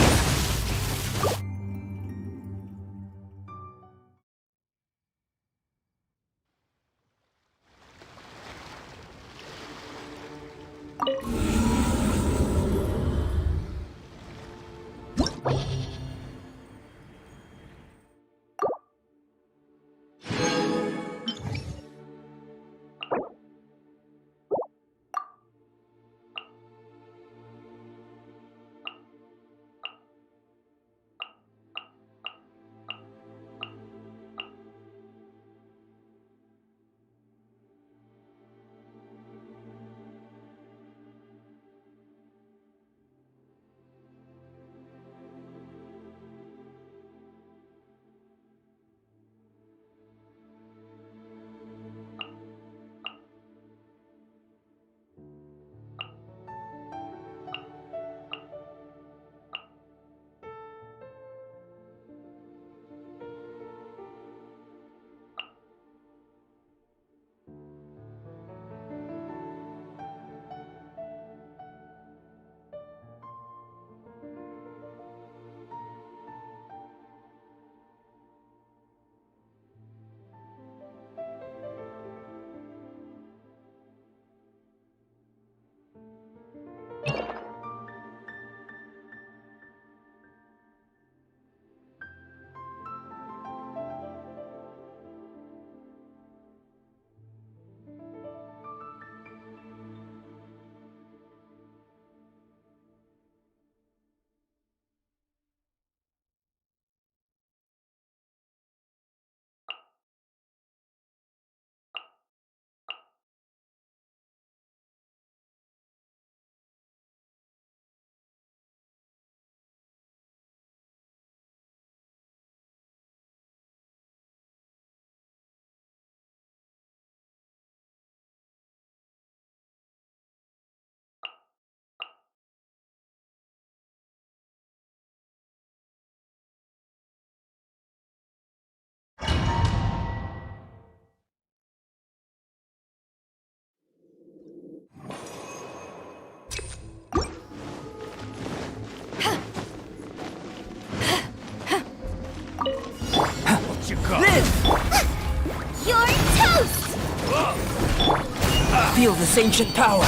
feel this ancient power.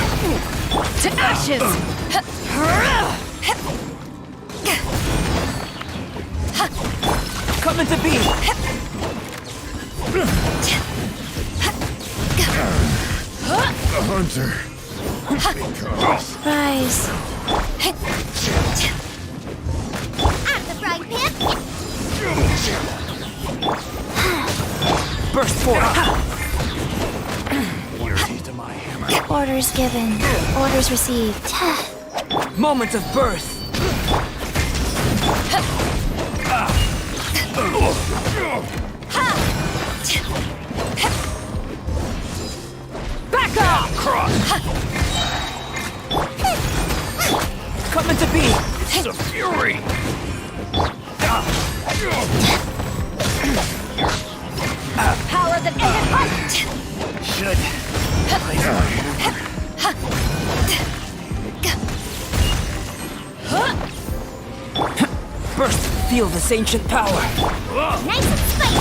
To ashes! Coming to be! The hunter. Rise. Out of the frying pan! Burst forth! Orders given. Orders received. Moment of birth! Back off! Coming to be! The fury! Power that ended life! Should. Burst! Feel this ancient power! Nice and spicy!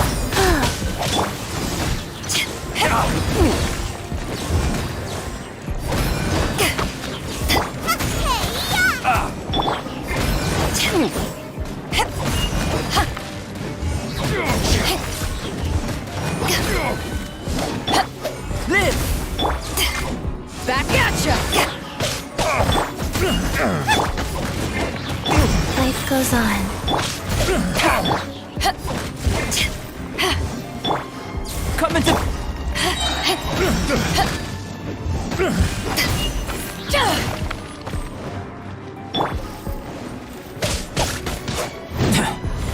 Live! Back at ya! Life goes on. Coming to...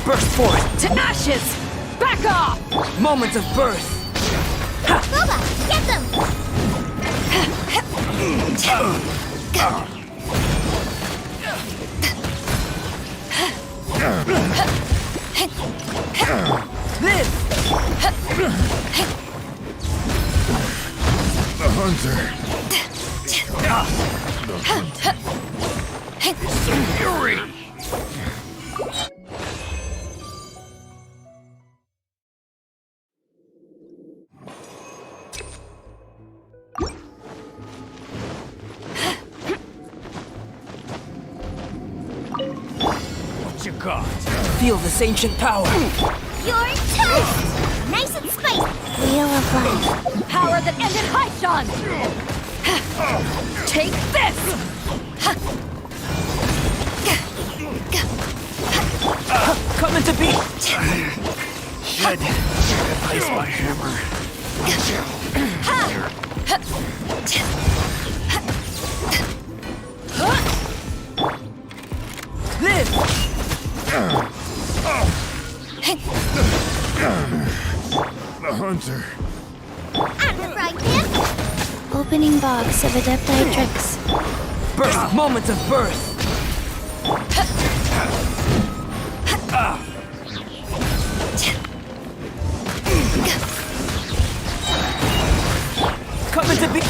Burst forth! To ashes! Back off! Moment of birth! Boba, get them! Live! The hunter. The fury! What you got? Feel this ancient power! Your toast! Nice and spicy! Wheel of life. Power that ended Haishan! Take this! Coming to be! Should replace my hammer. Live! The hunter. Out of the frying pan! Opening box of Adepti tricks. Burst! Moment of birth! Coming to be...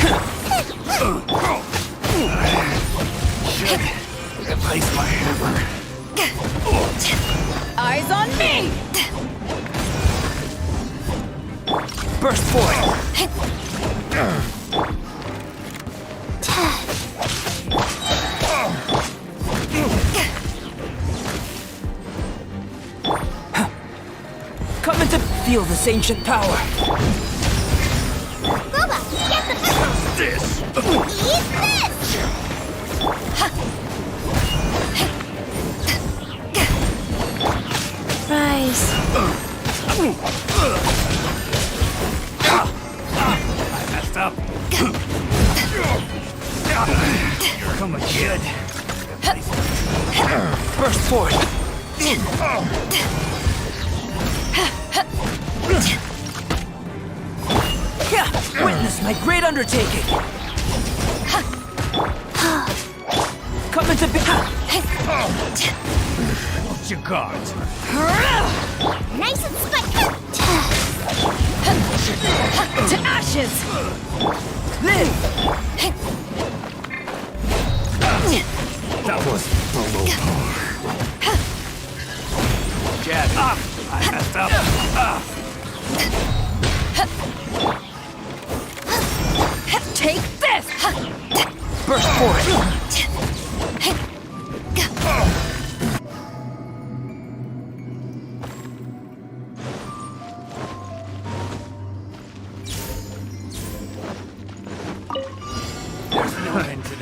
Should replace my hammer. Eyes on me! Burst forth! Coming to feel this ancient power! Boba, get them! This! Eat this! Rise. I messed up. Come on, kid. Burst forth! Witness my great undertaking! Coming to be... What you got? Nice and spicy! To ashes! Live! That was below par. Get up! I messed up. Take this! This! Burst forth!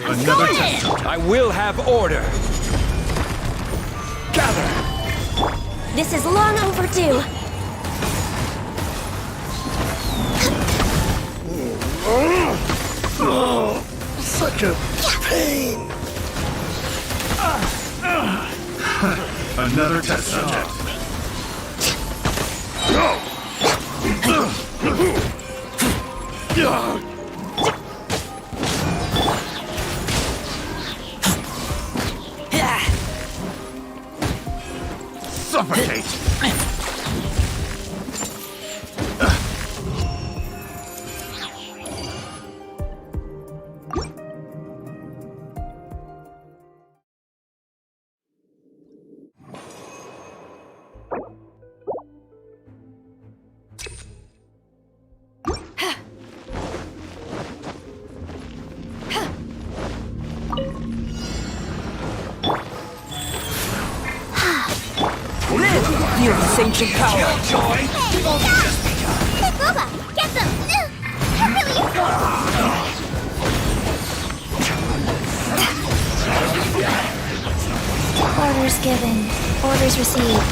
Another test. I will have order. Gather. This is long overdue. Oh, such a pain. Another test subject. Suffocate! Feel this ancient power. Killjoy! We've only just begun. Hey, Boba, get them! Orders given. Orders received.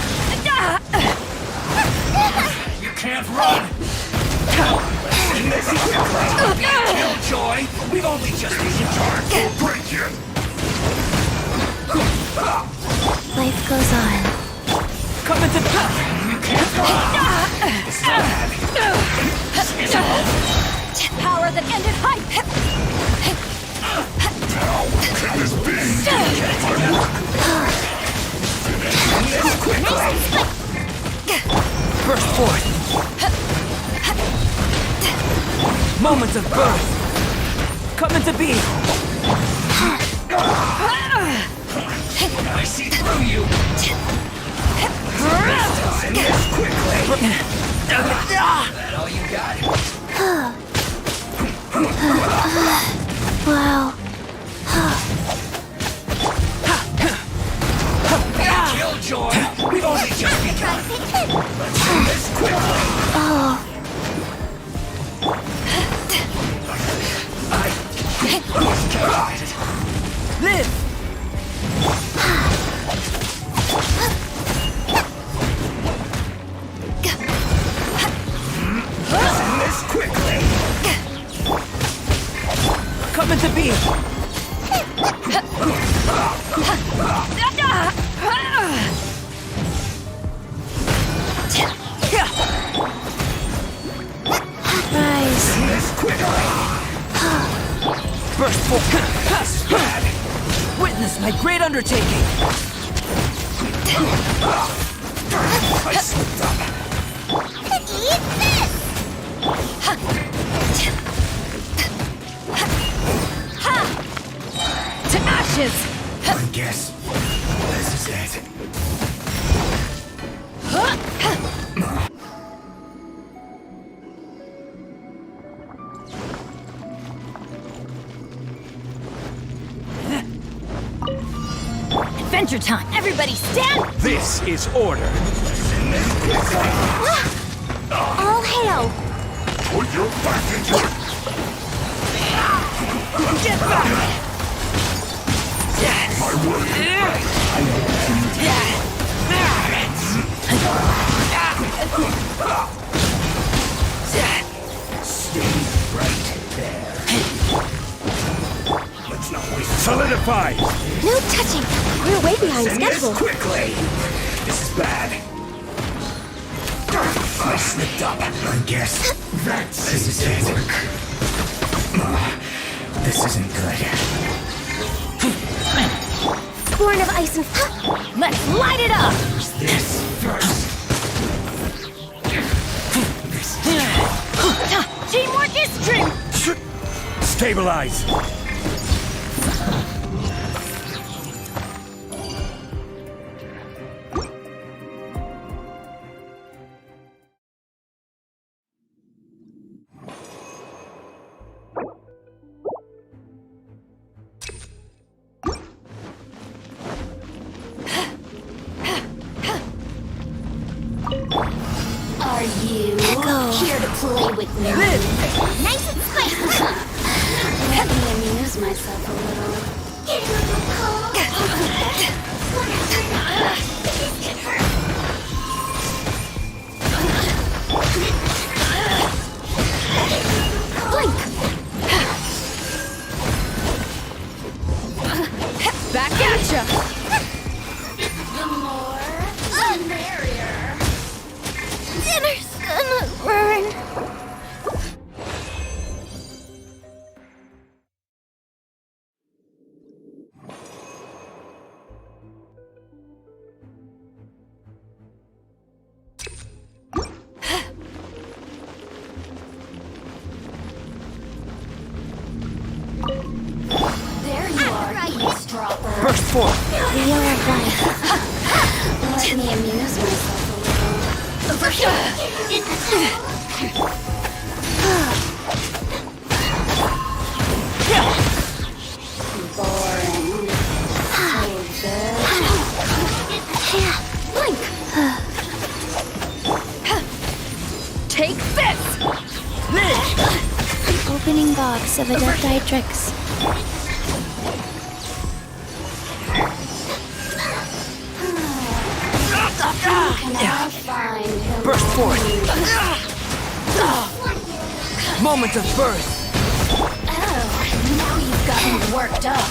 You can't run! In this Killjoy! We've only just begun. Break it! Life goes on. Come into power! Power that ended hype! How can this be? Burst forth! Moments of birth! Come into being! I see through you! Time this quickly! That all you got? Wow. Killjoy! We've only just begun! Let's do this quickly! Oh. I was guided! Live! Listen this quickly! Come into being! Rise. This quickly! Burst forth! Witness my great undertaking! I slipped up! Eat this! To ashes! I guess this is it. Adventure time! Everybody stand! This is order. All hail! Put your back into it! Get back! My word! Stay right there. Let's not waste Solidify! No touching! We're way behind Send this schedule. quickly! This is bad. I slipped up. I guess this is it. This isn't good. Born of ice and let's light it up! This first. Teamwork is strength! Stabilize! Here to play with me. Nice and spicy. Let me amuse myself a little. Blink! Back at ya! The more, the merrier. Dinner's gonna burn. There you are, eavesdropper. Burst forth! We are right. Let me amuse myself a little. Over here. Boring. Blink! Take this! Opening box of Adepti-Trix. Burst forth! Moment of birth! Oh, now you've got him worked up.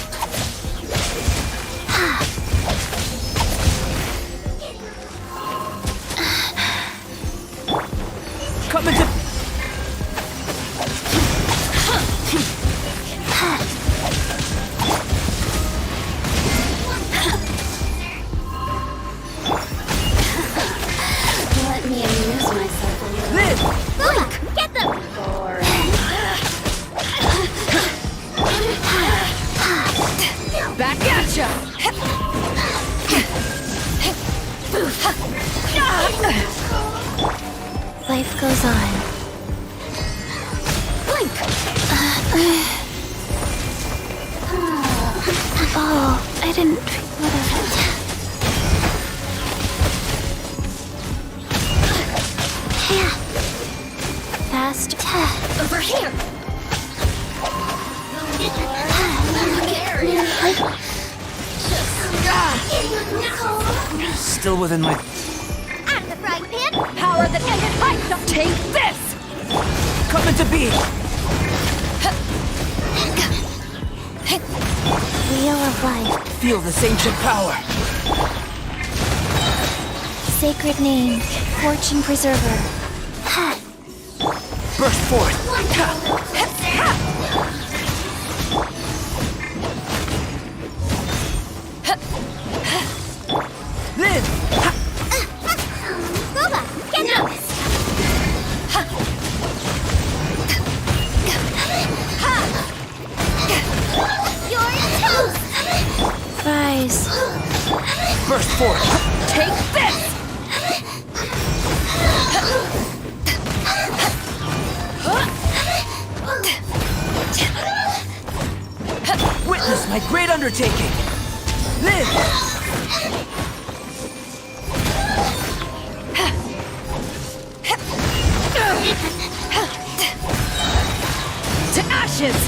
Come into... Let me amuse myself a little. Liz! Look, get them. Back at ya! Life goes on. Blink! Oh, I didn't feel it. Fast. Over here! Still within my... Out of the frying pan. Power that ended life! Take this! Come into being! Wheel of life. Feel this ancient power! Sacred name. Fortune preserver. Burst forth! Liz! Boba, get them. You're toast. Rise. Burst forth! Take this! Witness my great undertaking! Liz! To ashes!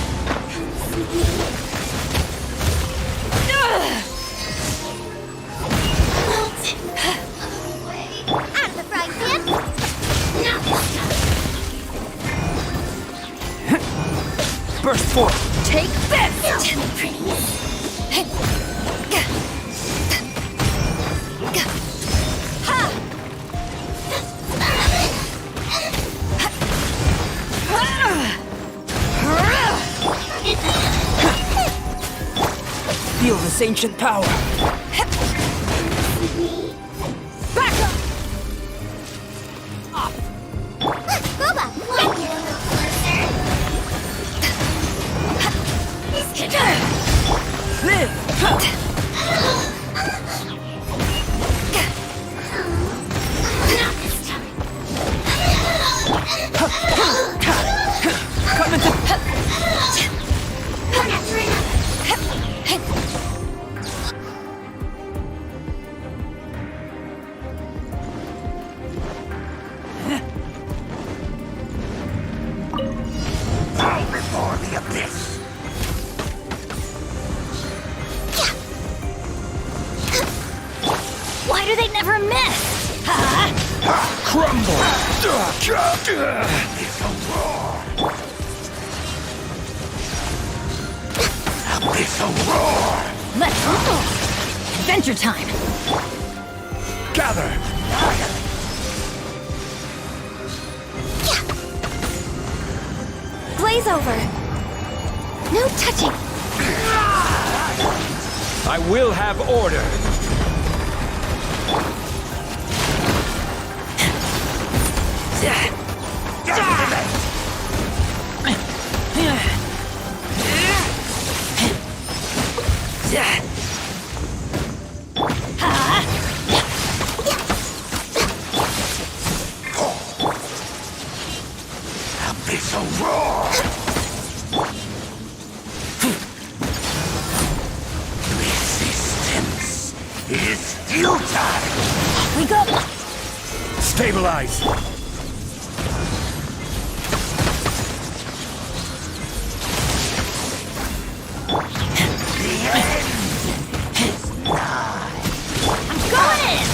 Out of the frying pan. Burst forth! Take this! Feel this ancient power! Back up! Boba, Live! Come into... do they never miss? Crumble! Abyssal roar! Let's go! Adventure time! Gather! Blaze over. No touching. I will have order! Abyssal roar! Resistance is futile! We go! Stabilize! The end is nigh! I'm going in!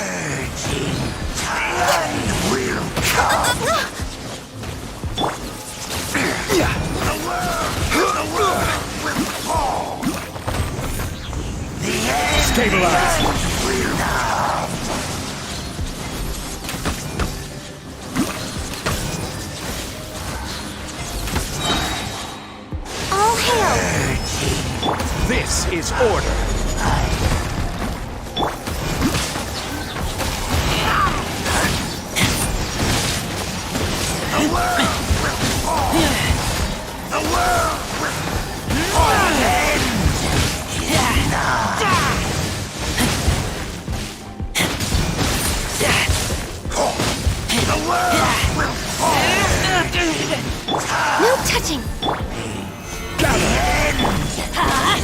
Surging tide will come! The world will fall! The end Stabilize! will come! All hail! This is order! The world will fall! The world will fall! The end is nigh! The world will fall! No touching. The end is nigh!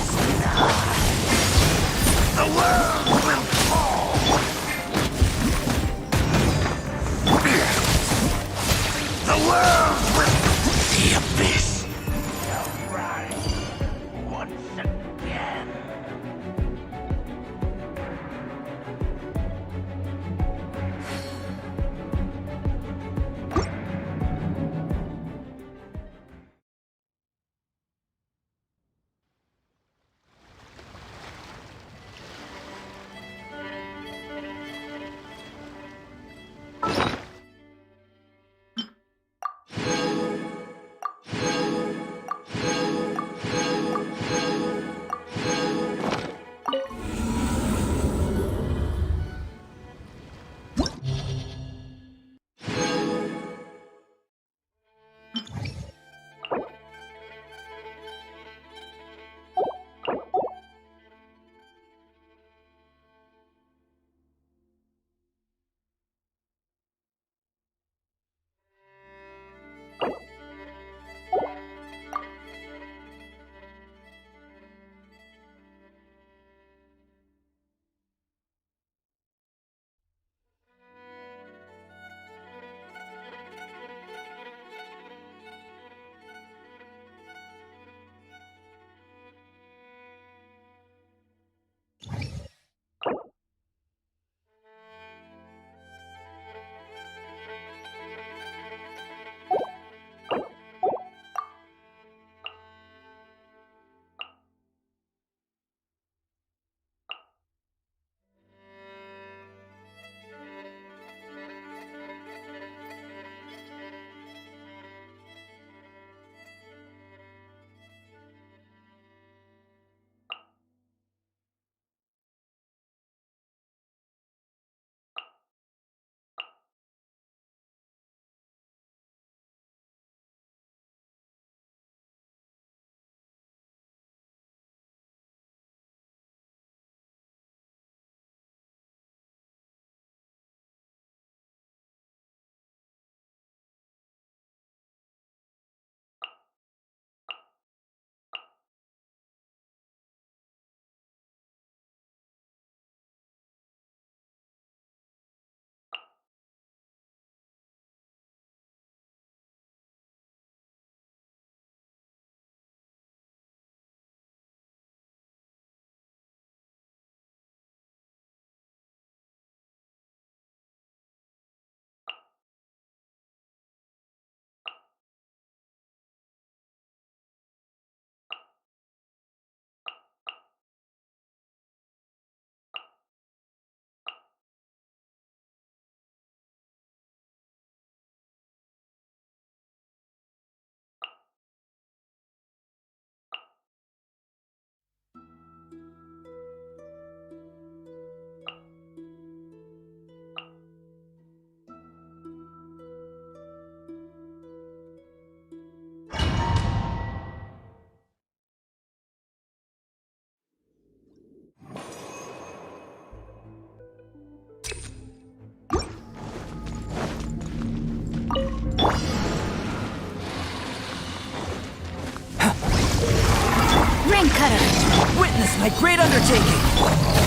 matter. Witness my great undertaking.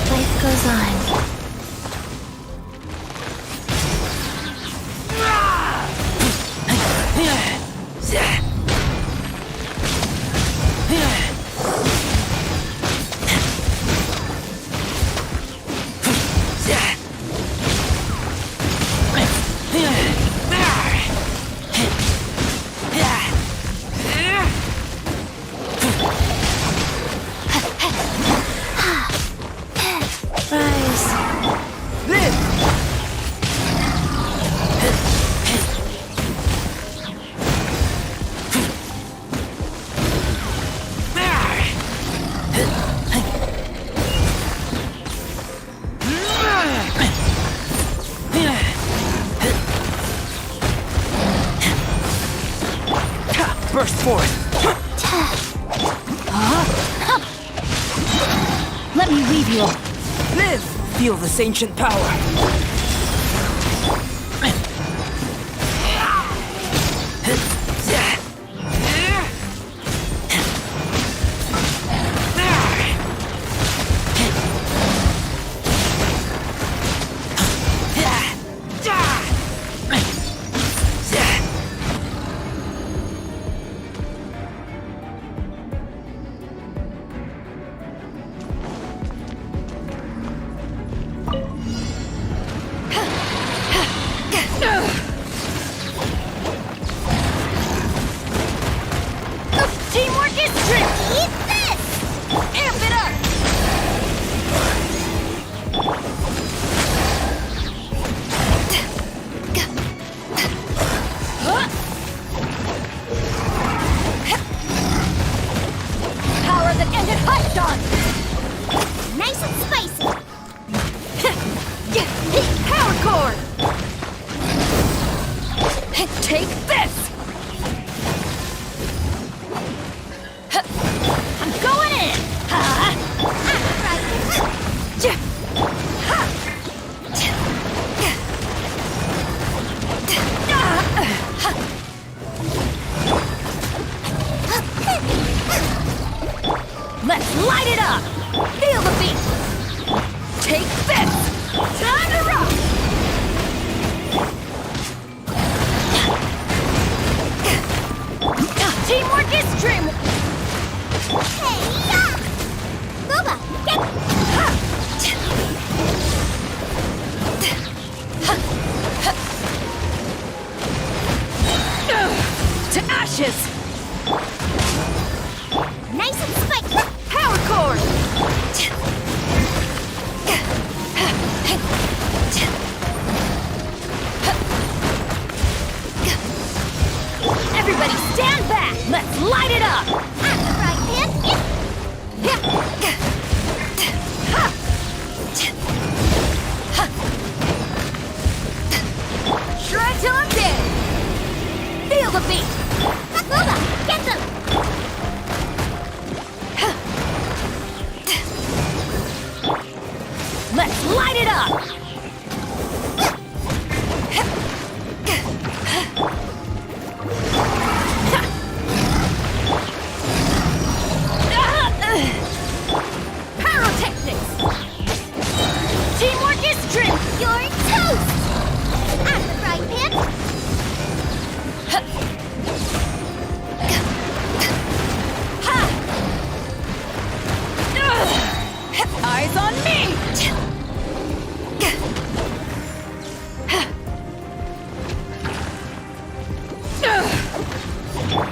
Life goes on. Burst forth. Let me leave you. Live! Feel this ancient power. Teamwork is tricky. Eat this! Amp it up! Power that ended hot dog! Nice and spicy. Power core! Take this! I'm going in! Let's light it up! Feel the beat! Take this! Time to rock! Teamwork is dream! Hey, yeah! Booba, get... To ashes! Nice and spicy. Power cord! Everybody stand back! Let's light it up! At the right hand. Shred till I'm dead! Feel the beat! Booba, get them! Let's light it up! Pyrotechnics! Teamwork is dream! You're toast! At the right hand. Eyes on me!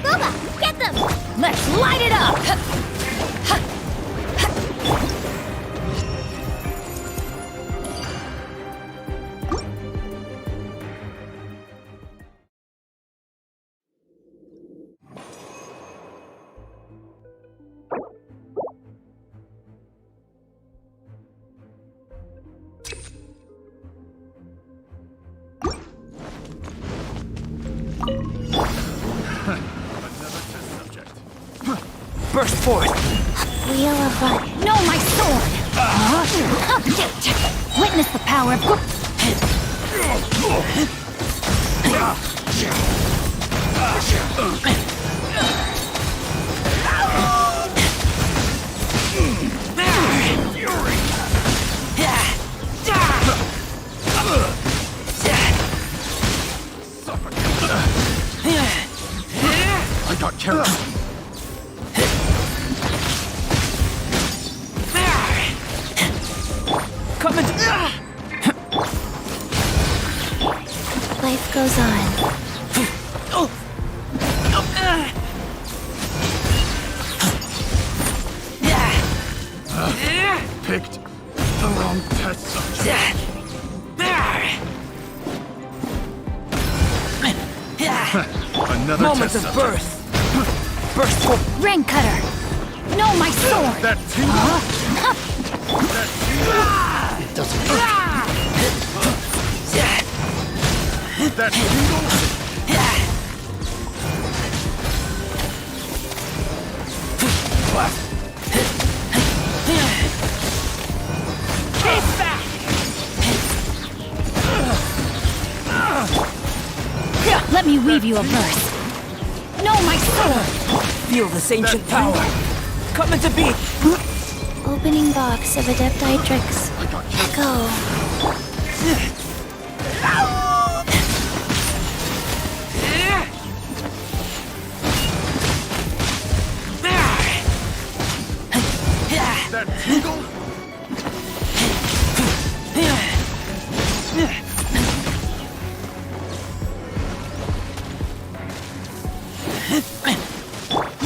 Booba, get them! Let's light it up! Burst forth. Wheel of Life. No, my sword! Witness the power of... goes on. Picked the wrong test subject. Another Moments test of subject. birth. Burst forth. Rain cutter! No, my sword! That tingle. It doesn't work. That tingle. Let me weave you a verse. No, my sword! Feel this ancient power. Come into being. Opening box of Adepti tricks. Echo. That tingle.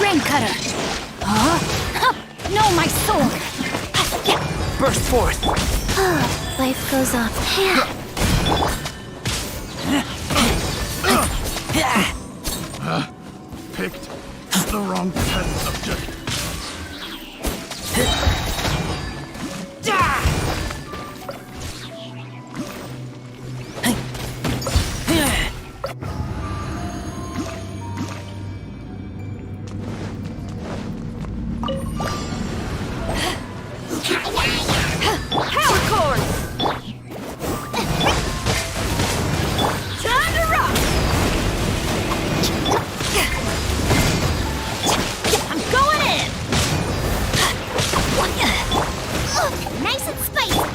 Rain cutter! No, my sword! Burst forth. Life goes on. Picked the wrong test subject. Nice and spicy!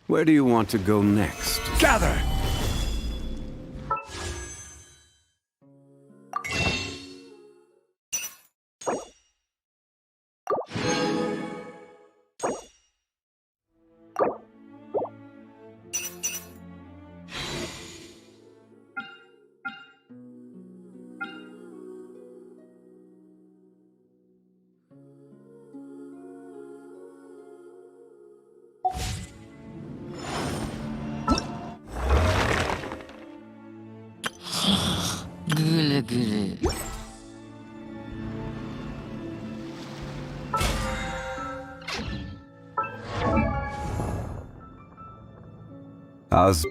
Where do you want to go next? Gather! How's...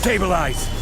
Stabilize!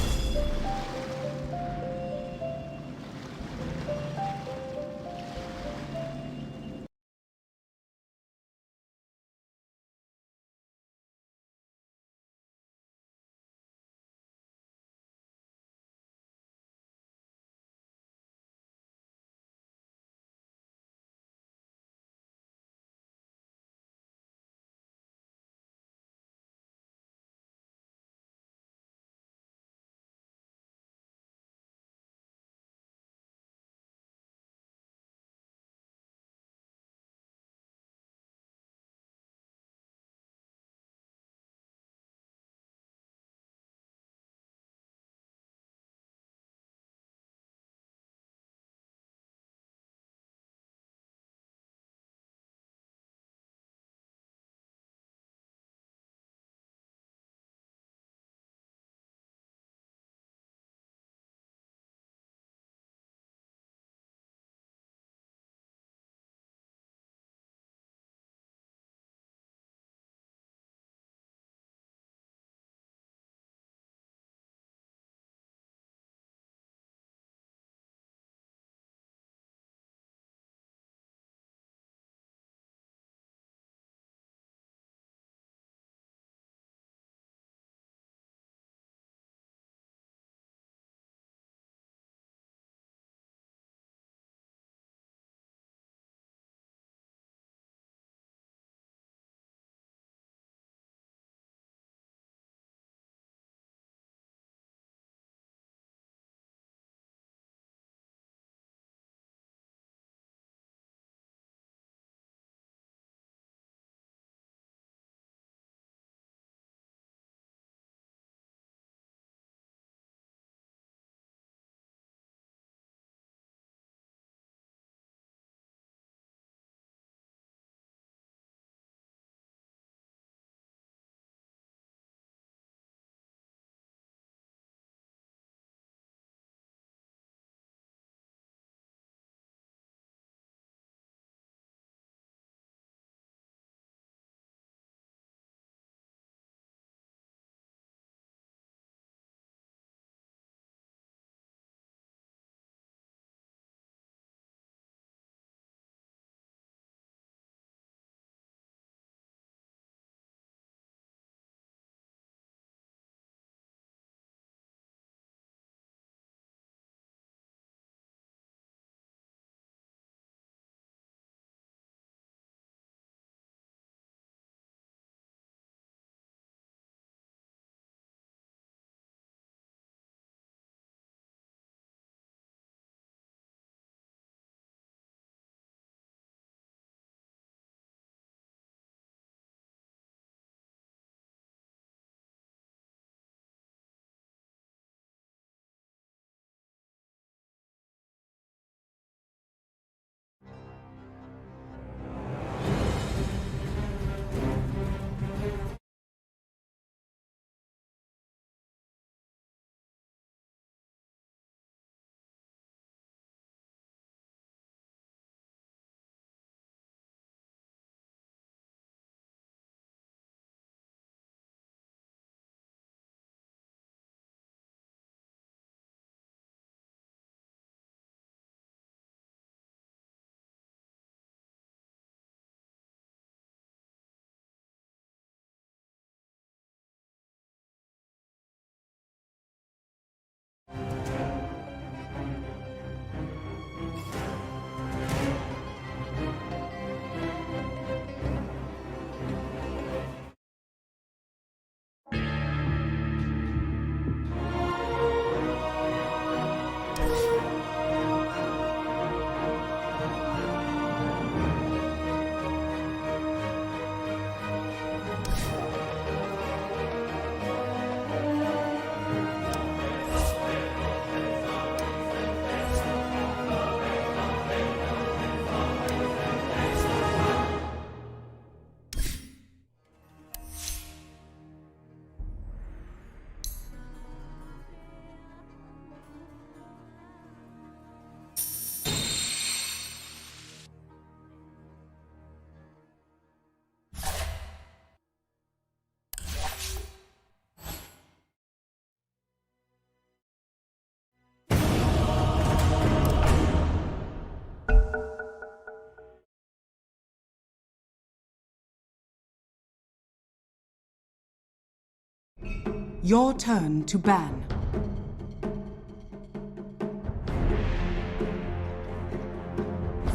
Your turn to ban.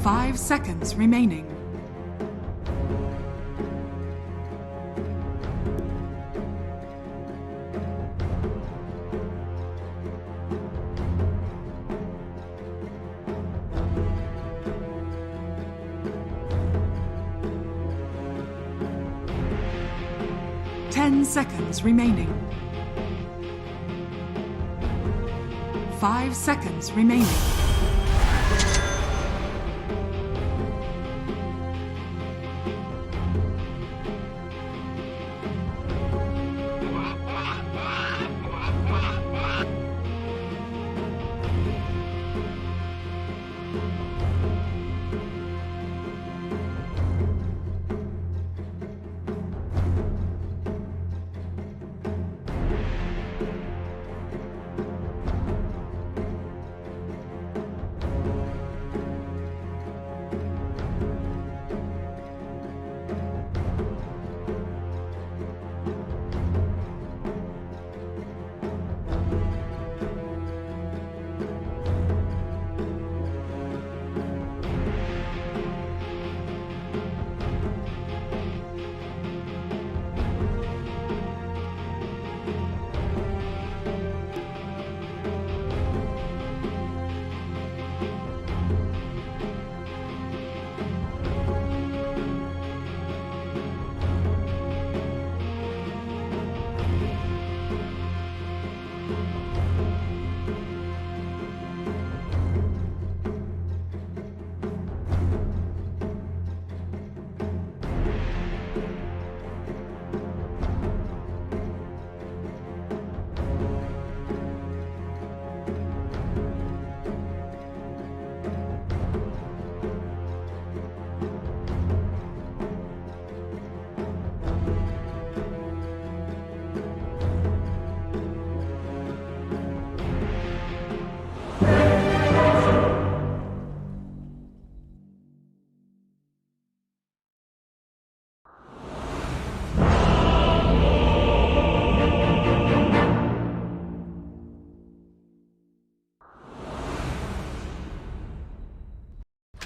Five seconds remaining. Seconds remaining. 5 seconds remaining.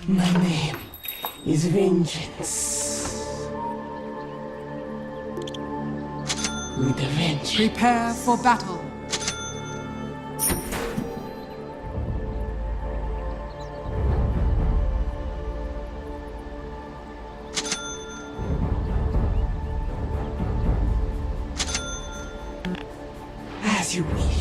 My name is Vengeance. With a vengeance. Prepare for battle. As you wish.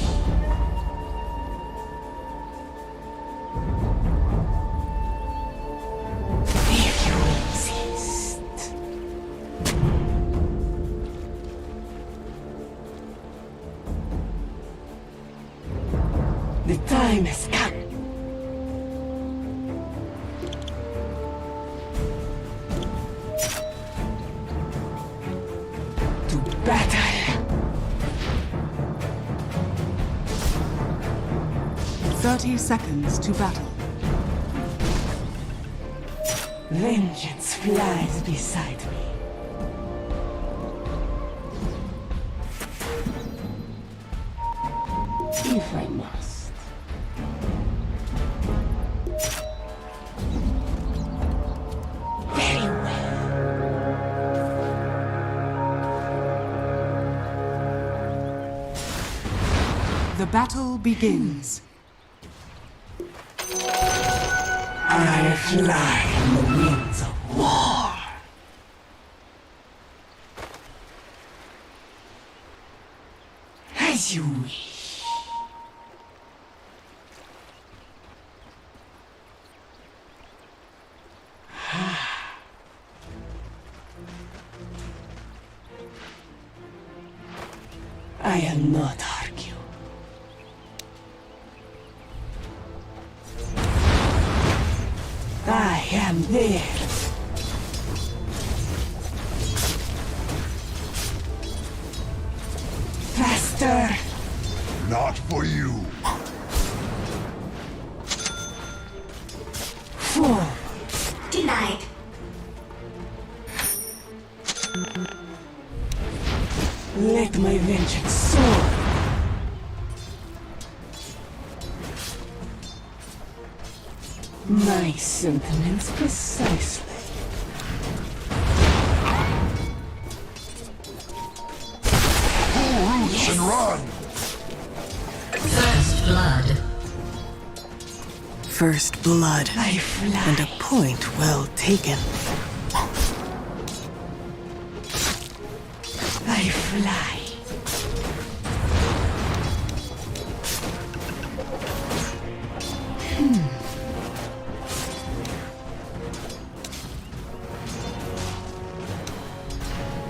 The time has come. To battle. 30 seconds to battle. Vengeance flies beside me. If I must. The battle begins. I fly on the wings of war. As you wish. I am not argue. I am there. Faster. Not for you. Four. Denied. Let my vengeance soar. My sentiments precisely. Pull roots and run! First blood. First blood. And a point well taken. I fly.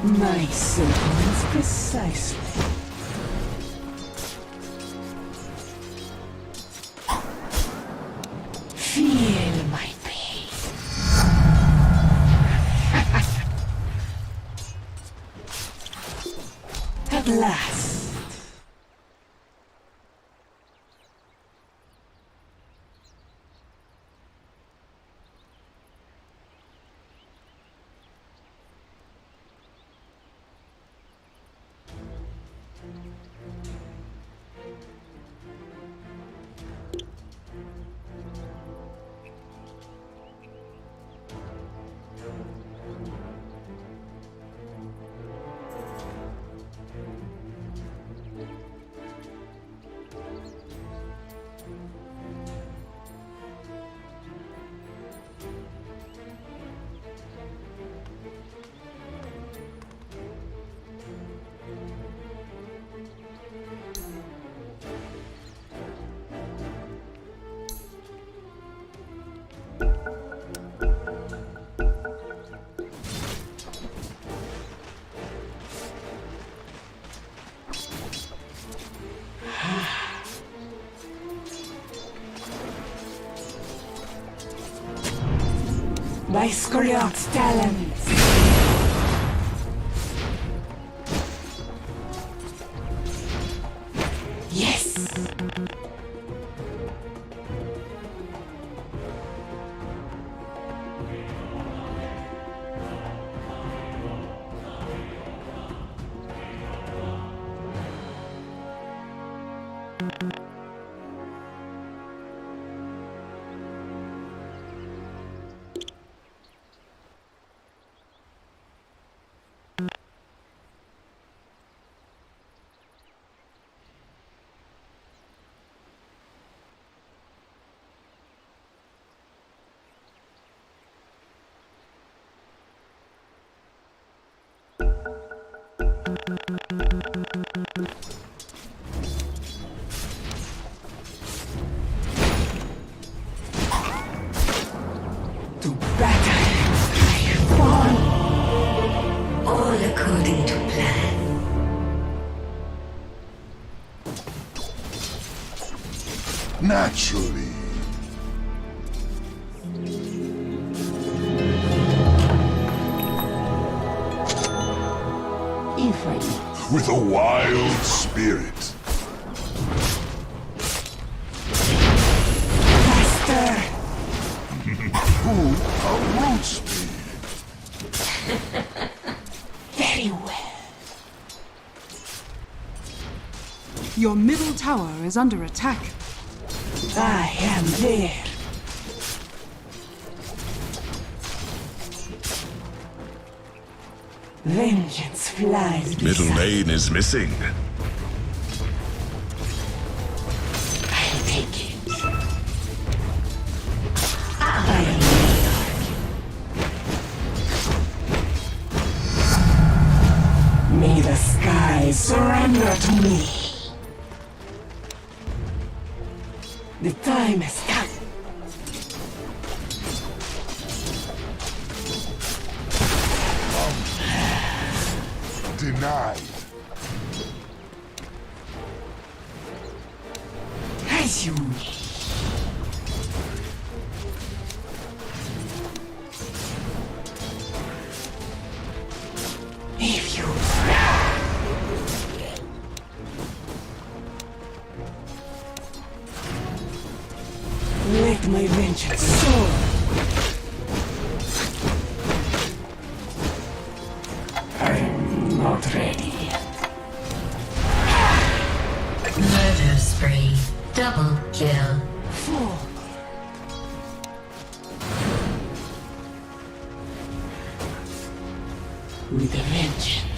My sentiments precisely. Feel my pain. At last. By Skoriot's talents. Yes. According to plan. Naturally. With a wild spirit. Faster! Who outroots me? Very well. Your middle tower is under attack. I am there. Vengeance flies. Middle lane is missing. I'll take it. May the skies surrender to me. The time has come. Denied. As you wish. If you let my vengeance soar. I'm not ready. Murder spree. Double kill. Fool. with a vengeance.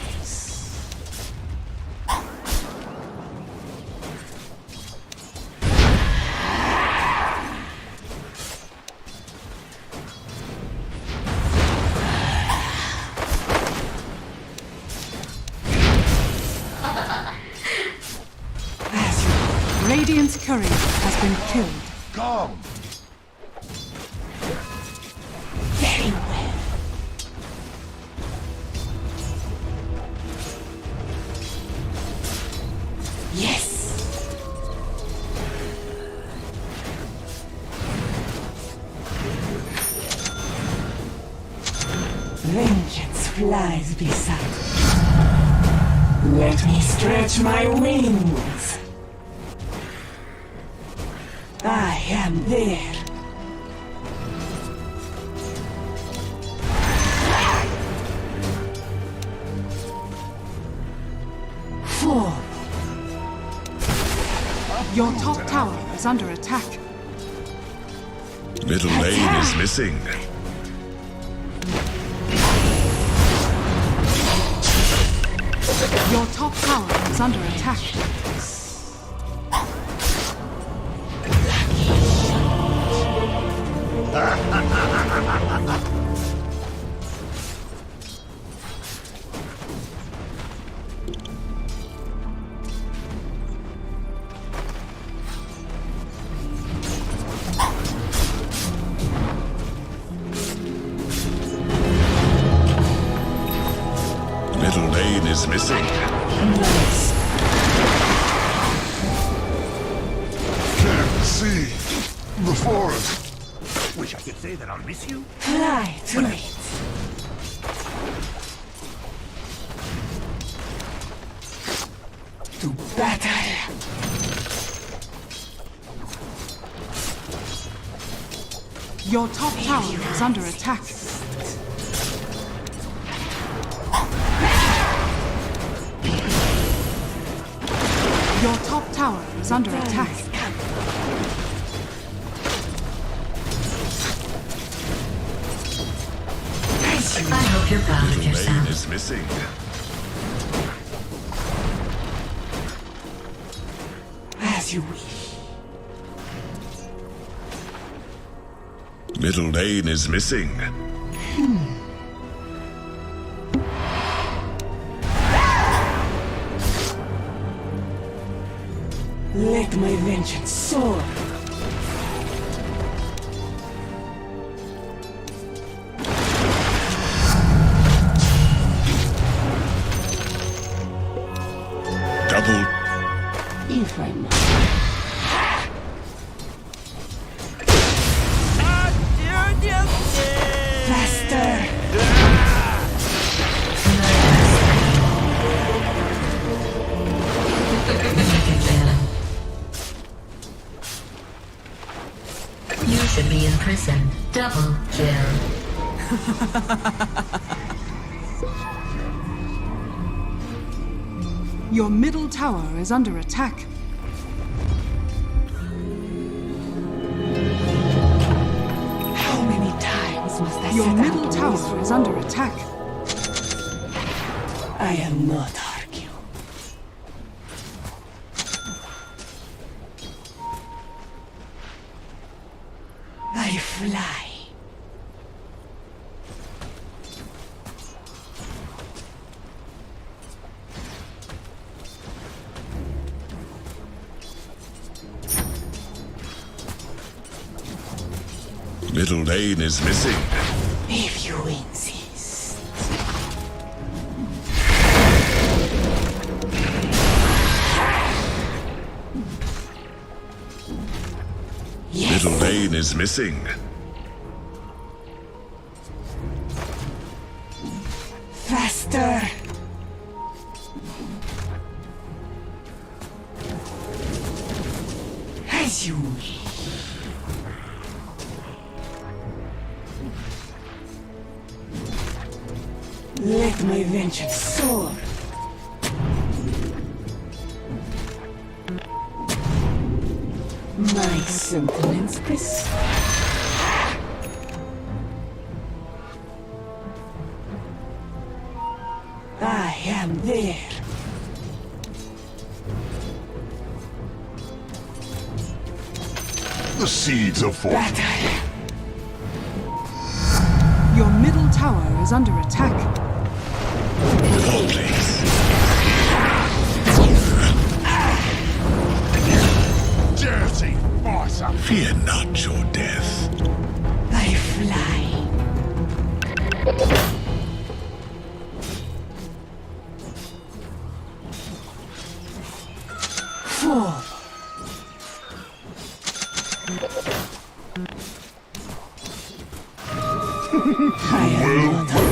Radiant's courier has been killed. Come! Very well. Yes. Vengeance flies beside me. Let me stretch my wings. I am there. Fall. Your top tower is under attack. Middle lane is missing. Your top tower is under attack. Middle lane is missing. Can't see the forest. Wish I could say that I'll miss you. Fly to it. To battle. Your top tower is under attack. Your top tower is under attack. I hope you're proud of Middle lane yourself. is missing. As you wish. Middle lane is missing. Let my vengeance soar. Double. If I must. Faster. You should be in prison. Double kill. Your middle tower is under attack. How many times must I Your set middle out tower is under attack. I am not argue. I fly. Middle lane is missing. If you insist. Middle lane is missing. Faster. As you wish. Let my vengeance soar. My sentiments precise. am there. The seeds of fortune. Your middle tower is under attack. Dirty awesome. Fear not your death. I fly. Fall. I am not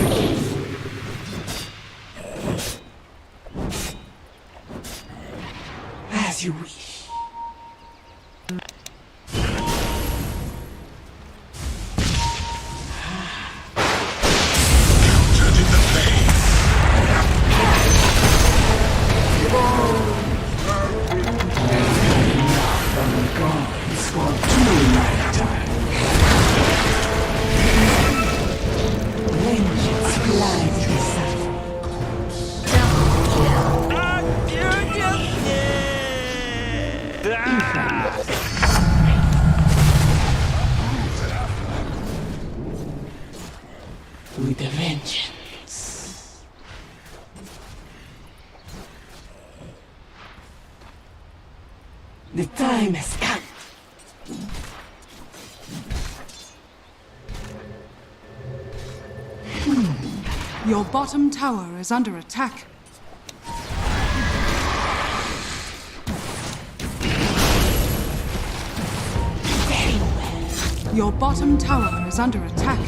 as you wish. With a vengeance. The time has come. Your bottom tower is under attack. Very well. Your bottom tower is under attack.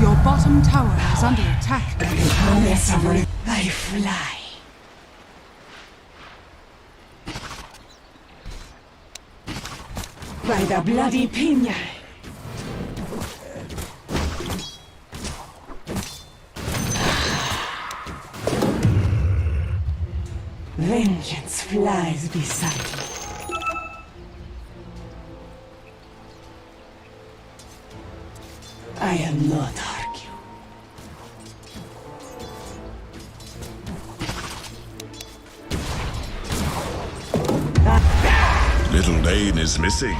Your bottom tower is under attack. I fly. By the bloody pina. Vengeance flies beside me. I am not argue. Little Lane is missing.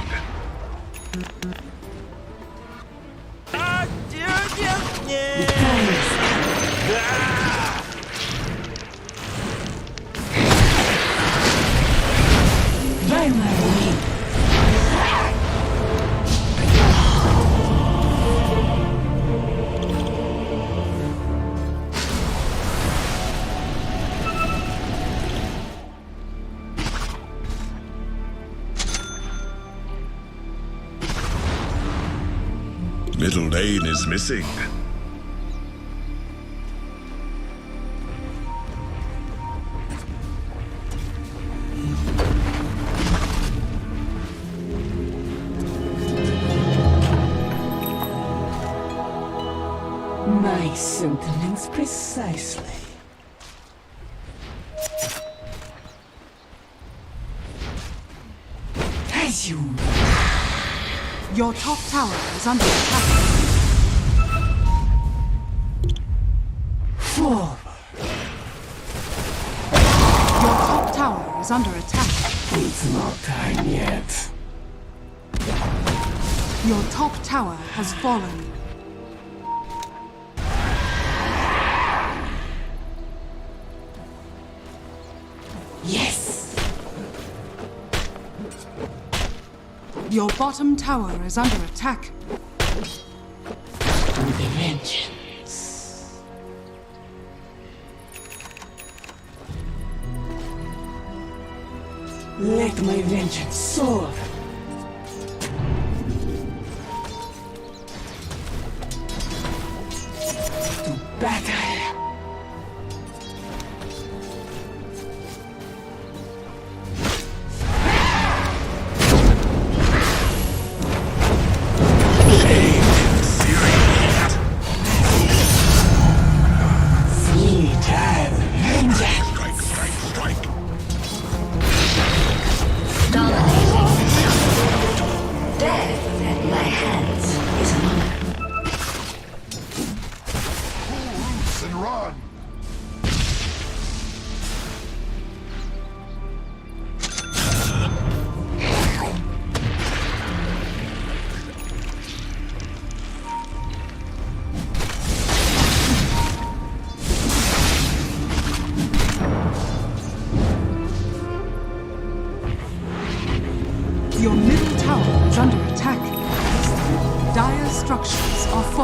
By my wing. Little Lane is missing. My sentiments precisely. As you. Your top tower is under attack. Forward. Your top tower is under attack. It's not time yet. Your top tower has fallen. Yes. Your bottom tower is under attack. With a vengeance. Let my vengeance soar. To battle. Dominating.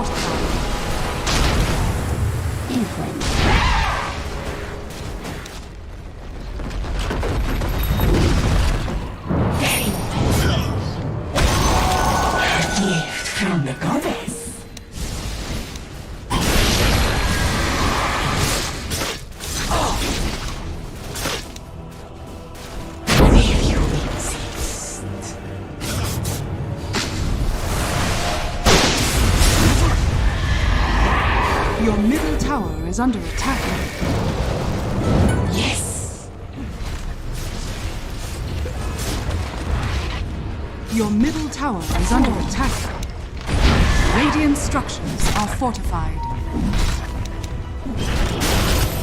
fortified. Gift from the goddess. If you insist. Your middle tower is under attack. Yes. Your middle tower is under attack. Radiant structures are fortified.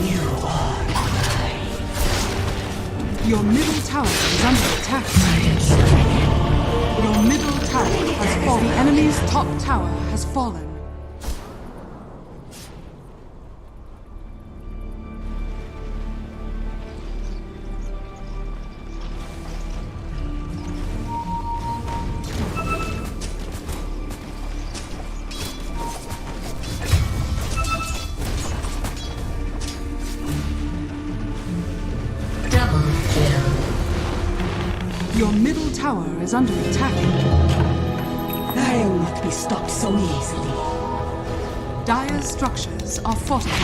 You are mine. Your middle tower is under attack. Your middle tower has fallen. The enemy's top tower has fallen. Your middle tower is under attack. I'll not be stopped so easily. Dire's structures are fortified.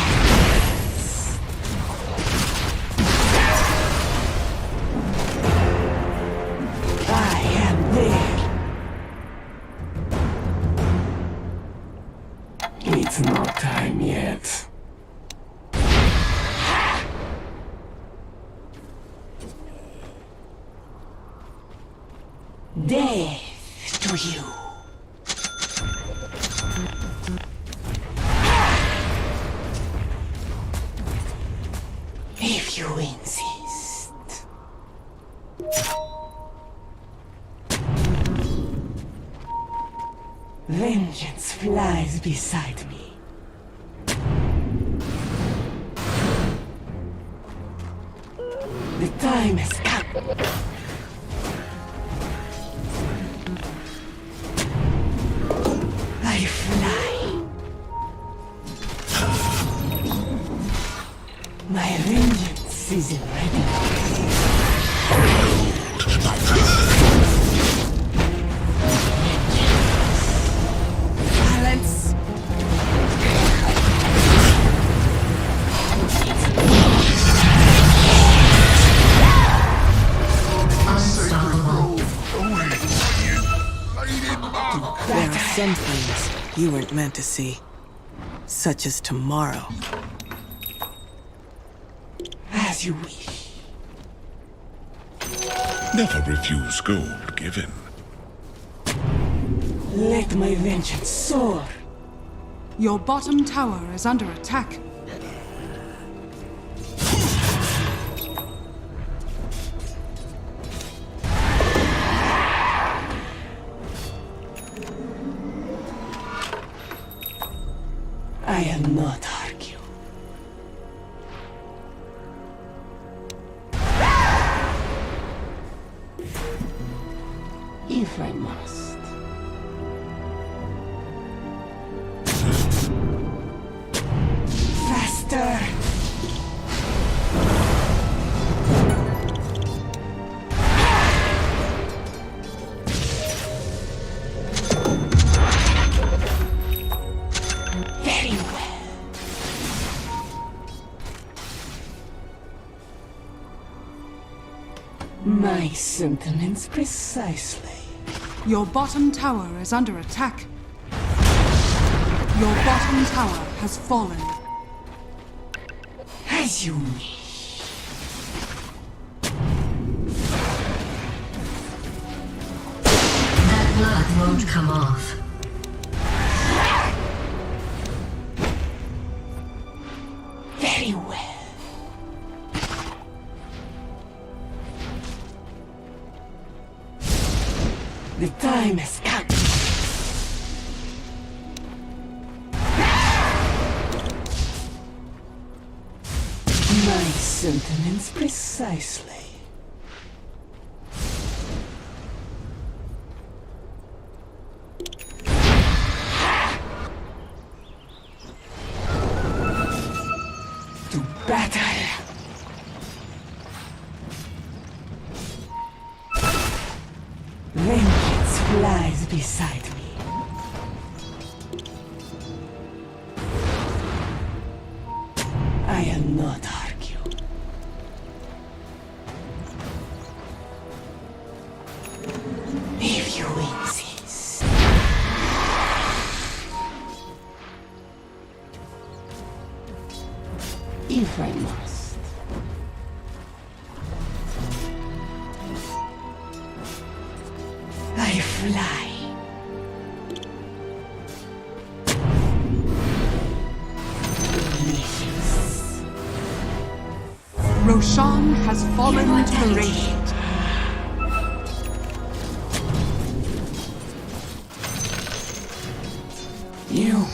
I am there. It's not time yet. Death to you. If you insist. Vengeance flies beside me. The time has come. I fly. My vengeance is ready. Silence. There are some things you weren't meant to see, such as tomorrow. As you wish. Never refuse gold given. Let my vengeance soar. Your bottom tower is under attack. I am not argue. If I must. Faster! Very well. My sentiments precisely. Your bottom tower is under attack. Your bottom tower has fallen. As you wish. That blood won't come off. Very well. The time has come. My sentiments precisely. beside me. I am not argue. If you insist. If I must. I fly. Roshan has fallen to the Radiant. You.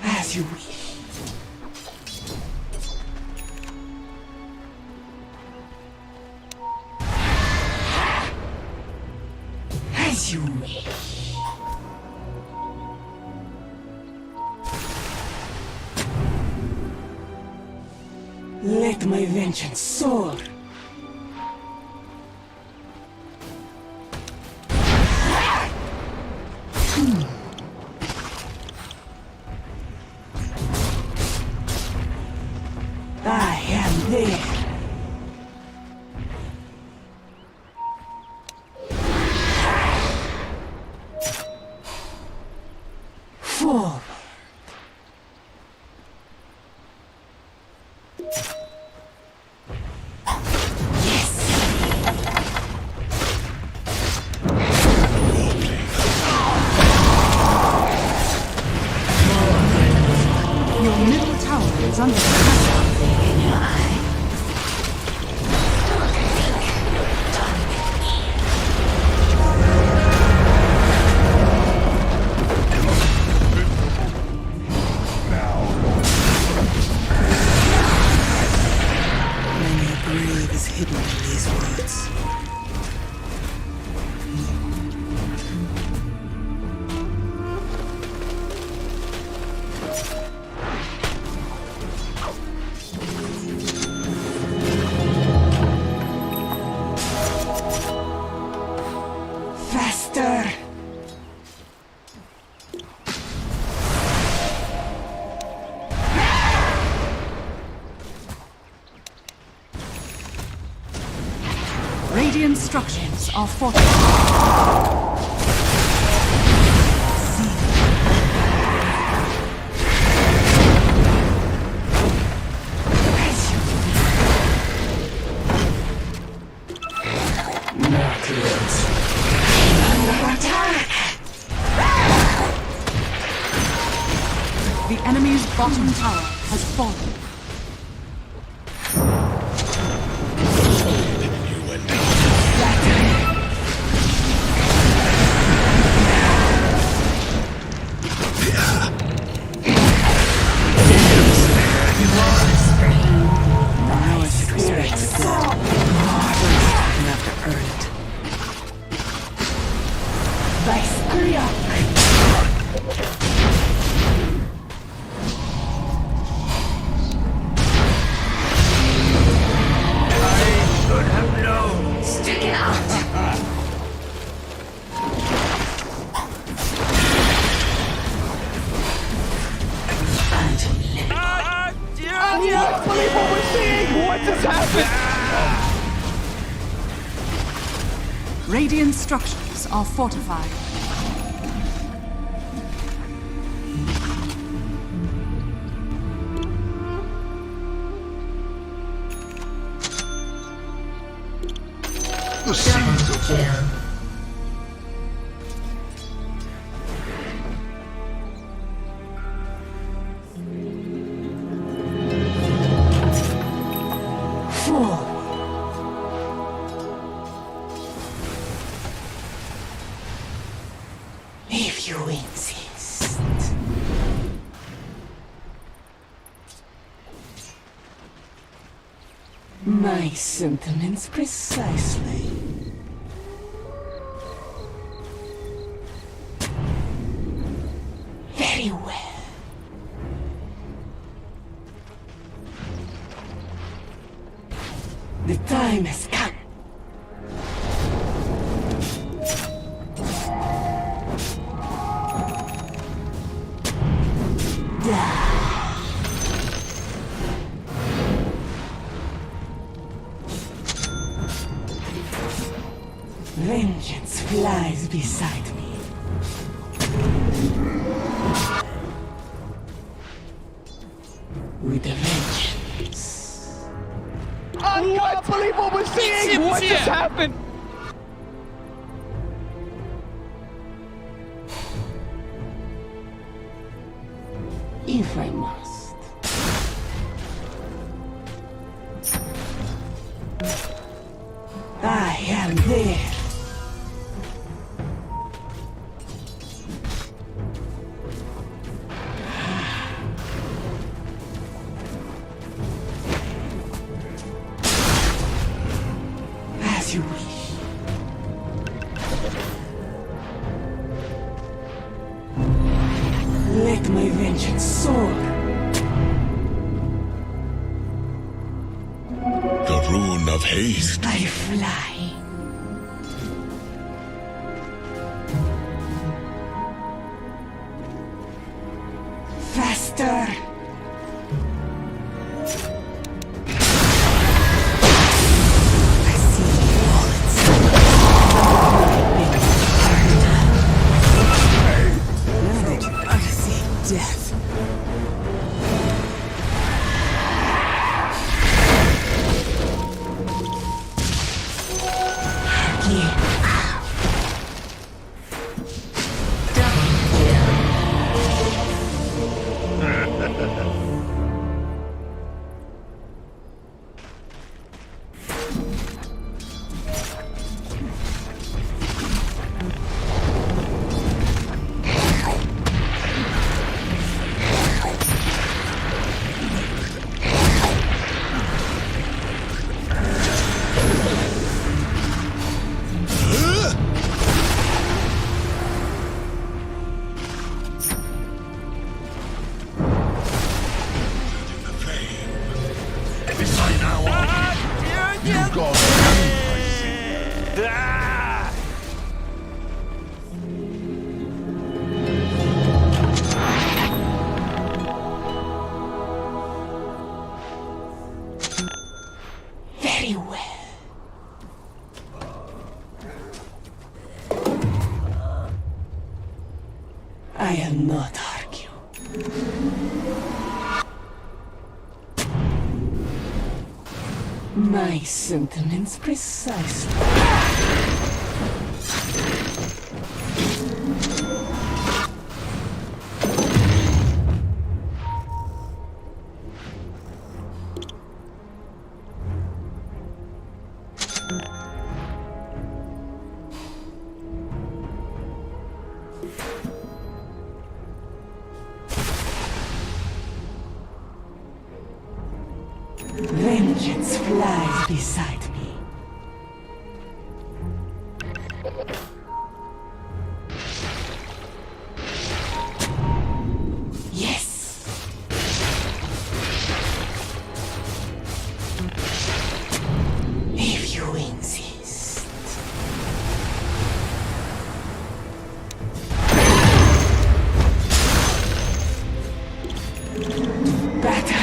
As you wish. As you wish. Let my vengeance soar. I am there. Forward. Your middle tower is under attack. Many a grave is hidden in these words. Faster! Radiant structures are fortified. Not yet. Under attack! The enemy's bottom tower has fallen. Now I should respect the dead. First, I have to earn it. I should have known. Stick it out. I can't believe what we're seeing! What just happened? Radiant structures are fortified. Double kill. If you insist. My sentiments precisely. Very well. time has come. Vengeance flies beside me. With a vengeance. I can't believe what we're seeing! What just happened? If I must. I am there. As you wish. Let my vengeance soar. The rune of haste. I fly. Faster. I see bullets. Now that I see death. Very well. I am not argue. My sentiments precisely. Vengeance flies beside me. Yes. If you insist. Battle.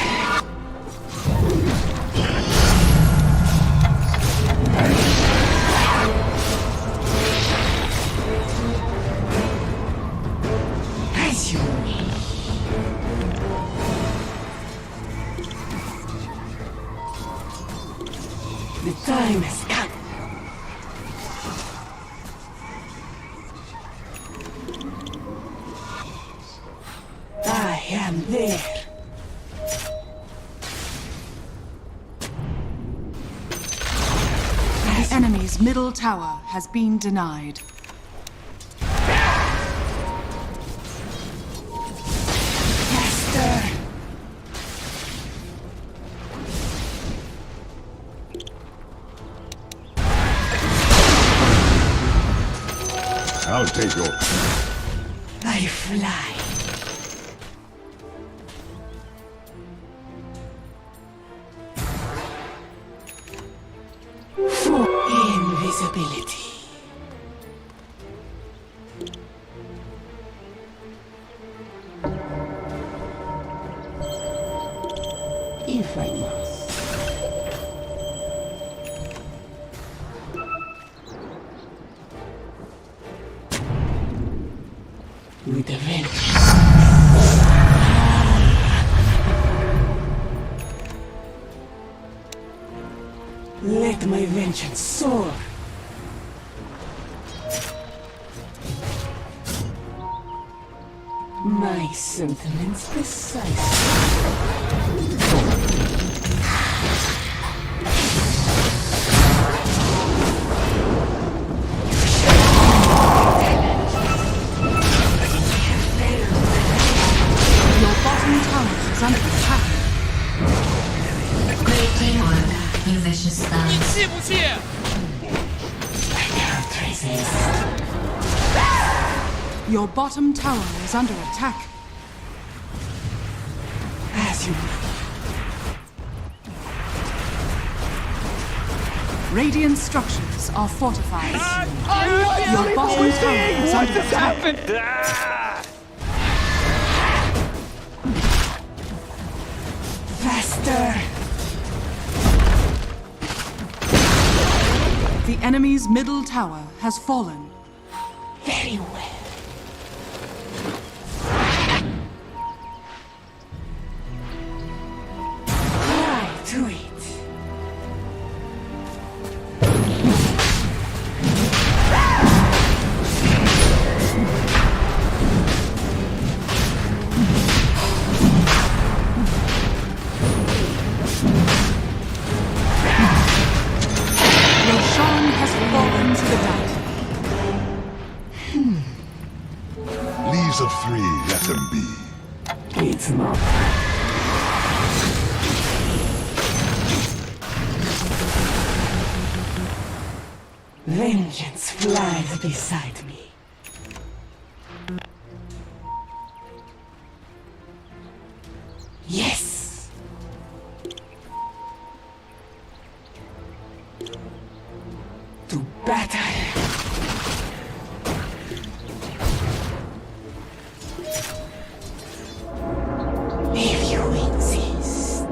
The time has come. I am there. The enemy's middle tower has been denied. Faster. I'll take your... I fly. If I must. With a vengeance. Let my vengeance soar. My sentiments Your bottom tower is under attack. Great teamwork, you vicious thugs. I can't resist. Your bottom tower is under attack. As you Radiant structures are fortified. Your bottom tower is under attack. faster. The enemy's middle tower has fallen. Very well. Try to it. Roshan has fallen to the death. Leaves of 3, let them be. It's not. Vengeance flies beside me. Yes! To battle! If you insist.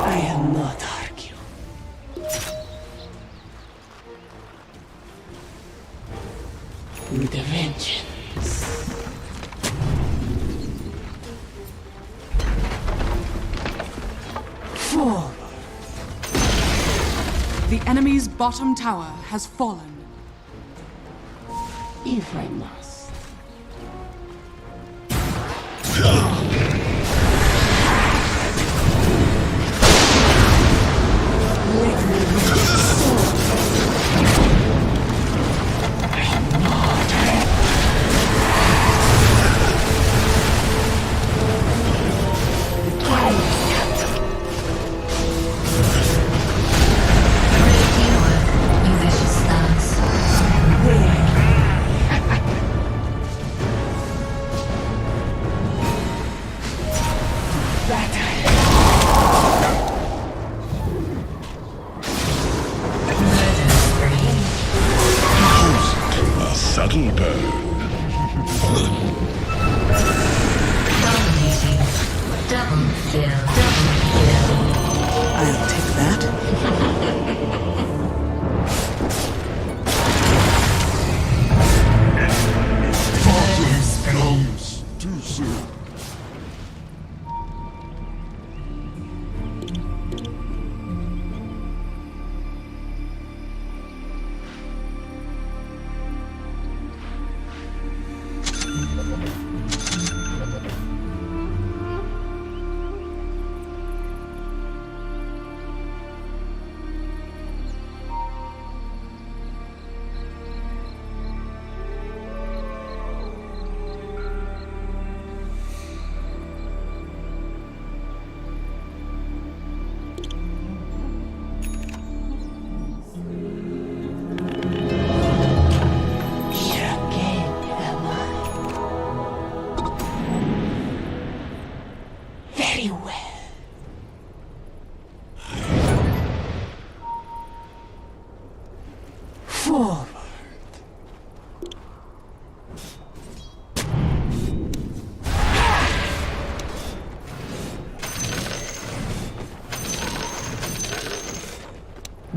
I am not argue. With a vengeance. Forward. The enemy's bottom tower has fallen. If I must. Let me reach the sword. I'm not ready. The time is cut. Great teamwork, you vicious thugs. There. A subtle burn. Dominating. Double kill, double kill. I'll take that. Murder spree. Comes too soon. Here again am I. Very well.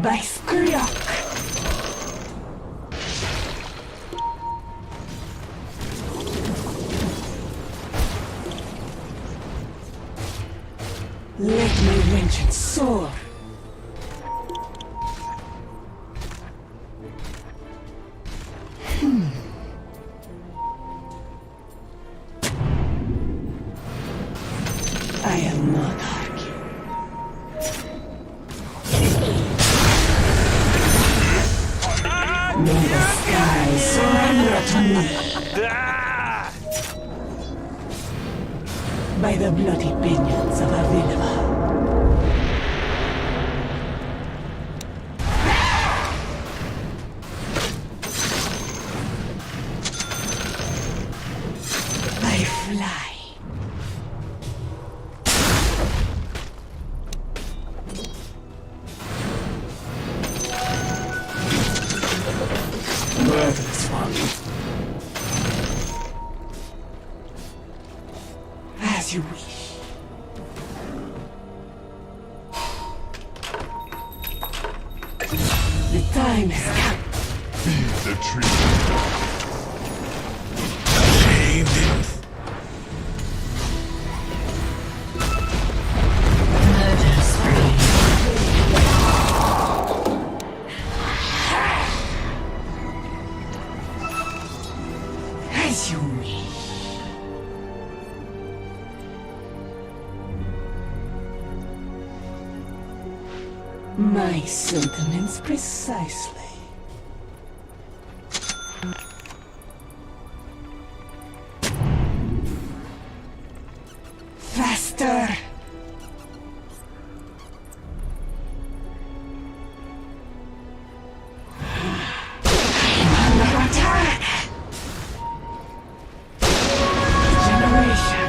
By Skryok. Let my vengeance soar. I am not arguing. May the sky surrender to me. By the bloody pinions of Avinova. I fly. Murderous one. As you wish. The time has come. The tree. Shaved it. Murder spree. As you wish. My sentiments precisely. Faster! Under attack! Generation!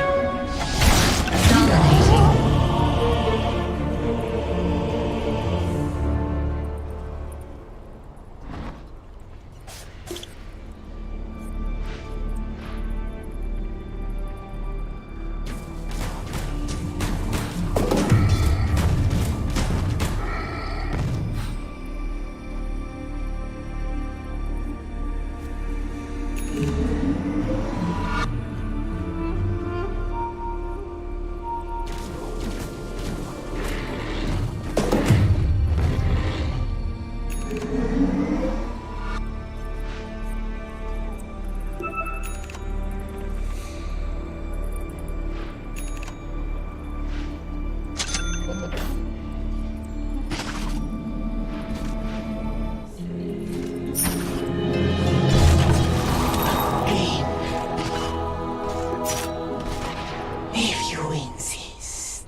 If you insist.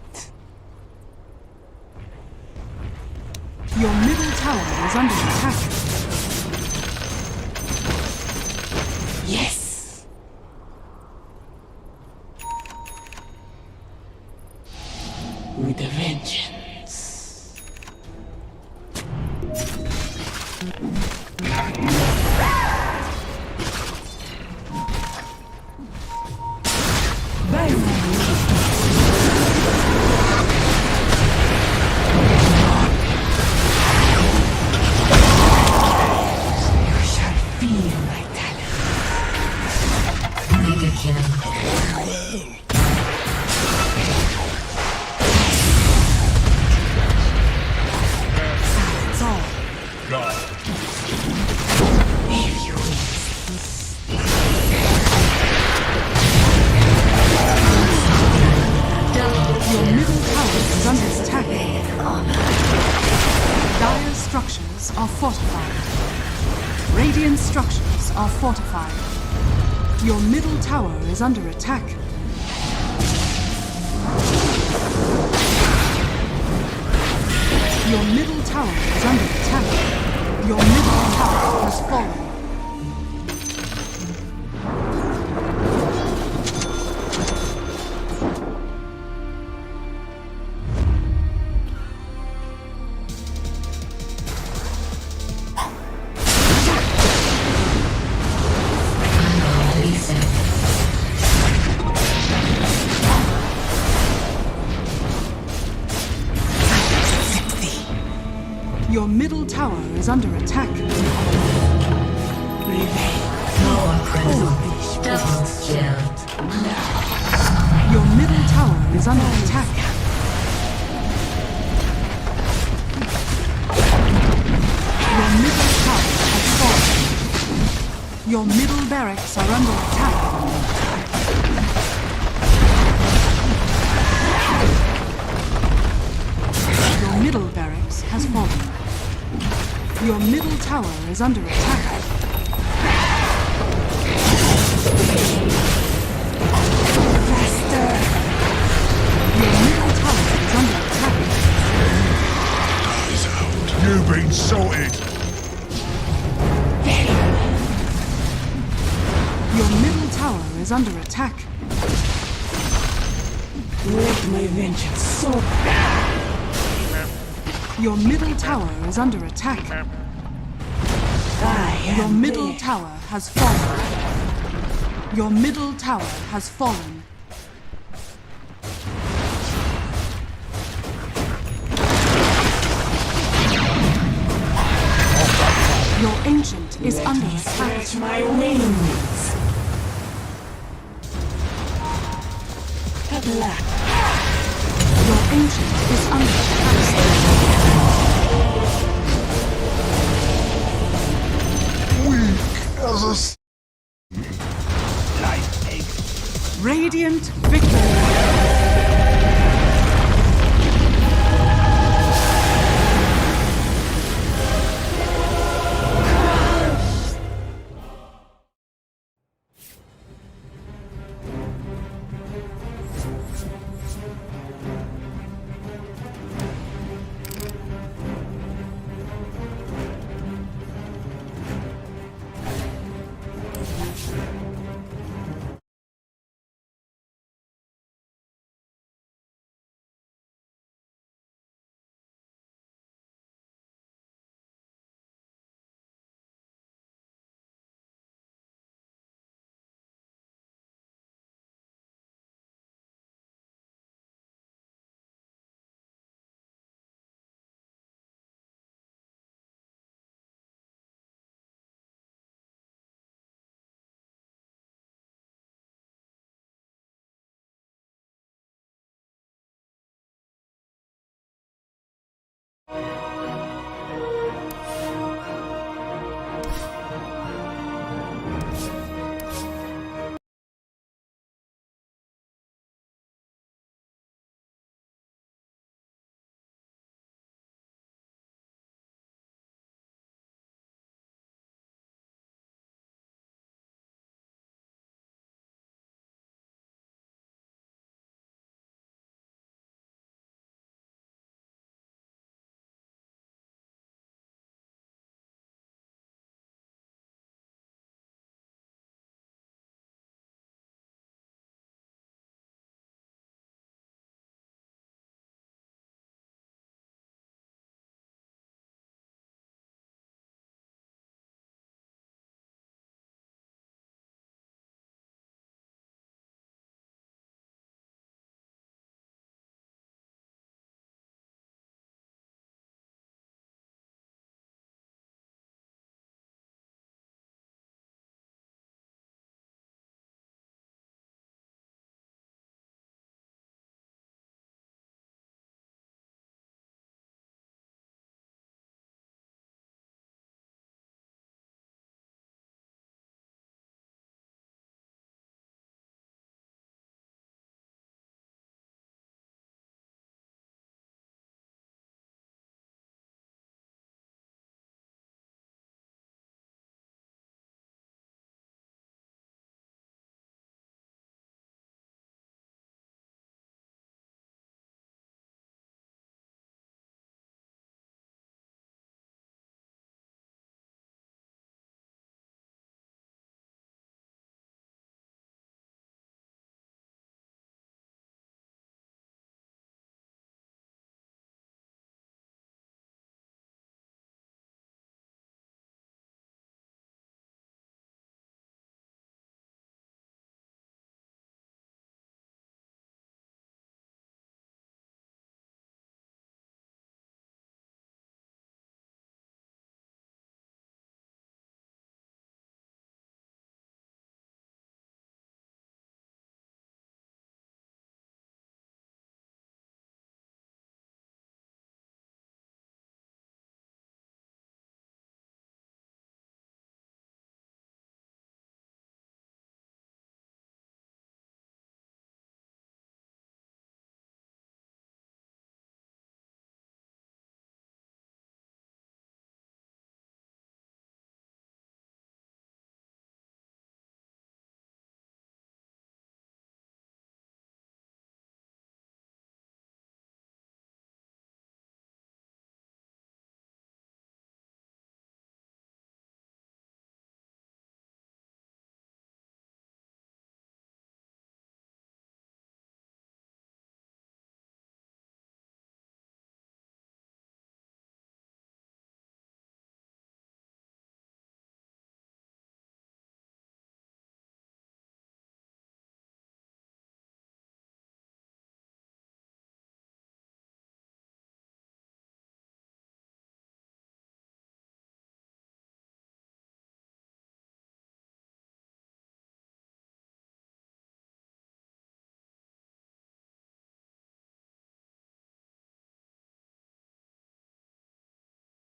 Your middle tower is under attack. Yes. With a vengeance. You shall feel my talent. Mega kill. Silence all. If you Your middle tower is under attack. Dire structures are fortified. Radiant structures are fortified. Your middle tower is under attack. Your middle tower is under attack. Your middle tower has fallen. Your middle tower is under attack. Double kill. Your middle tower is under attack. Your middle tower has fallen. Your middle barracks are under attack. Your middle barracks has fallen. Your middle tower is under attack. Faster! Your middle tower is under attack. Eyes out. You've been sorted. Your middle tower is under attack. Let my vengeance soar. Your middle tower is under attack. Your middle tower has fallen. Your middle tower has fallen. Your ancient is under attack. Stretch my wings. At last. Your ancient is under attack. As a Radiant victory!